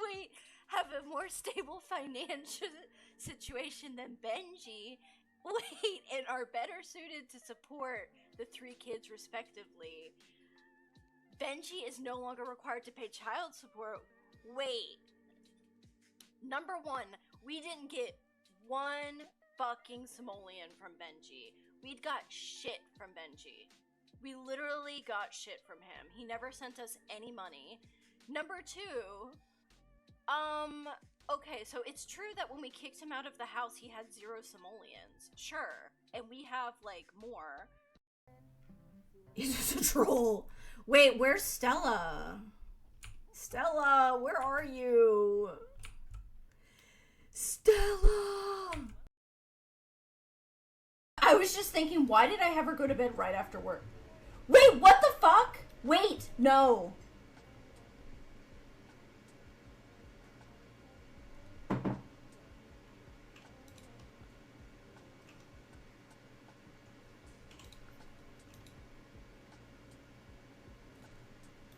wait, have a more stable financial situation than Benji. Wait, and are better suited to support the 3 kids respectively. Benji is no longer required to pay child support. Wait. Number 1, we didn't get one fucking simoleon from Benji. We'd got shit from Benji. We literally got shit from him. He never sent us any money. Number 2, okay, so it's true that when we kicked him out of the house, he had 0 simoleons. Sure. And we have, like, more. He's just a troll. Wait, where's Stella? Stella, where are you? Stella! I was just thinking, why did I have her go to bed right after work? Wait, what the fuck? Wait, no.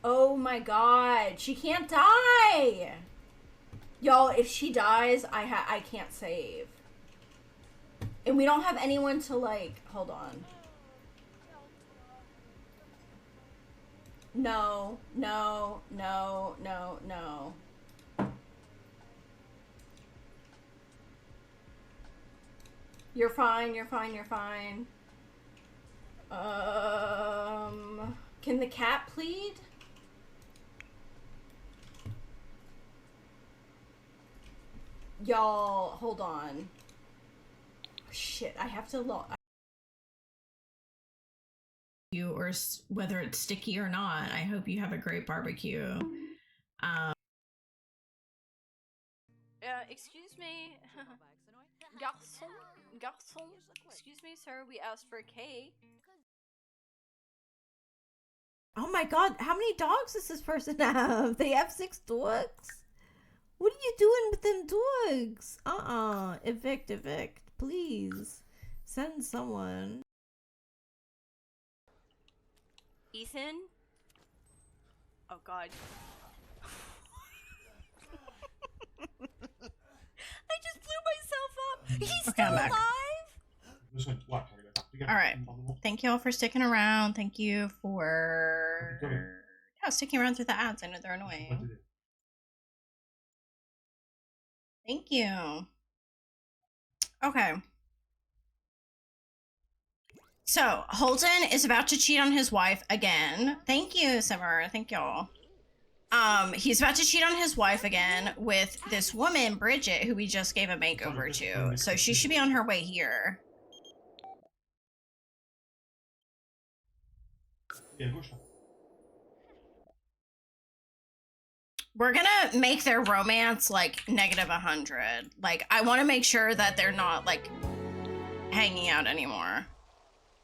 Oh my god, she can't die! Y'all, if she dies, I can't save. And we don't have anyone to, like, hold on. No, no, no, no, no. You're fine, you're fine, you're fine. Can the cat plead? Y'all, hold on. Shit, I have to log. You or whether it's sticky or not. I hope you have a great barbecue. Excuse me. Garçon. Excuse me, sir. We asked for a cake. Oh my god, how many dogs does this person have? They have 6 dogs? What are you doing with them dogs? Evict, please. Send someone. Ethan? Oh god. I just blew myself up. He's Okay, still I'm back. alive? Alright. Thank you all for sticking around. Thank you for sticking around through the ads. I know they're annoying. Thank you. Okay. So, Holden is about to cheat on his wife again. Thank you, Simmer. Thank y'all. He's about to cheat on his wife again with this woman, Bridget, who we just gave a makeover to. So she should be on her way here. We're gonna make their romance, like, -100. Like, I want to make sure that they're not, like, hanging out anymore.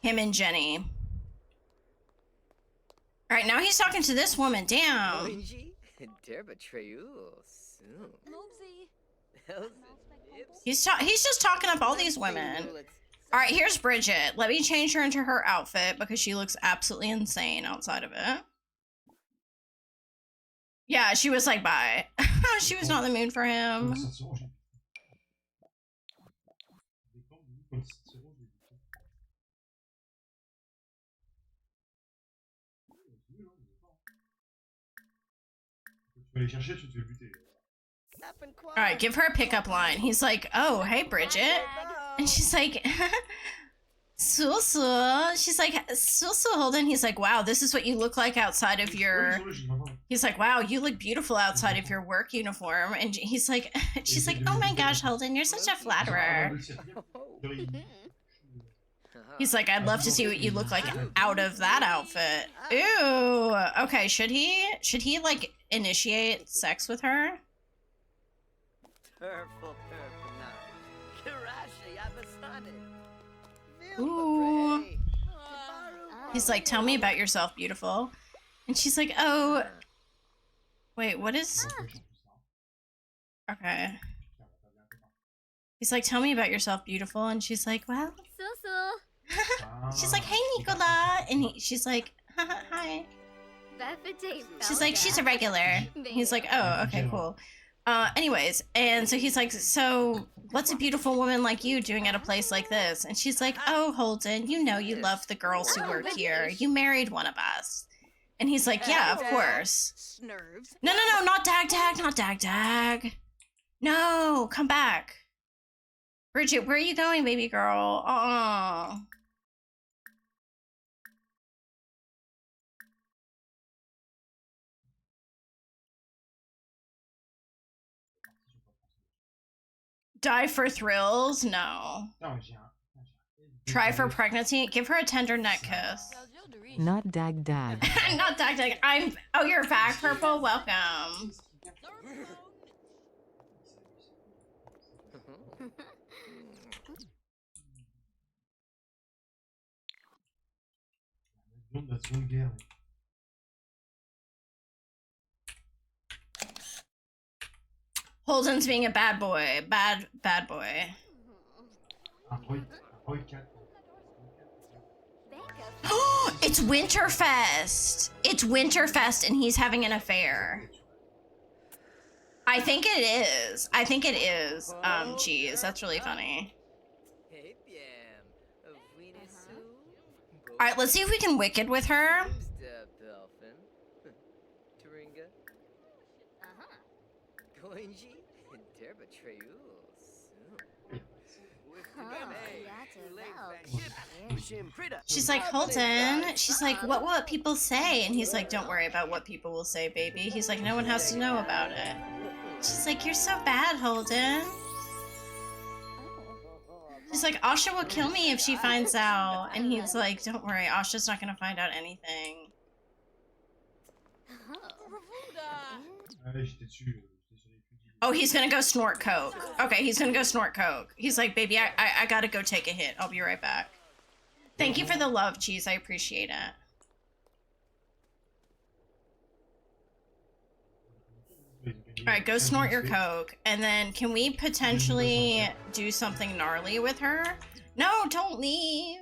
Him and Jenny. Alright, now he's talking to this woman. Damn. He's just talking up all these women. Alright, here's Bridget. Let me change her into her outfit because she looks absolutely insane outside of it. Yeah, she was like, bye. She was not in the mood for him. Alright, give her a pickup line. He's like, oh, hey, Bridget. And she's like, Susu. She's like, Susu, Holden. He's like, wow, this is what you look like outside of your... He's like, wow, you look beautiful outside of your work uniform. And he's like, she's like, oh my gosh, Holden, you're such a flatterer. He's like, I'd love to see what you look like out of that outfit. Ew. Okay, should he like initiate sex with her? Ooh. He's like, tell me about yourself, beautiful. And she's like, oh, wait, what is? Okay. He's like, tell me about yourself, beautiful. And she's like, well, she's like, hey, Nicola. And she's like, hi. She's like, she's a regular. He's like, oh, okay, cool. Anyways, and so he's like, so what's a beautiful woman like you doing at a place like this? And she's like, oh, Holden, you know you love the girls who work here. You married one of us. And he's like, yeah, of course. No, not Dag Dag, not Dag Dag. No, come back. Bridget, where are you going, baby girl? Aww. Die for thrills? No. Try for pregnancy? Give her a tender neck kiss. Not Dag Dag. Not Dag Dag. Oh, you're back, Purple? Welcome. Holden's being a bad boy. Bad boy. It's Winterfest! It's Winterfest and he's having an affair. I think it is. Geez, that's really funny. Alright, let's see if we can wicked with her. She's like, Holden. She's like, what will people say? And he's like, don't worry about what people will say, baby. He's like, no one has to know about it. She's like, you're so bad, Holden. She's like, Asha will kill me if she finds out. And he's like, don't worry, Asha's not gonna find out anything. Oh, he's gonna go snort coke. Okay, he's gonna go snort coke. He's like, baby, I gotta go take a hit. I'll be right back. Thank you for the love, Cheese. I appreciate it. Alright, go snort your coke. And then can we potentially do something gnarly with her? No, don't leave.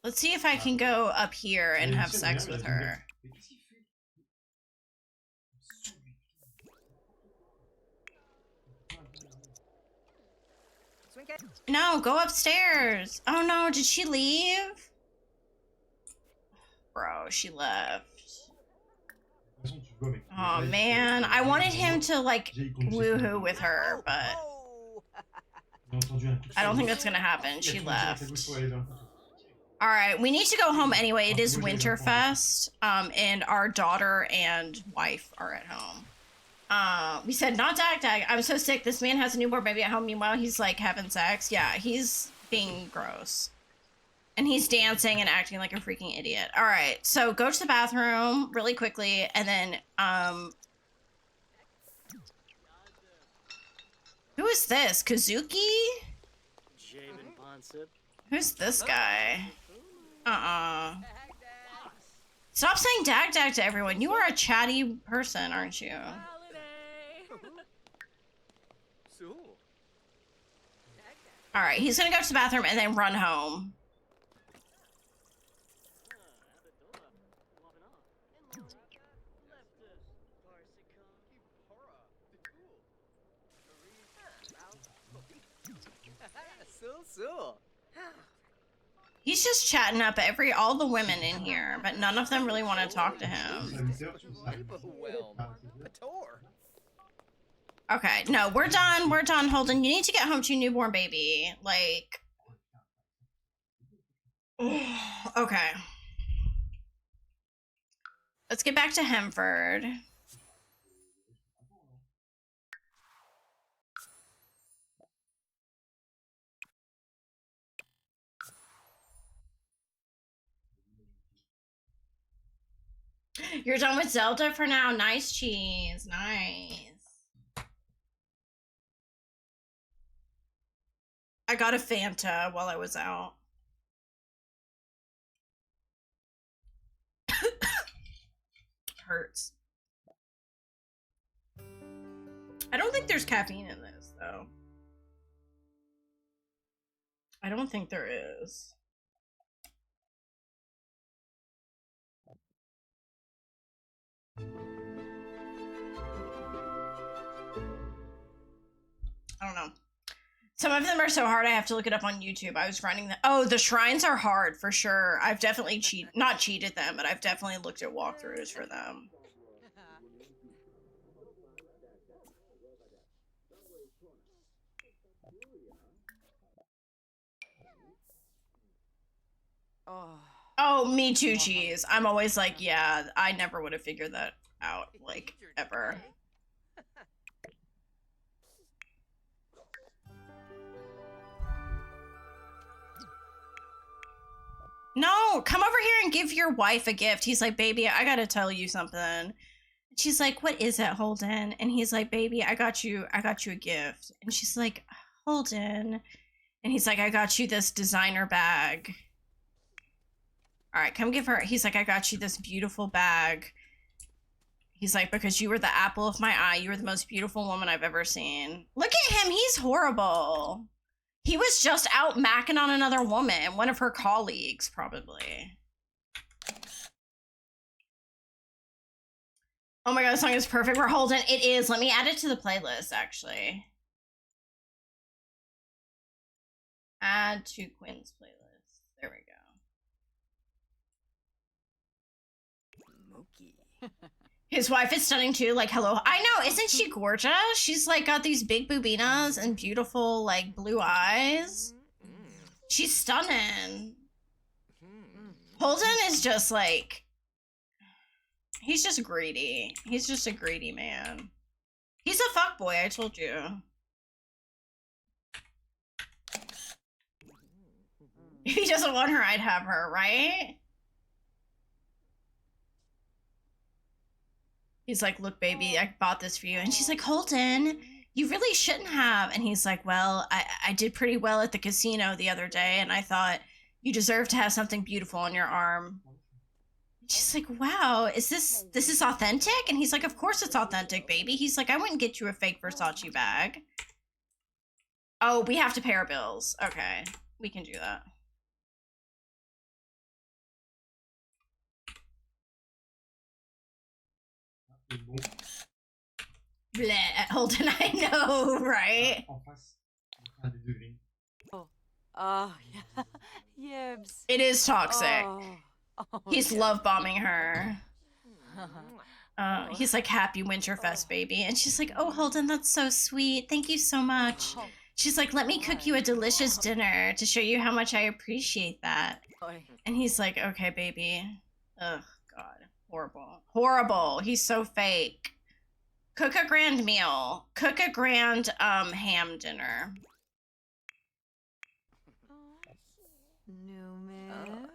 Let's see if I can go up here and have sex with her. No, go upstairs. Oh no, did she leave? Bro, she left. Oh man, I wanted him to like woohoo with her, but I don't think that's gonna happen. She left. Alright, we need to go home anyway. It is Winterfest, and our daughter and wife are at home. We said, not Dag Dag. I'm so sick. This man has a newborn baby at home. Meanwhile, he's like having sex. Yeah, he's being gross. And he's dancing and acting like a freaking idiot. Alright, so go to the bathroom really quickly, and then, who is this? Kazuki? Who's this guy? Stop saying Dag Dag to everyone. You are a chatty person, aren't you? Alright, he's gonna go to the bathroom and then run home. He's just chatting up all the women in here, but none of them really want to talk to him. Okay, no, we're done. We're done, Holden. You need to get home to your newborn baby. Like, Okay. Let's get back to Hemford. You're done with Zelda for now. Nice, cheese. Nice. I got a Fanta while I was out. Hurts. I don't think there's caffeine in this, though. I don't think there is. I don't know. Some of them are so hard I have to look it up on YouTube. I was grinding the— oh, the shrines are hard for sure. I've definitely not cheated them, but I've definitely looked at walkthroughs for them. Oh, me too, cheese. I'm always like, yeah, I never would have figured that out, like, ever. No, come over here and give your wife a gift. He's like, baby, I gotta tell you something. She's like, what is it, Holden? And he's like, baby, I got you a gift. And she's like, Holden. And he's like, I got you this designer bag. All right, come give her. He's like, I got you this beautiful bag. He's like, because you were the apple of my eye. You were the most beautiful woman I've ever seen. Look at him. He's horrible. He was just out macking on another woman, one of her colleagues, probably. Oh my god, the song is perfect for Holden. It is. Let me add it to the playlist, actually. Add to Quinn's playlist. There we go. His wife is stunning too. Like, hello. I know. Isn't she gorgeous? She's like got these big boobinas and beautiful like blue eyes. She's stunning. Holden is just like, he's just greedy. He's just a greedy man. He's a fuckboy, I told you. If he doesn't want her, I'd have her, right? He's like, look, baby, I bought this for you. And she's like, Holden, you really shouldn't have. And he's like, well, I did pretty well at the casino the other day, and I thought you deserve to have something beautiful on your arm. And she's like, wow, this is authentic? And he's like, of course it's authentic, baby. He's like, I wouldn't get you a fake Versace bag. Oh, we have to pay our bills. Okay, we can do that. Bleh, Holden, I know, right? Oh, yeah. Yibs. It is toxic. Oh, He's love bombing her. He's like, happy Winterfest, baby. And she's like, oh, Holden, that's so sweet. Thank you so much. She's like, let me cook you a delicious dinner to show you how much I appreciate that. And he's like, okay, baby. Ugh, God. Horrible. Horrible. He's so fake. Cook a grand meal. Cook a grand ham dinner. New myth.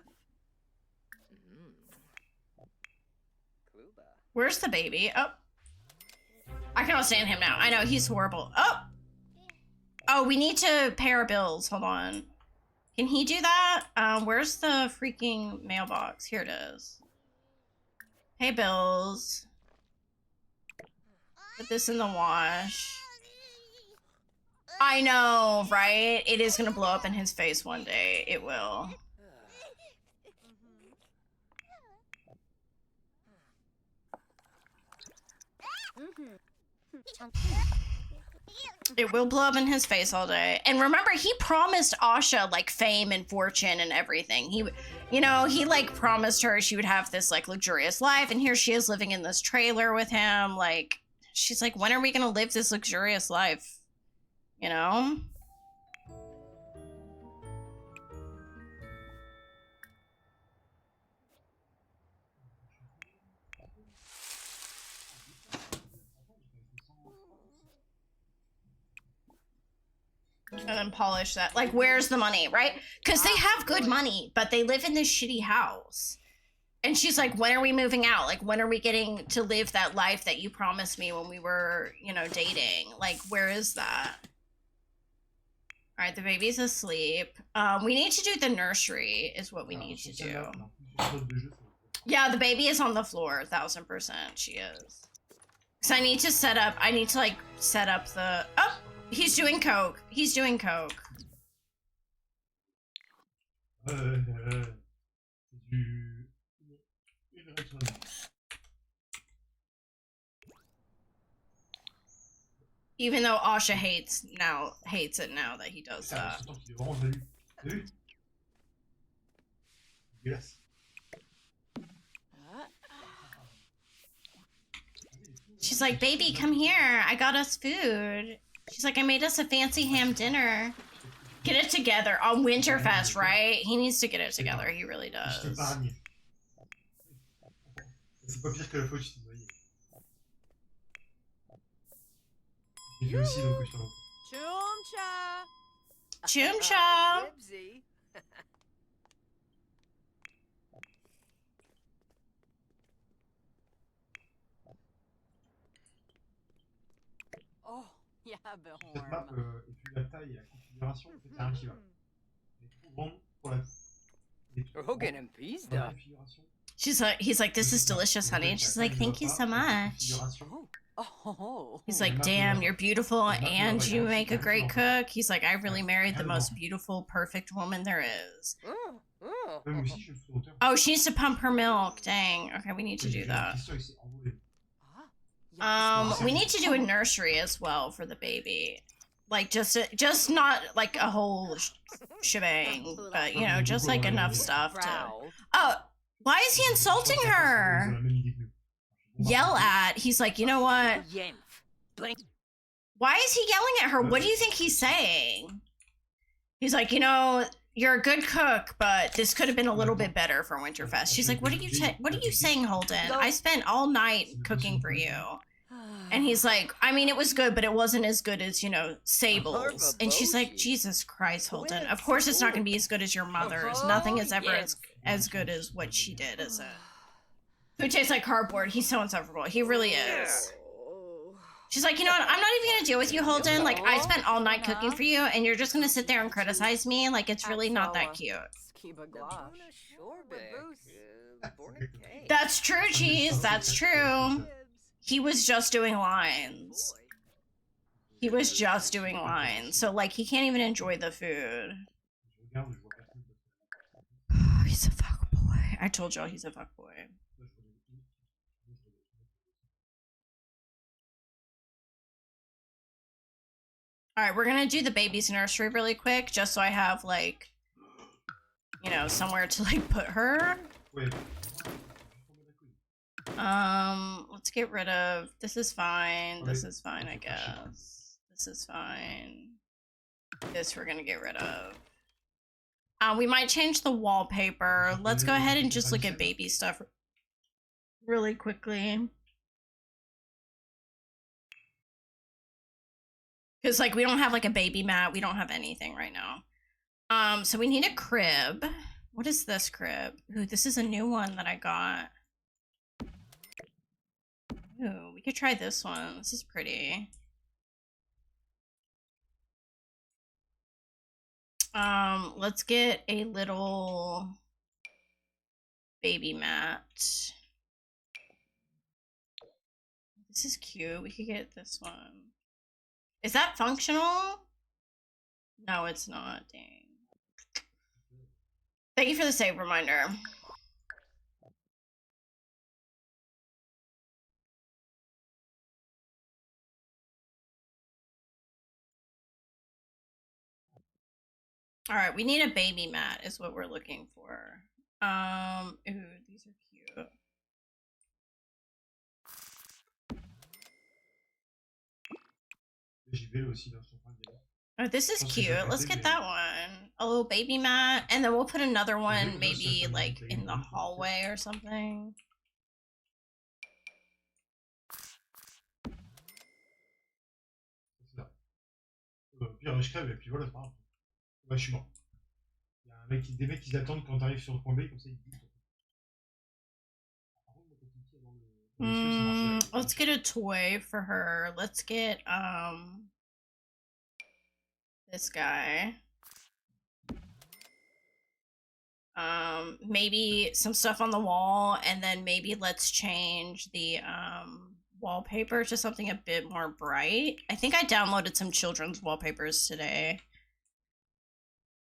Where's the baby? Oh. I cannot stand him now. I know, he's horrible. Oh! Oh, we need to pay our bills. Hold on. Can he do that? Where's the freaking mailbox? Here it is. Hey, bills. Put this in the wash. I know, right? It is gonna blow up in his face one day. It will. It will blow up in his face all day. And remember, he promised Asha like fame and fortune and everything. He, you know, he like promised her she would have this like luxurious life, and here she is living in this trailer with him. Like, she's like, when are we gonna live this luxurious life? You know? And then polish that. Like, where's the money, right? Because they have good money, but they live in this shitty house. And she's like, when are we moving out? Like, when are we getting to live that life that you promised me when we were, you know, dating? Like, where is that? All right, the baby's asleep. We need to do the nursery is what we need to do. Yeah, the baby is on the floor, 1000%. She is. So I need to set up, like, set up the, oh, he's doing coke. He's doing coke. Even though Asha hates it now that he does that. Yes. She's like, baby, come here. I got us food. She's like, I made us a fancy ham dinner. Get it together on Winterfest, right? He needs to get it together. He really does. C'est pas pire que la fois où tu t'es noyé. J'ai vu aussi, donc je t'en Chumcha. Dibsy. Oh, yeah, Cette map, et puis la taille et la configuration, en fait, c'est rien qui va. Elle est trop grande pour la... Rogan and pizza. He's like, this is delicious, honey. And she's like, thank you so much. Oh. He's like, damn, you're beautiful and you make a great cook. He's like, I really married the most beautiful, perfect woman there is. Oh, she needs to pump her milk. Dang. Okay, we need to do that. We need to do a nursery as well for the baby. Like, just not like a whole shebang, but, you know, just like enough stuff to... Oh, why is he insulting her? Yell at. He's like, you know what? Why is he yelling at her? What do you think he's saying? He's like, you know, you're a good cook, but this could have been a little bit better for Winterfest. She's like, what are you saying, Holden? I spent all night cooking for you. And he's like, I mean, it was good, but it wasn't as good as, you know, Sable's. And she's like, Jesus Christ, Holden. Of course it's not going to be as good as your mother's. Nothing is ever as good as what she did, is it? Food tastes like cardboard. He's so insufferable. He really is. She's like, you know what? I'm not even going to deal with you, Holden. Like, I spent all night cooking for you, and you're just going to sit there and criticize me? Like, it's really not that cute. That's true, Cheese. That's true. He was just doing lines. He was just doing lines. So, like, he can't even enjoy the food. He's a fuckboy. I told y'all he's a fuckboy. Alright, we're gonna do the baby's nursery really quick, just so I have, like, you know, somewhere to, like, put her. Let's get rid of... This is fine. This is fine, I guess. This is fine. This we're gonna get rid of. We might change the wallpaper. Let's go ahead and just look at baby stuff really quickly. Because, like, we don't have, like, a baby mat. We don't have anything right now. So we need a crib. What is this crib? Ooh, this is a new one that I got. Ooh, we could try this one. This is pretty. Let's get a little baby mat. This is cute. We could get this one. Is that functional? No, it's not. Dang. Thank you for the save reminder. All right, we need a baby mat is what we're looking for. Ooh, these are cute. Oh, this is cute. Let's get that one. A little baby mat, and then we'll put another one maybe like in the hallway or something. Au pire, je crève et puis voilà, c'est pas grave. Bah, je suis mort. Il y a des mecs qui attendent quand t'arrives sur le point B, comme ça ils te disent. Par contre, moi, quand tu me tires dans les cieux, ça marche. Let's get a toy for her. Let's get this guy. Maybe some stuff on the wall, and then maybe let's change the wallpaper to something a bit more bright. I think I downloaded some children's wallpapers today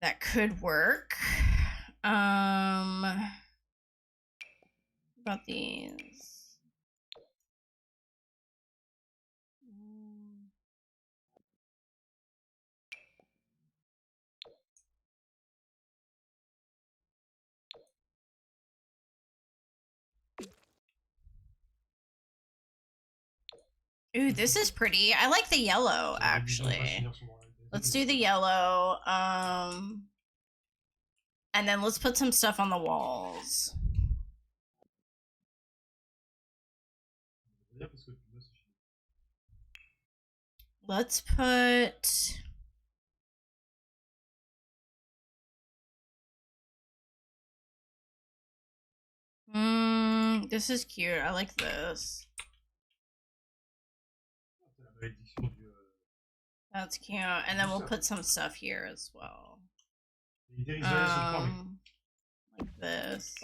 that could work. What about these? Ooh, this is pretty. I like the yellow, actually. Let's do the yellow. And then let's put some stuff on the walls. Let's put... this is cute. I like this. That's cute. And then we'll put some stuff here as well. Like this.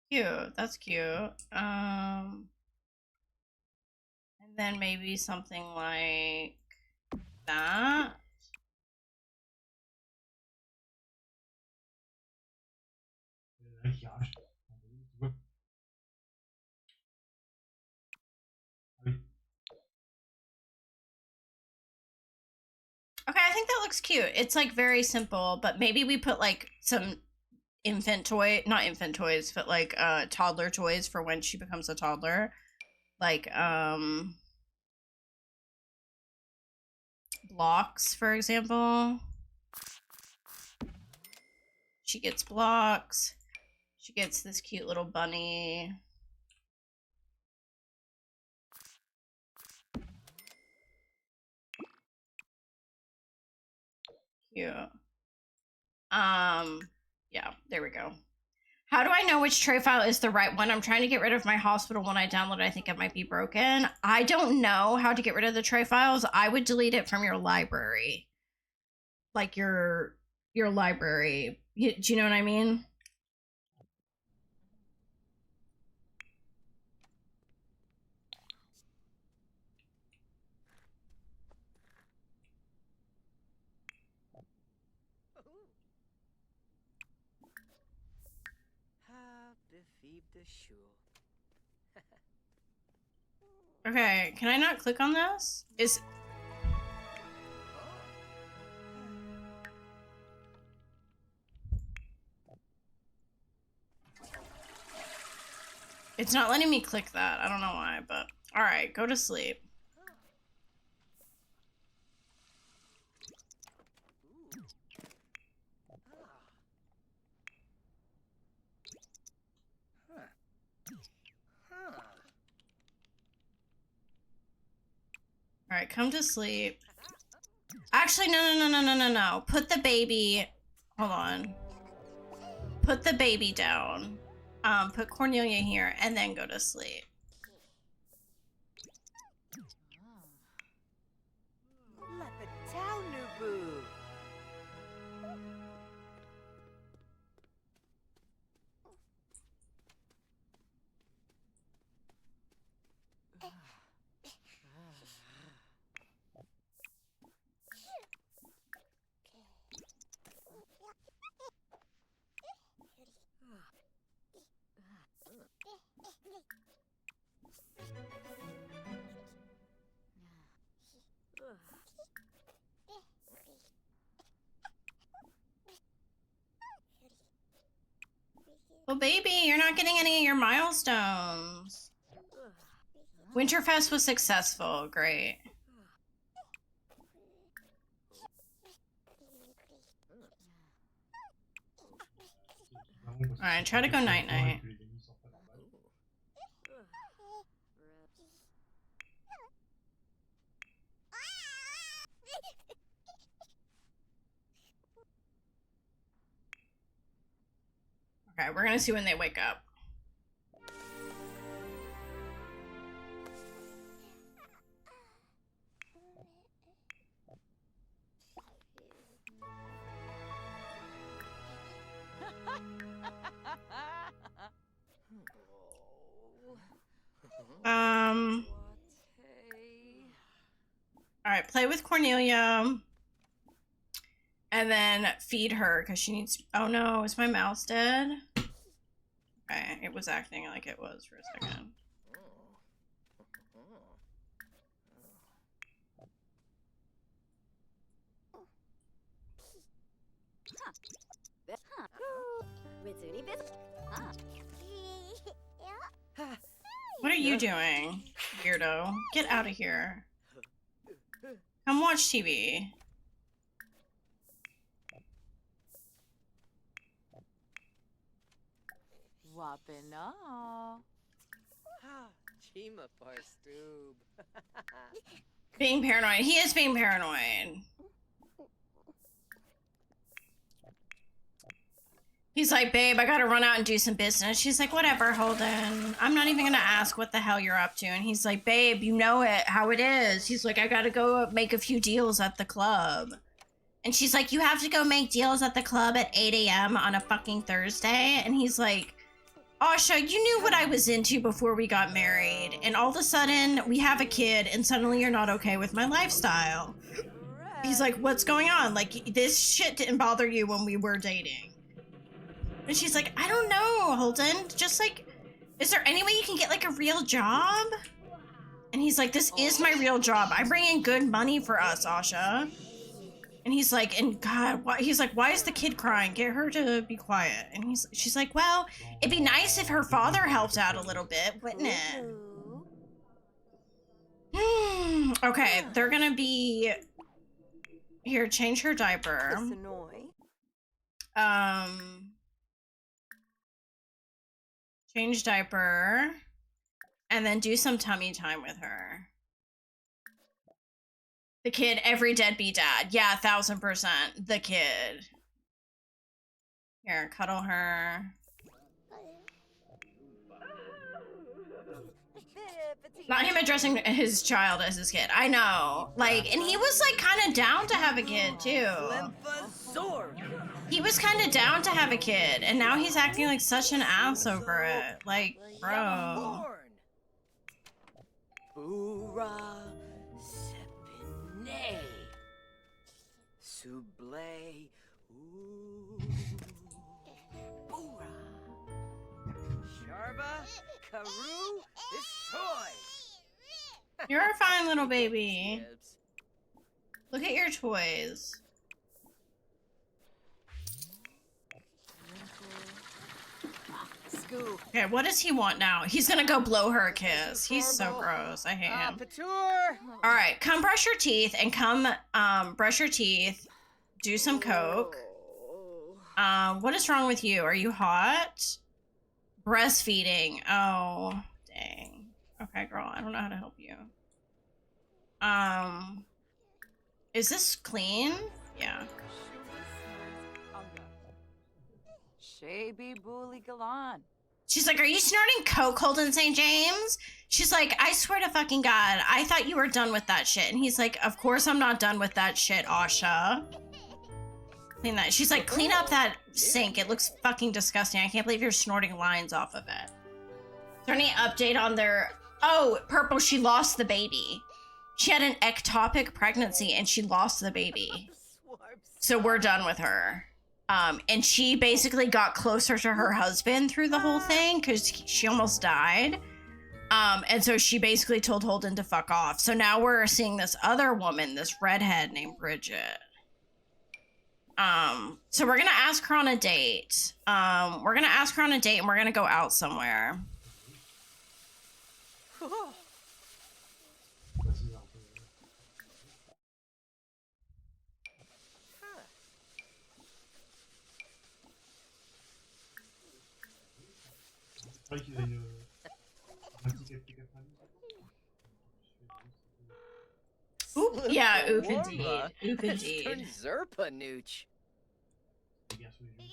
Cute. That's cute. And then maybe something like that. Okay, I think that looks cute. It's like very simple, but maybe we put like some not infant toys, but like toddler toys for when she becomes a toddler. Like blocks, for example. She gets blocks. She gets this cute little bunny. Cute. Yeah, there we go. How do I know which tray file is the right one? I'm trying to get rid of my hospital one I downloaded. I think it might be broken. I don't know how to get rid of the tray files. I would delete it from your library. Like your library. Do you know what I mean? Okay, can I not click on this? It's not letting me click that. I don't know why, but all right, go to sleep. All right, come to sleep. Actually, no. Put the baby. Hold on. Put the baby down. Put Cornelia here and then go to sleep. Well, baby, you're not getting any of your milestones. Winterfest was successful. Great. long parce que Alright, ça try to prend go quelques temps et night-night. que les nuits sortent pas normales. Okay, we're gonna see when they wake up. All right, play with Cornelia. And then feed her because she needs. Oh no, is my mouse dead? Okay, it was acting like it was for a second. What are you doing, weirdo? Get out of here. Come watch TV. Wapena. Chima Parstoob. Being paranoid. He is being paranoid. He's like, babe, I gotta run out and do some business. She's like, whatever, Holden. I'm not even gonna ask what the hell you're up to. And he's like, babe, you know it, how it is. He's like, I gotta go make a few deals at the club. And she's like, you have to go make deals at the club at 8 a.m. on a fucking Thursday? And he's like, Asha, you knew what I was into before we got married. And all of a sudden, we have a kid, and suddenly you're not okay with my lifestyle. He's like, what's going on? Like, this shit didn't bother you when we were dating. And she's like, I don't know, Holden. Just like, is there any way you can get like a real job? And he's like, this is my real job. I bring in good money for us, Asha. And he's like, and God, why? He's like, why is the kid crying? Get her to be quiet. And she's like, well, it'd be nice if her father helped out a little bit, wouldn't it? Okay, they're gonna be here. Change her diaper. Change diaper, and then do some tummy time with her. The kid, every deadbeat dad. Yeah, 1000%. The kid. Here, cuddle her. Not him addressing his child as his kid. I know. Like, and he was like kind of down to have a kid too. He was kind of down to have a kid, and now he's acting like such an ass over it. Like, bro. Boora Sepine. Suble. Ooh. Boora. Sharba. Karoo. This toy. You're a fine little baby. Look at your toys. Okay, what does he want now? He's gonna go blow her a kiss. He's so gross. I hate him. Alright, come brush your teeth and come brush your teeth. Do some coke. What is wrong with you? Are you hot? Breastfeeding. Oh, dang. Okay, girl, I don't know how to help you. Is this clean? Yeah. Shaby Bully Galan. She's like, are you snorting coke, Holden St. James? She's like, I swear to fucking God, I thought you were done with that shit. And he's like, of course I'm not done with that shit, Asha. Clean that. She's like, clean up that sink. It looks fucking disgusting. I can't believe you're snorting lines off of it. Is there any update on their... Oh, Purple, she lost the baby. She had an ectopic pregnancy and she lost the baby. So we're done with her. And she basically got closer to her husband through the whole thing because she almost died. And so she basically told Holden to fuck off. So now we're seeing this other woman, this redhead named Bridget. So we're gonna ask her on a date. And we're gonna go out somewhere. croyais qu'il y avait un petit café 90. Oop, yeah, oop Warma. indeed. Oop It's indeed. turned Zerpa nooch. Les garçons, les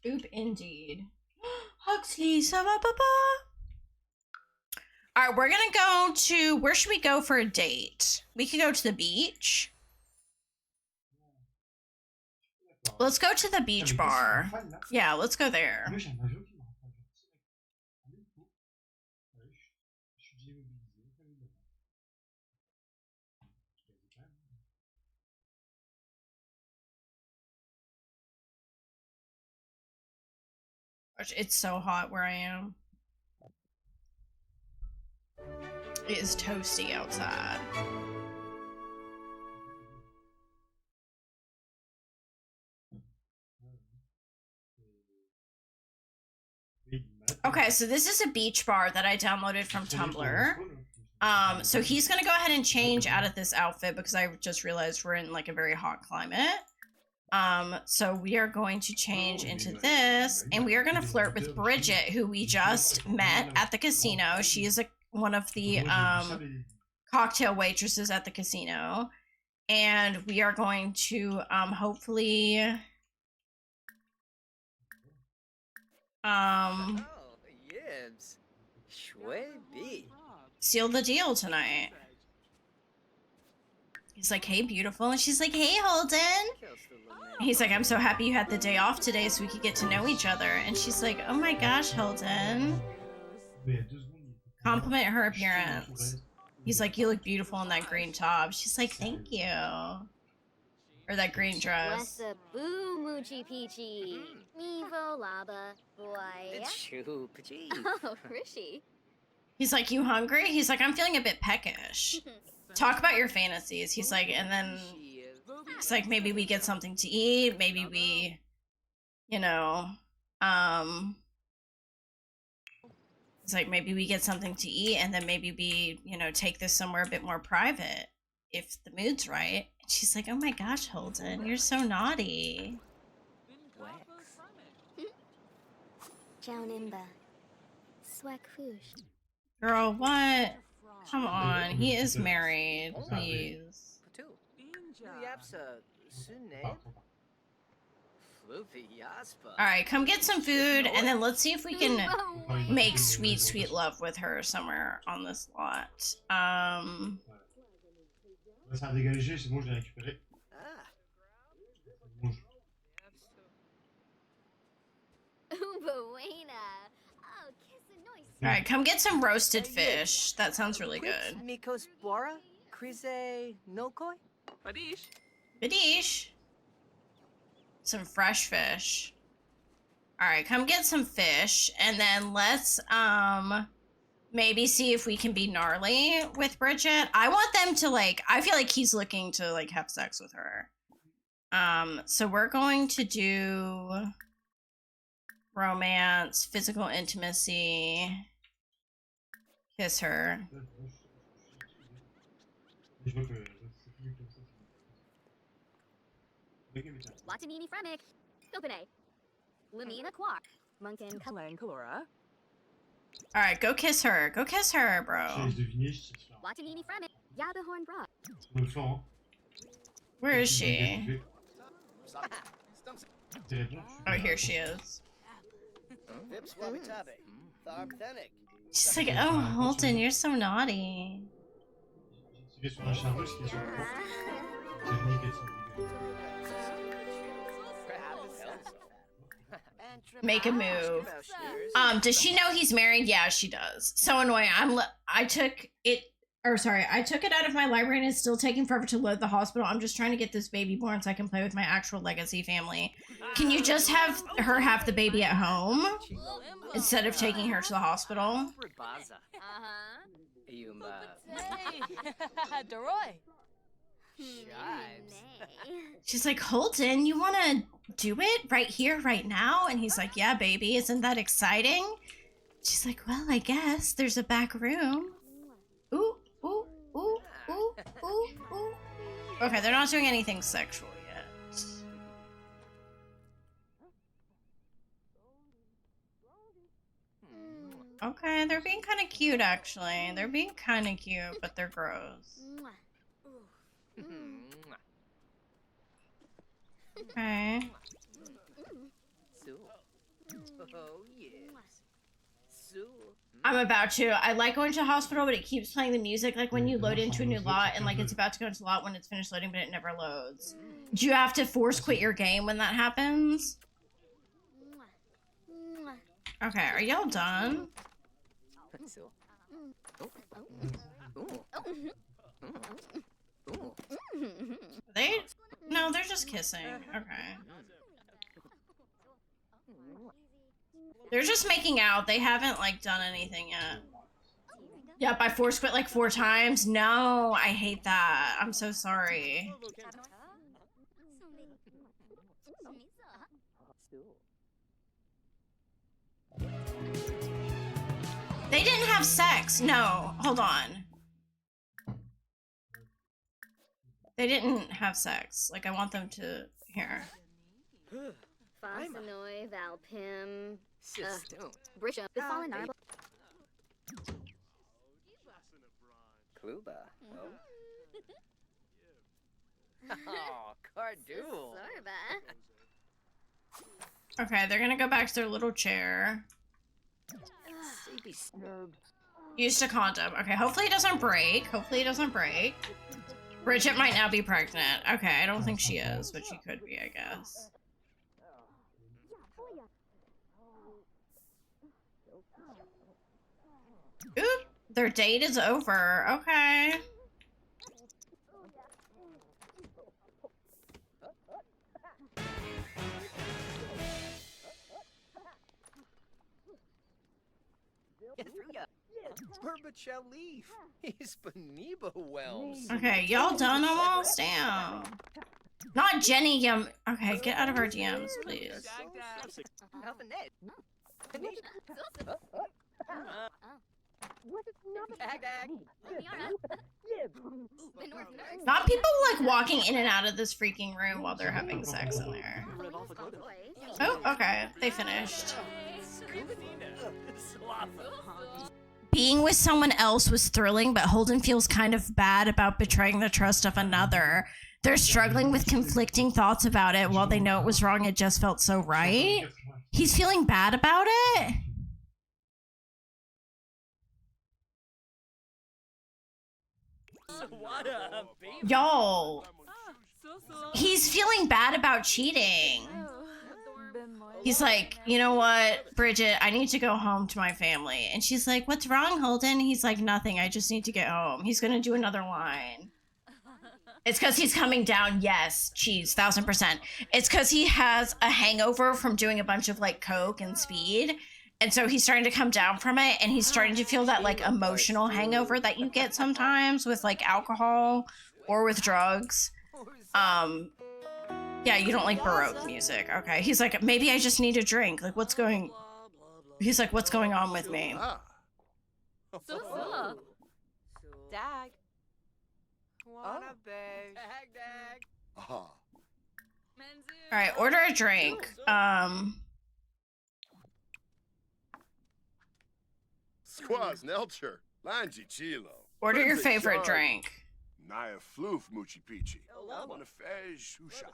jeunes. Oop indeed. Huxley, ça va, papa? Alright, we're gonna go to, where should we go for a date? We could go to the beach. Let's go to the beach bar. Yeah, let's go there. Moi, j'ai un avion qui me rappelle. Ah, mais cool. Ouais, je suis démobilisé, évidemment. It's so hot where I am. It is toasty outside. Okay, so this is a beach bar that I downloaded from Tumblr. So he's gonna go ahead and change out of this outfit because I just realized we're in like a very hot climate. So we are going to change into this, and we are gonna flirt with Bridget, who we just met at the casino. She is one of the cocktail waitresses at the casino, and we are going to hopefully Oh, yibs. Shway B. seal the deal tonight. He's like, hey, beautiful. And she's like, hey, Holden. He's like, I'm so happy you had the day off today so we could get to know each other. And she's like, oh my gosh, Holden. Compliment her appearance. He's like, you look beautiful in that green top. She's like, thank you. Or that green dress. Oh, Rishi. He's like, you hungry? He's like, I'm feeling a bit peckish. Talk about your fantasies. He's like, and then it's like, maybe we get something to eat. Maybe we, you know, it's like, maybe we get something to eat, and then maybe we, you know, take this somewhere a bit more private if the mood's right. And she's like, oh my gosh, Holden, you're so naughty. Girl, what? Come on, he is married, please. Alright, come get some food, and then let's see if we can make sweet, sweet love with her somewhere on this lot. C'est un dégagé, c'est bon, je l'ai récupéré. Bon, Alright, come get some roasted fish. That sounds really good. Mikos Bora? Krize Nokoi? Badish. Badish. Some fresh fish. Alright, come get some fish, and then let's, maybe see if we can be gnarly with Bridget. I want them to, like, I feel like he's looking to, like, have sex with her. So we're going to do romance, physical intimacy, kiss her. Latinini Fremic. Opene. Lamina Quark. Munkin Kalan Kalora. Alright, go kiss her. Go kiss her, bro. Latinini Fremic. Yabahorn Bra. Where is she? Oh, here she is. She's like, oh, Holden, you're so naughty. Make a move. Does she know he's married? Yeah, she does. So annoying. I took it out of my library and it's still taking forever to load the hospital. I'm just trying to get this baby born so I can play with my actual legacy family. Can you just have her have the baby at home instead of taking her to the hospital? She's like, Holden, you want to do it right here, right now? And he's like, yeah, baby, isn't that exciting? She's like, well, I guess there's a back room. Ooh, ooh, ooh, ooh, ooh, ooh. Okay, they're not doing anything sexual yet. Okay, they're being kind of cute, actually. They're being kind of cute, but they're gross. Okay. Oh, yes. So, I'm about to. I like going to the hospital, but it keeps playing the music like when you load into a new lot and like it's about to go into the lot when it's finished loading, but it never loads. Do you have to force quit your game when that happens? Okay, are y'all done? so. They? No, they're just kissing. Okay. They're just making out. They haven't, like, done anything yet. Yep, I force quit like 4 times. No, I hate that. I'm so sorry. They didn't have sex. No, hold on. They didn't have sex. Like, I want them to... Here. Fossanoy, Valpim, System. Brisha, the fallen arbor. Kluba. Oh, Cardul. Sorba. Okay, they're gonna go back to their little chair. Used a condom. Okay, hopefully it doesn't break. Hopefully it doesn't break. Bridget might now be pregnant. Okay, I don't think she is, but she could be, I guess. Oop, their date is over. Okay. Burbachel leaf. He's Beniba Whelms. Okay, y'all done almost? Damn. Not Jenny Yum. Okay, get out of our DMs, please. Not people like walking in and out of this freaking room while they're having sex in there. Oh, okay. They finished. Being with someone else was thrilling, but Holden feels kind of bad about betraying the trust of another. They're struggling with conflicting thoughts about it. While they know it was wrong, it just felt so right. He's feeling bad about it? Y'all. He's feeling bad about cheating. He's like, you know what, Bridget, I need to go home to my family. And she's like, what's wrong, Holden? He's like, nothing, I just need to get home. He's gonna do another line. It's because he's coming down, yes, cheese, 1000%. It's because he has a hangover from doing a bunch of like coke and speed. And so he's starting to come down from it, and he's starting to feel that like emotional hangover that you get sometimes with like alcohol or with drugs. Yeah, you don't like Baroque music. Okay. He's like, maybe I just need a drink. Like, what's going... He's like, what's going on with me? Dag. Wanna babe. Dag. Alright, order a drink. Squaz Nelcher. Lanji Chilo. Order your favorite drink. Naya Floof Muchi Pichi. Wanafej Usha.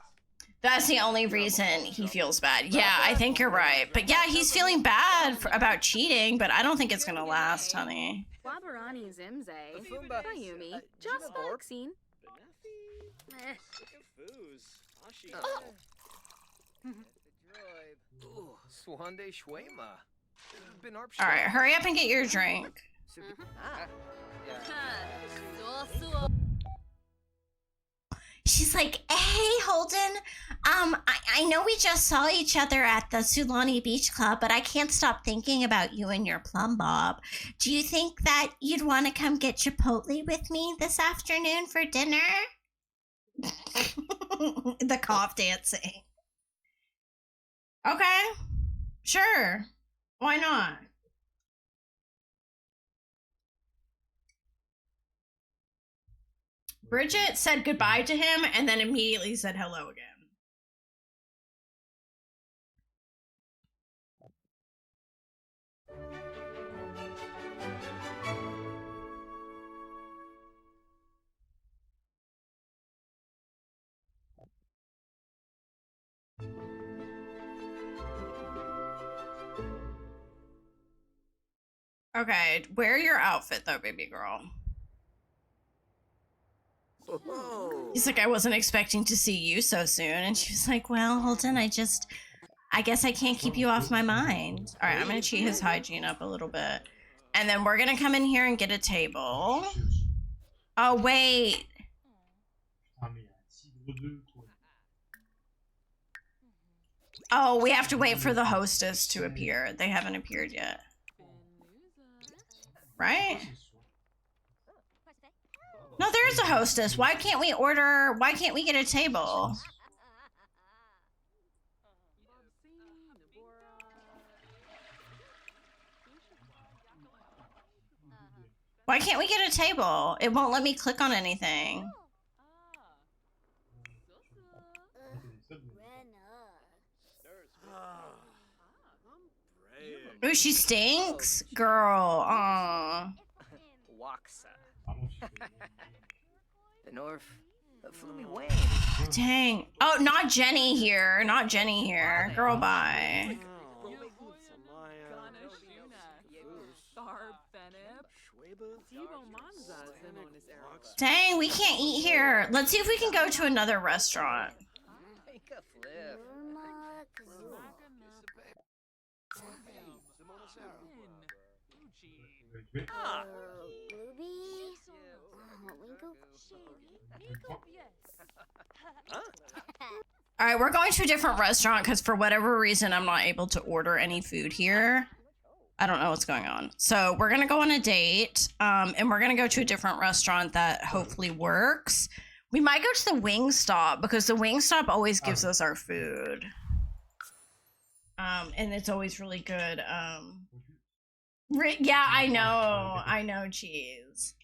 That's the only reason he feels bad. Yeah, I think you're right. But yeah, he's feeling bad about cheating, but I don't think it's gonna last, honey. Wabarani Zimze. Bayumi. Just boxing. Swande Shwema. Alright, hurry up and get your drink. She's like, hey, Holden, I know we just saw each other at the Sulani Beach Club, but I can't stop thinking about you and your plum bob. Do you think that you'd want to come get Chipotle with me this afternoon for dinner? The cough dancing. Okay, sure. Why not? Bridget said goodbye to him and then immediately said hello again. Okay, wear your outfit though, baby girl. Oh. He's like, I wasn't expecting to see you so soon. And she was like, well, Holden, I guess I can't keep you off my mind. All right, I'm going to cheat his hygiene up a little bit. And then we're going to come in here and get a table. Oh, wait. Oh, we have to wait for the hostess to appear. They haven't appeared yet. Right? No, there's a hostess. Why can't we get a table? Why can't we get a table? It won't let me click on anything. Ooh, she stinks? Girl, aww. The North. Flummy Wayne. Dang. Oh, not Jenny here. Not Jenny here. Girl, bye. Dang, we can't eat here. Let's see if we can go to another restaurant. All right, we're going to a different restaurant because for whatever reason, I'm not able to order any food here. I don't know what's going on. So we're going to go on a date, and we're going to go to a different restaurant that hopefully works. We might go to the Wingstop because the Wingstop always gives us our food. And it's always really good. Yeah, I know, cheese.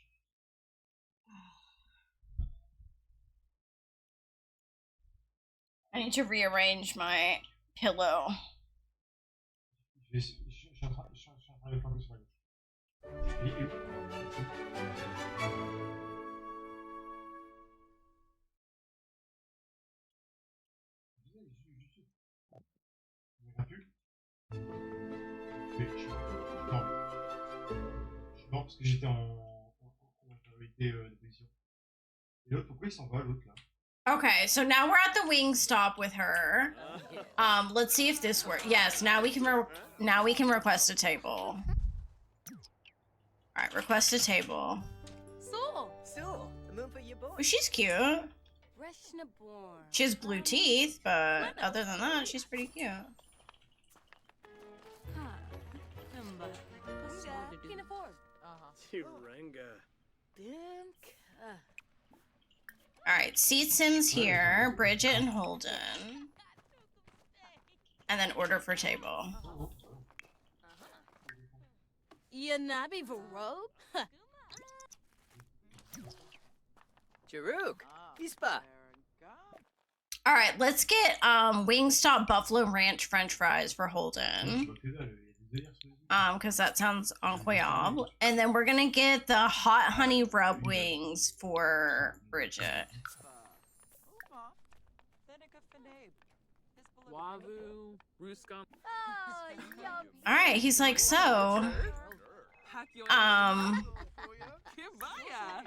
I need to rearrange my pillow. Parce que j'étais en infériorité de position. Et l'autre, pourquoi il s'en va, l'autre, là? Okay, so now we're at the Wingstop with her. Let's see if this works. Yes, now we can request a table. All right, request a table. Oh, she's cute. She has blue teeth, but other than that, she's pretty cute. Alright, seat Sims here, Bridget and Holden. And then order for table. Jaruk. Ispa. Alright, let's get Wingstop Buffalo Ranch French fries for Holden. Because that sounds incroyable. And then we're gonna get the hot honey rub wings for Bridget. Alright, he's like, so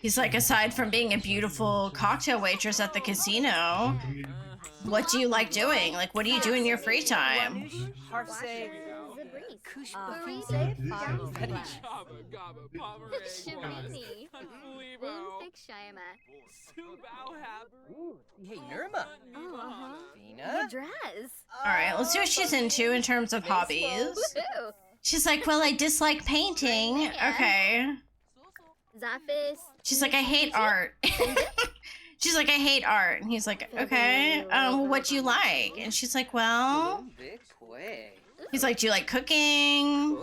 he's like, aside from being a beautiful cocktail waitress at the casino, what do you like doing? Like, what do you do in your free time? Hey, Nirma. Fina. Alright, let's see what she's into in terms of hobbies. She's like, well, I dislike painting. Okay. She's like, I hate art. She's like, I hate art. And he's like, okay, what do you like? And she's like, well... He's like, do you like cooking?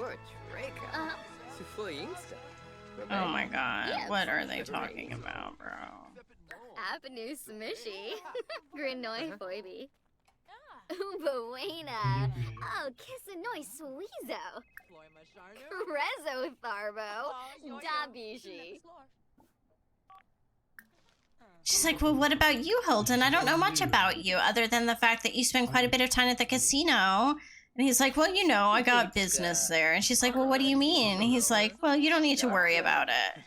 Oh my god, what are they talking about, bro? Avenue Smishy. Grinoi Foiby. Buena. Oh, Kissanoi Sweezo. Rezo Tharbo. Dabishi. She's like, well, what about you, Holden? I don't know much about you, other than the fact that you spend quite a bit of time at the casino. And he's like, well, you know, I got business there. And she's like, well, what do you mean? And he's like, well, you don't need to worry about it.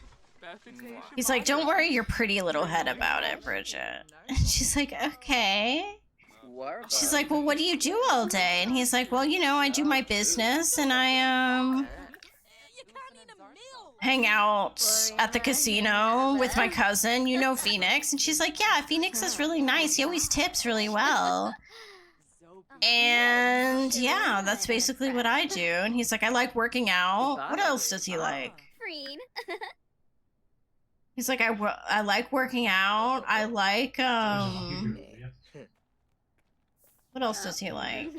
He's like, don't worry your pretty little head about it, Bridget. And she's like, okay. She's like, well, what do you do all day? And he's like, well, you know, I do my business and I, hang out at the casino with my cousin, you know, Phoenix. And she's like, yeah, Phoenix is really nice. He always tips really well. And yeah, that's basically what I do. And he's like, I like working out. What else does he like? Freen. He's like, I like working out. I like, what else does he like?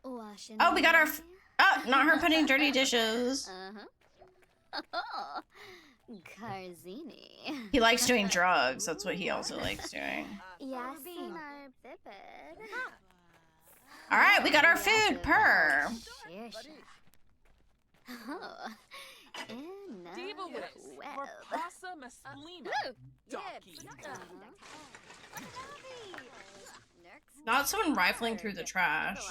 Oh, we got our, oh, not her putting dirty dishes. Oh, Carzini. He likes doing drugs. That's what he also likes doing. All right, we got our food. Purr. Not someone rifling through the trash.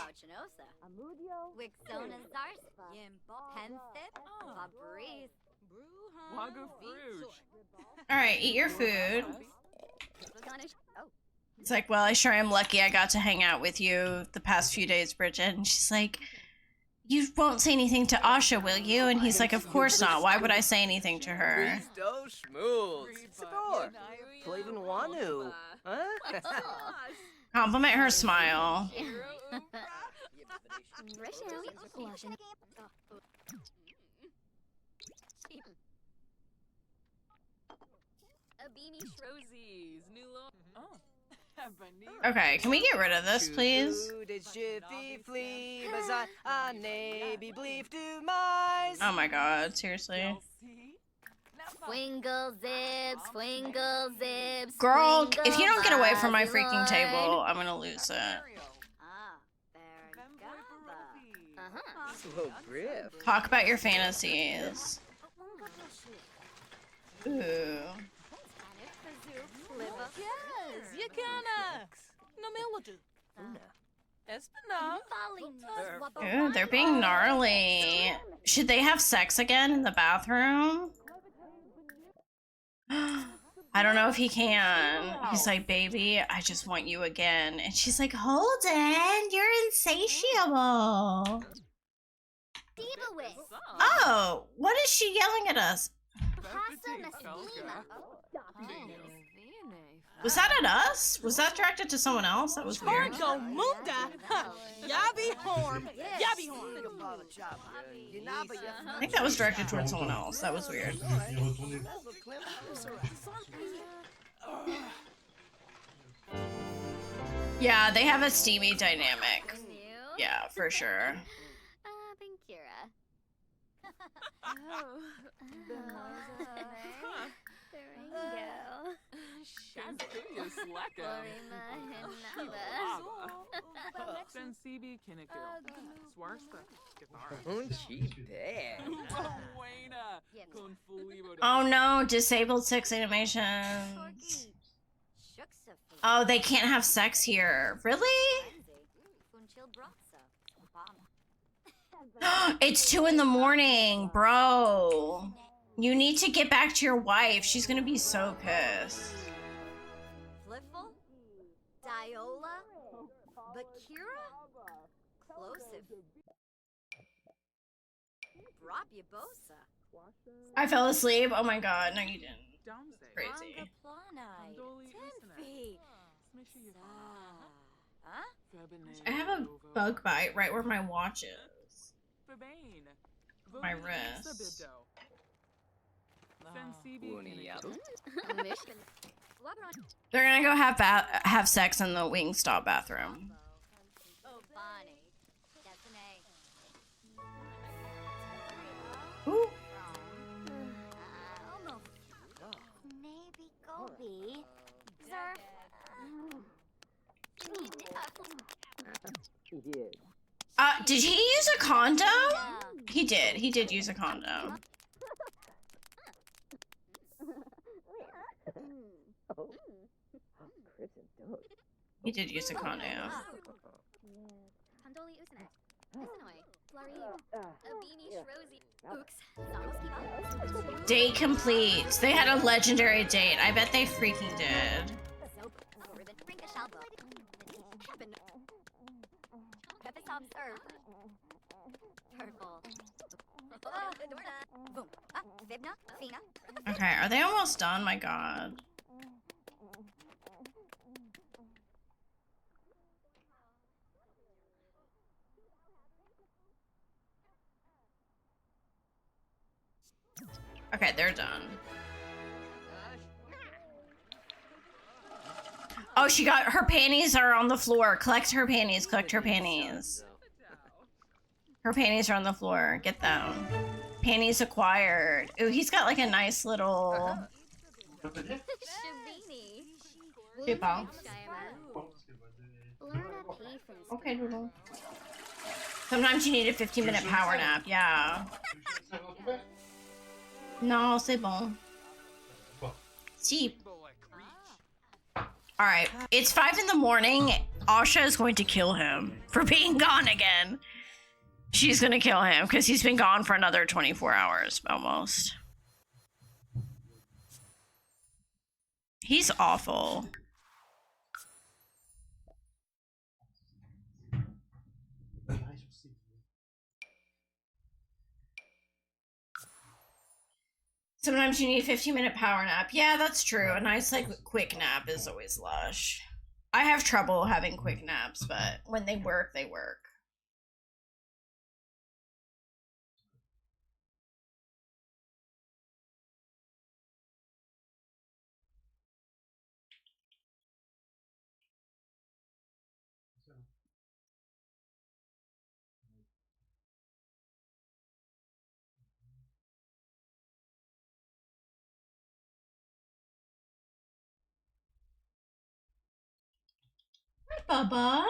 All right, eat your food. It's like, well, I sure am lucky I got to hang out with you the past few days, Bridget. And she's like, you won't say anything to Asha, will you? And he's like, of course not. Why would I say anything to her? Compliment her smile. Okay, can we get rid of this, please? Oh my god, seriously. Swingle zips, swingle zips. Girl, if you don't get away from my freaking table, I'm gonna lose it. Talk about your fantasies. Ooh. Ooh, they're being gnarly. Should they have sex again in the bathroom? I don't know if he can. He's like, baby, I just want you again. And she's like, Holden, you're insatiable. Oh, what is she yelling at us? Was that at us? Was that directed to someone else? That was weird. I think that was directed towards someone else. That was weird. Yeah, they have a steamy dynamic. Yeah, for sure. Oh no, disabled sex animations. Oh, they can't have sex here. Really? It's 2 in the morning, bro. You need to get back to your wife. She's gonna be so pissed. Fliffle? Diola? Bakira? Closive? Brapyabosa? I fell asleep. Oh my god, no you didn't. Crazy. I have a bug bite right where my watch is. My wrist. They're gonna go have sex in the Wingstop bathroom. Ooh. Did he use a condom? He did. He did use a condom. He did use a condom. Date complete. They had a legendary date. I bet they freaking did. Okay, are they almost done? My god. Okay, they're done. Oh, she got her panties are on the floor. Collect her panties. Collect her panties. Her panties are on the floor. Get them. Panties acquired. Ooh, he's got like a nice little. Super. Okay, Doodle. Sometimes you need a 15-minute power nap. Yeah. No, c'est bon. Si. Alright, it's 5 in the morning. Asha is going to kill him for being gone again. She's gonna kill him because he's been gone for another 24 hours almost. He's awful. Sometimes you need a 15-minute power nap. Yeah, that's true. A nice, like, quick nap is always lush. I have trouble having quick naps, but when they work, they work. Hi, Bubba.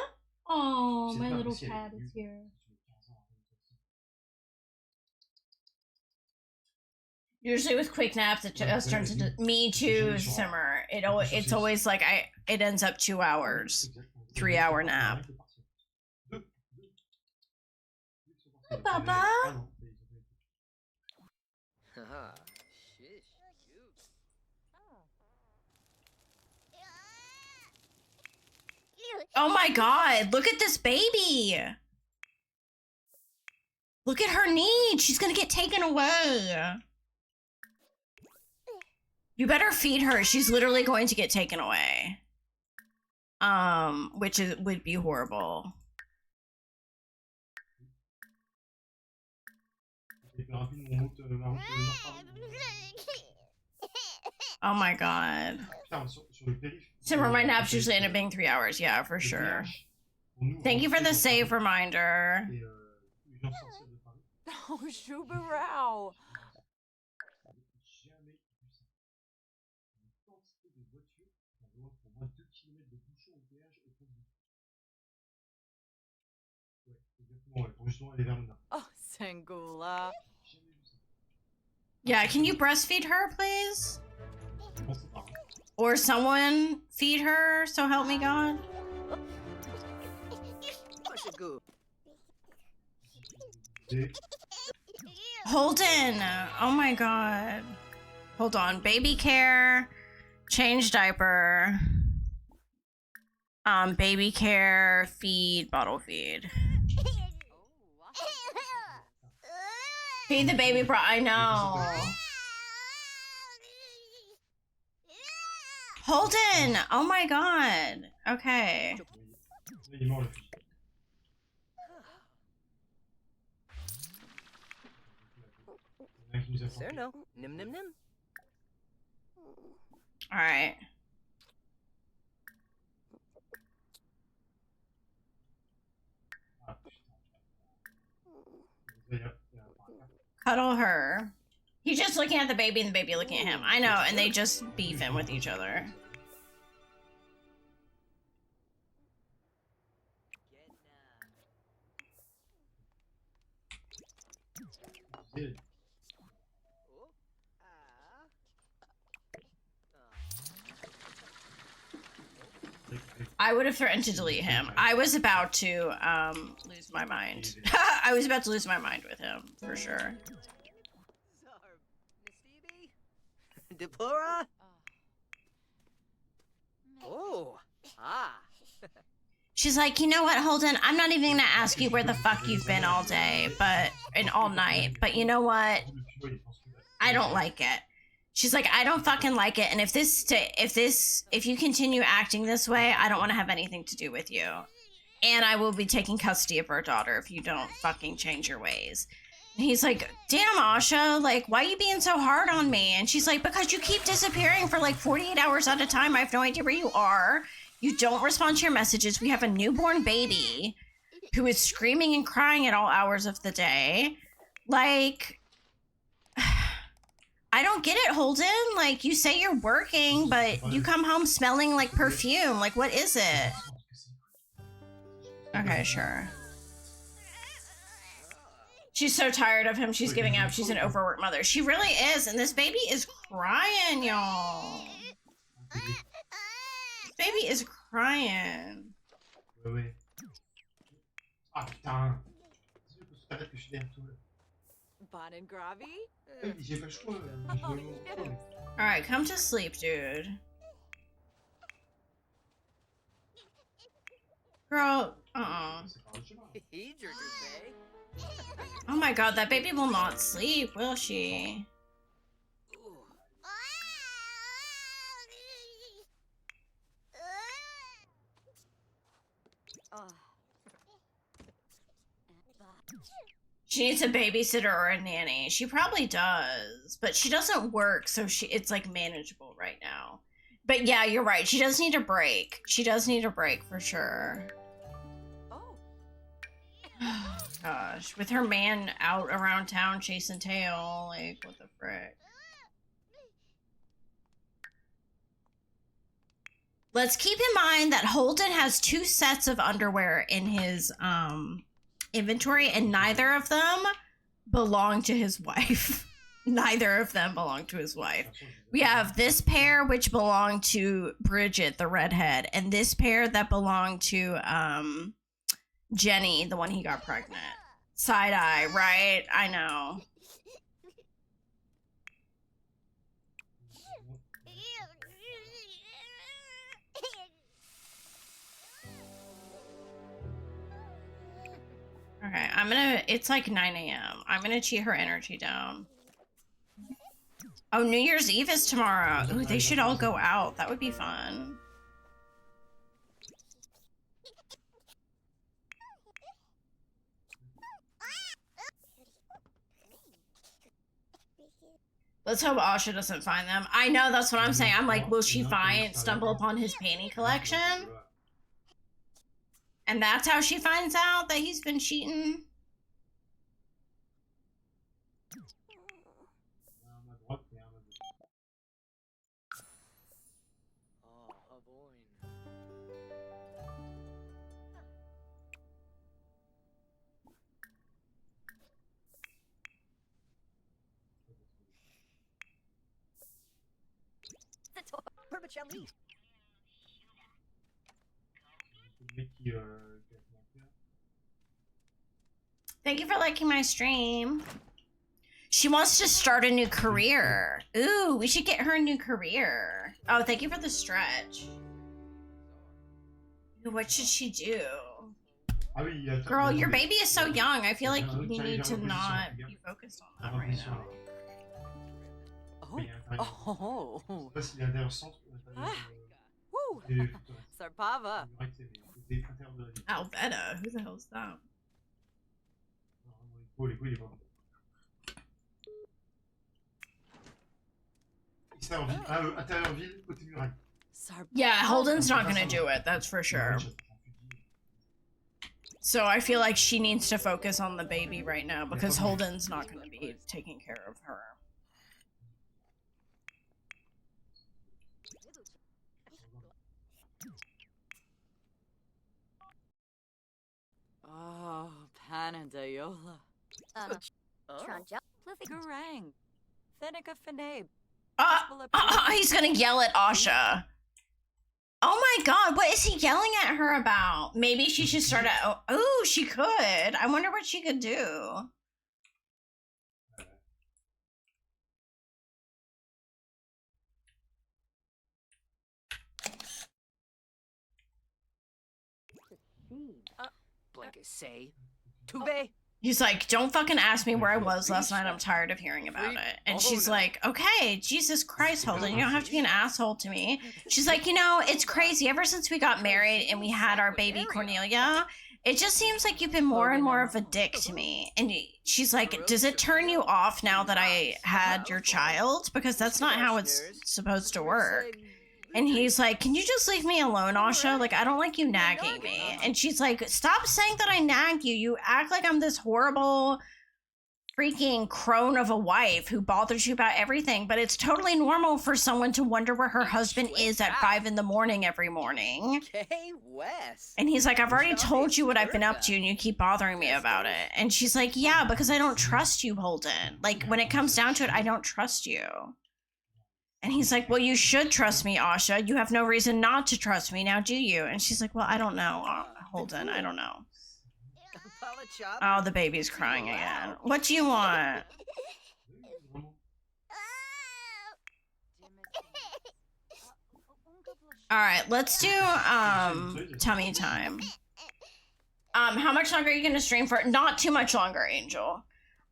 Oh, my little cat is here. Usually with quick naps, it just turns into me too, Simmer. It's always like it ends up 2 hours, 3-hour nap. Hi, Bubba. Oh my god, look at this baby. Look at her need. She's gonna get taken away. You better feed her. She's literally going to get taken away. Which would be horrible. Oh my god. Simmer, my naps usually end up being 3 hours. Yeah, for sure. Thank you for the save reminder. Oh, Shubarao. Oh, Sangula. Yeah, can you breastfeed her, please? Or someone feed her, so help me God. Holden! Oh my god. Hold on. Baby care. Change diaper. Baby care. Feed. Bottle feed. Feed the baby I know. Holden! Oh my god. Okay. Cerno. Nim nim nim. Alright. Cuddle her. He's just looking at the baby and the baby looking at him. I know, and they just beefing with each other. I would have threatened to delete him. I was about to lose my mind. I was about to lose my mind with him for sure. Deplora? Oh, ah. She's like, you know what, Holden? I'm not even gonna ask you where the fuck you've been all day, and all night. But you know what? I don't like it. She's like, I don't fucking like it. And if you continue acting this way, I don't want to have anything to do with you. And I will be taking custody of our daughter if you don't fucking change your ways. And he's like, damn, Asha, like, why are you being so hard on me? And she's like, because you keep disappearing for like 48 hours at a time. I have no idea where you are. You don't respond to your messages. We have a newborn baby who is screaming and crying at all hours of the day. Like, I don't get it, Holden. Like, you say you're working, but you come home smelling like perfume. Like, what is it? Okay, sure. She's so tired of him. She's giving up. She's an overworked mother. She really is. And this baby is crying, y'all. This baby is crying. Ah putain. Peut-être que je suis derrière toi. Bon and Gravy? J'ai pas le choix. Alright, come to sleep, dude. Girl, Oh my god, that baby will not sleep, will she? She needs a babysitter or a nanny. She probably does, but she doesn't work, so it's like manageable right now. But yeah, you're right. She does need a break. She does need a break for sure. Oh. Gosh, with her man out around town chasing tail, like, what the frick? Let's keep in mind that Holden has 2 sets of underwear in his inventory, and neither of them belong to his wife. Neither of them belong to his wife. We have this pair which belong to Bridget, the redhead, and this pair that belonged to Jenny, the one he got pregnant. Side eye, right? I know. Okay, it's like 9 a.m. I'm gonna cheat her energy down. Oh, New Year's Eve is tomorrow. Ooh, they should all go out. That would be fun. Let's hope Asha doesn't find them. I know, that's what I'm saying. I'm like, will she stumble upon his panty collection? And that's how she finds out that he's been cheating? Thank you for liking my stream. She wants to start a new career. Ooh, we should get her a new career. Oh, thank you for the stretch. What should she do? Girl, your baby is so young. I feel like you need to not be focused on that right now. Oh. Woo. Sarpava. Alveda, who the hell's that? Yeah, Holden's not gonna do it, that's for sure. So I feel like she needs to focus on the baby right now because Holden's not gonna be taking care of her. Oh, Panadayola. Tranja. Garang. Thenica Finabe. He's gonna yell at Asha. Oh my god, what is he yelling at her about? Maybe she should start at. Oh, she could. I wonder what she could do. Blanket say. Tube. He's like, don't fucking ask me where I was last night. I'm tired of hearing about it. And she's like, okay, Jesus Christ, Holden, you don't have to be an asshole to me. She's like, you know, it's crazy. Ever since we got married and we had our baby Cornelia, it just seems like you've been more and more of a dick to me. And she's like, does it turn you off now that I had your child? Because that's not how it's supposed to work. And he's like, can you just leave me alone, Asha? Like, I don't like you nagging me. And she's like, stop saying that I nag you. You act like I'm this horrible freaking crone of a wife who bothers you about everything. But it's totally normal for someone to wonder where her husband is at 5 in the morning every morning. Okay, Wes. And he's like, I've already told you what I've been up to and you keep bothering me about it. And she's like, yeah, because I don't trust you, Holden. Like, when it comes down to it, I don't trust you. And he's like, well, you should trust me, Asha. You have no reason not to trust me, now do you? And she's like, well, I don't know, Holden, I don't know. Oh, the baby's crying again. What do you want? All right, let's do tummy time. How much longer are you gonna stream for? Not too much longer, Angel.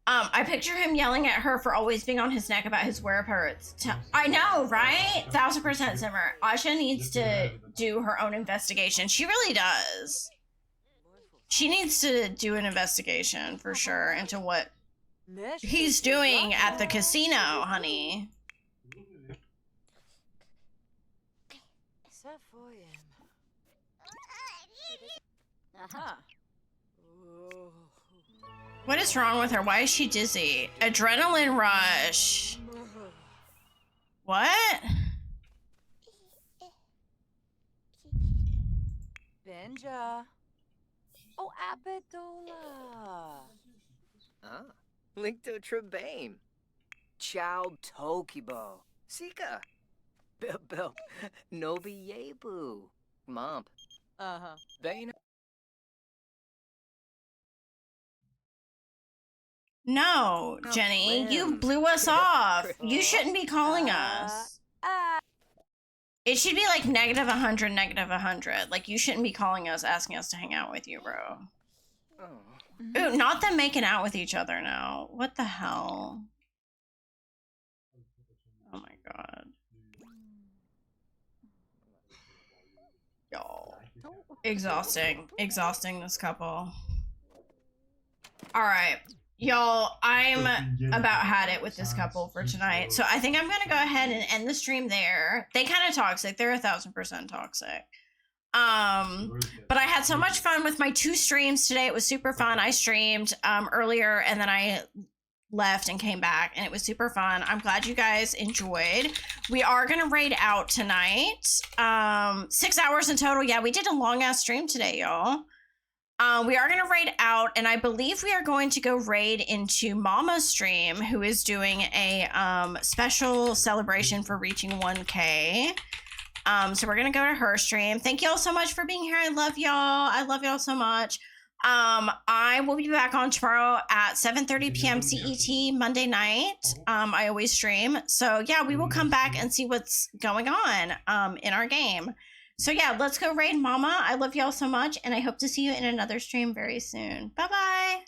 I picture him yelling at her for always being on his neck about his whereabouts. I know, right? 1000% Simmer. Asha needs to do her own investigation. She really does. She needs to do an investigation for sure into what he's doing at the casino, honey. What is wrong with her? Why is she dizzy? Adrenaline rush. What? Benja. Oh, Apedola. Ah, link to Trebane. Chow Tokibo. Sika. Bill. Novi Yebu. Mom. Uh-huh. Bane. No, Jenny, you blew us off. You shouldn't be calling us. It should be like -100, -100. Like, you shouldn't be calling us, asking us to hang out with you, bro. Ooh, not them making out with each other now. What the hell? Oh my god. Y'all. Exhausting. Exhausting, this couple. Alright. Y'all, I'm about had it with this couple for tonight. So I think I'm gonna go ahead and end the stream there. They kind of toxic. They're 1000% toxic. But I had so much fun with my 2 streams today. It was super fun. I streamed earlier and then I left and came back and it was super fun. I'm glad you guys enjoyed. We are gonna raid out tonight. 6 hours in total. Yeah, we did a long ass stream today, y'all. We are going to raid out, and I believe we are going to go raid into Mama's stream, who is doing a special celebration for reaching 1K. So we're going to go to her stream. Thank you all so much for being here. I love y'all. I love y'all so much. I will be back on tomorrow at 7:30 p.m. CET Monday night. I always stream. So yeah, we will come back and see what's going on in our game. So yeah, let's go raid Mama. I love y'all so much, and I hope to see you in another stream very soon. Bye-bye.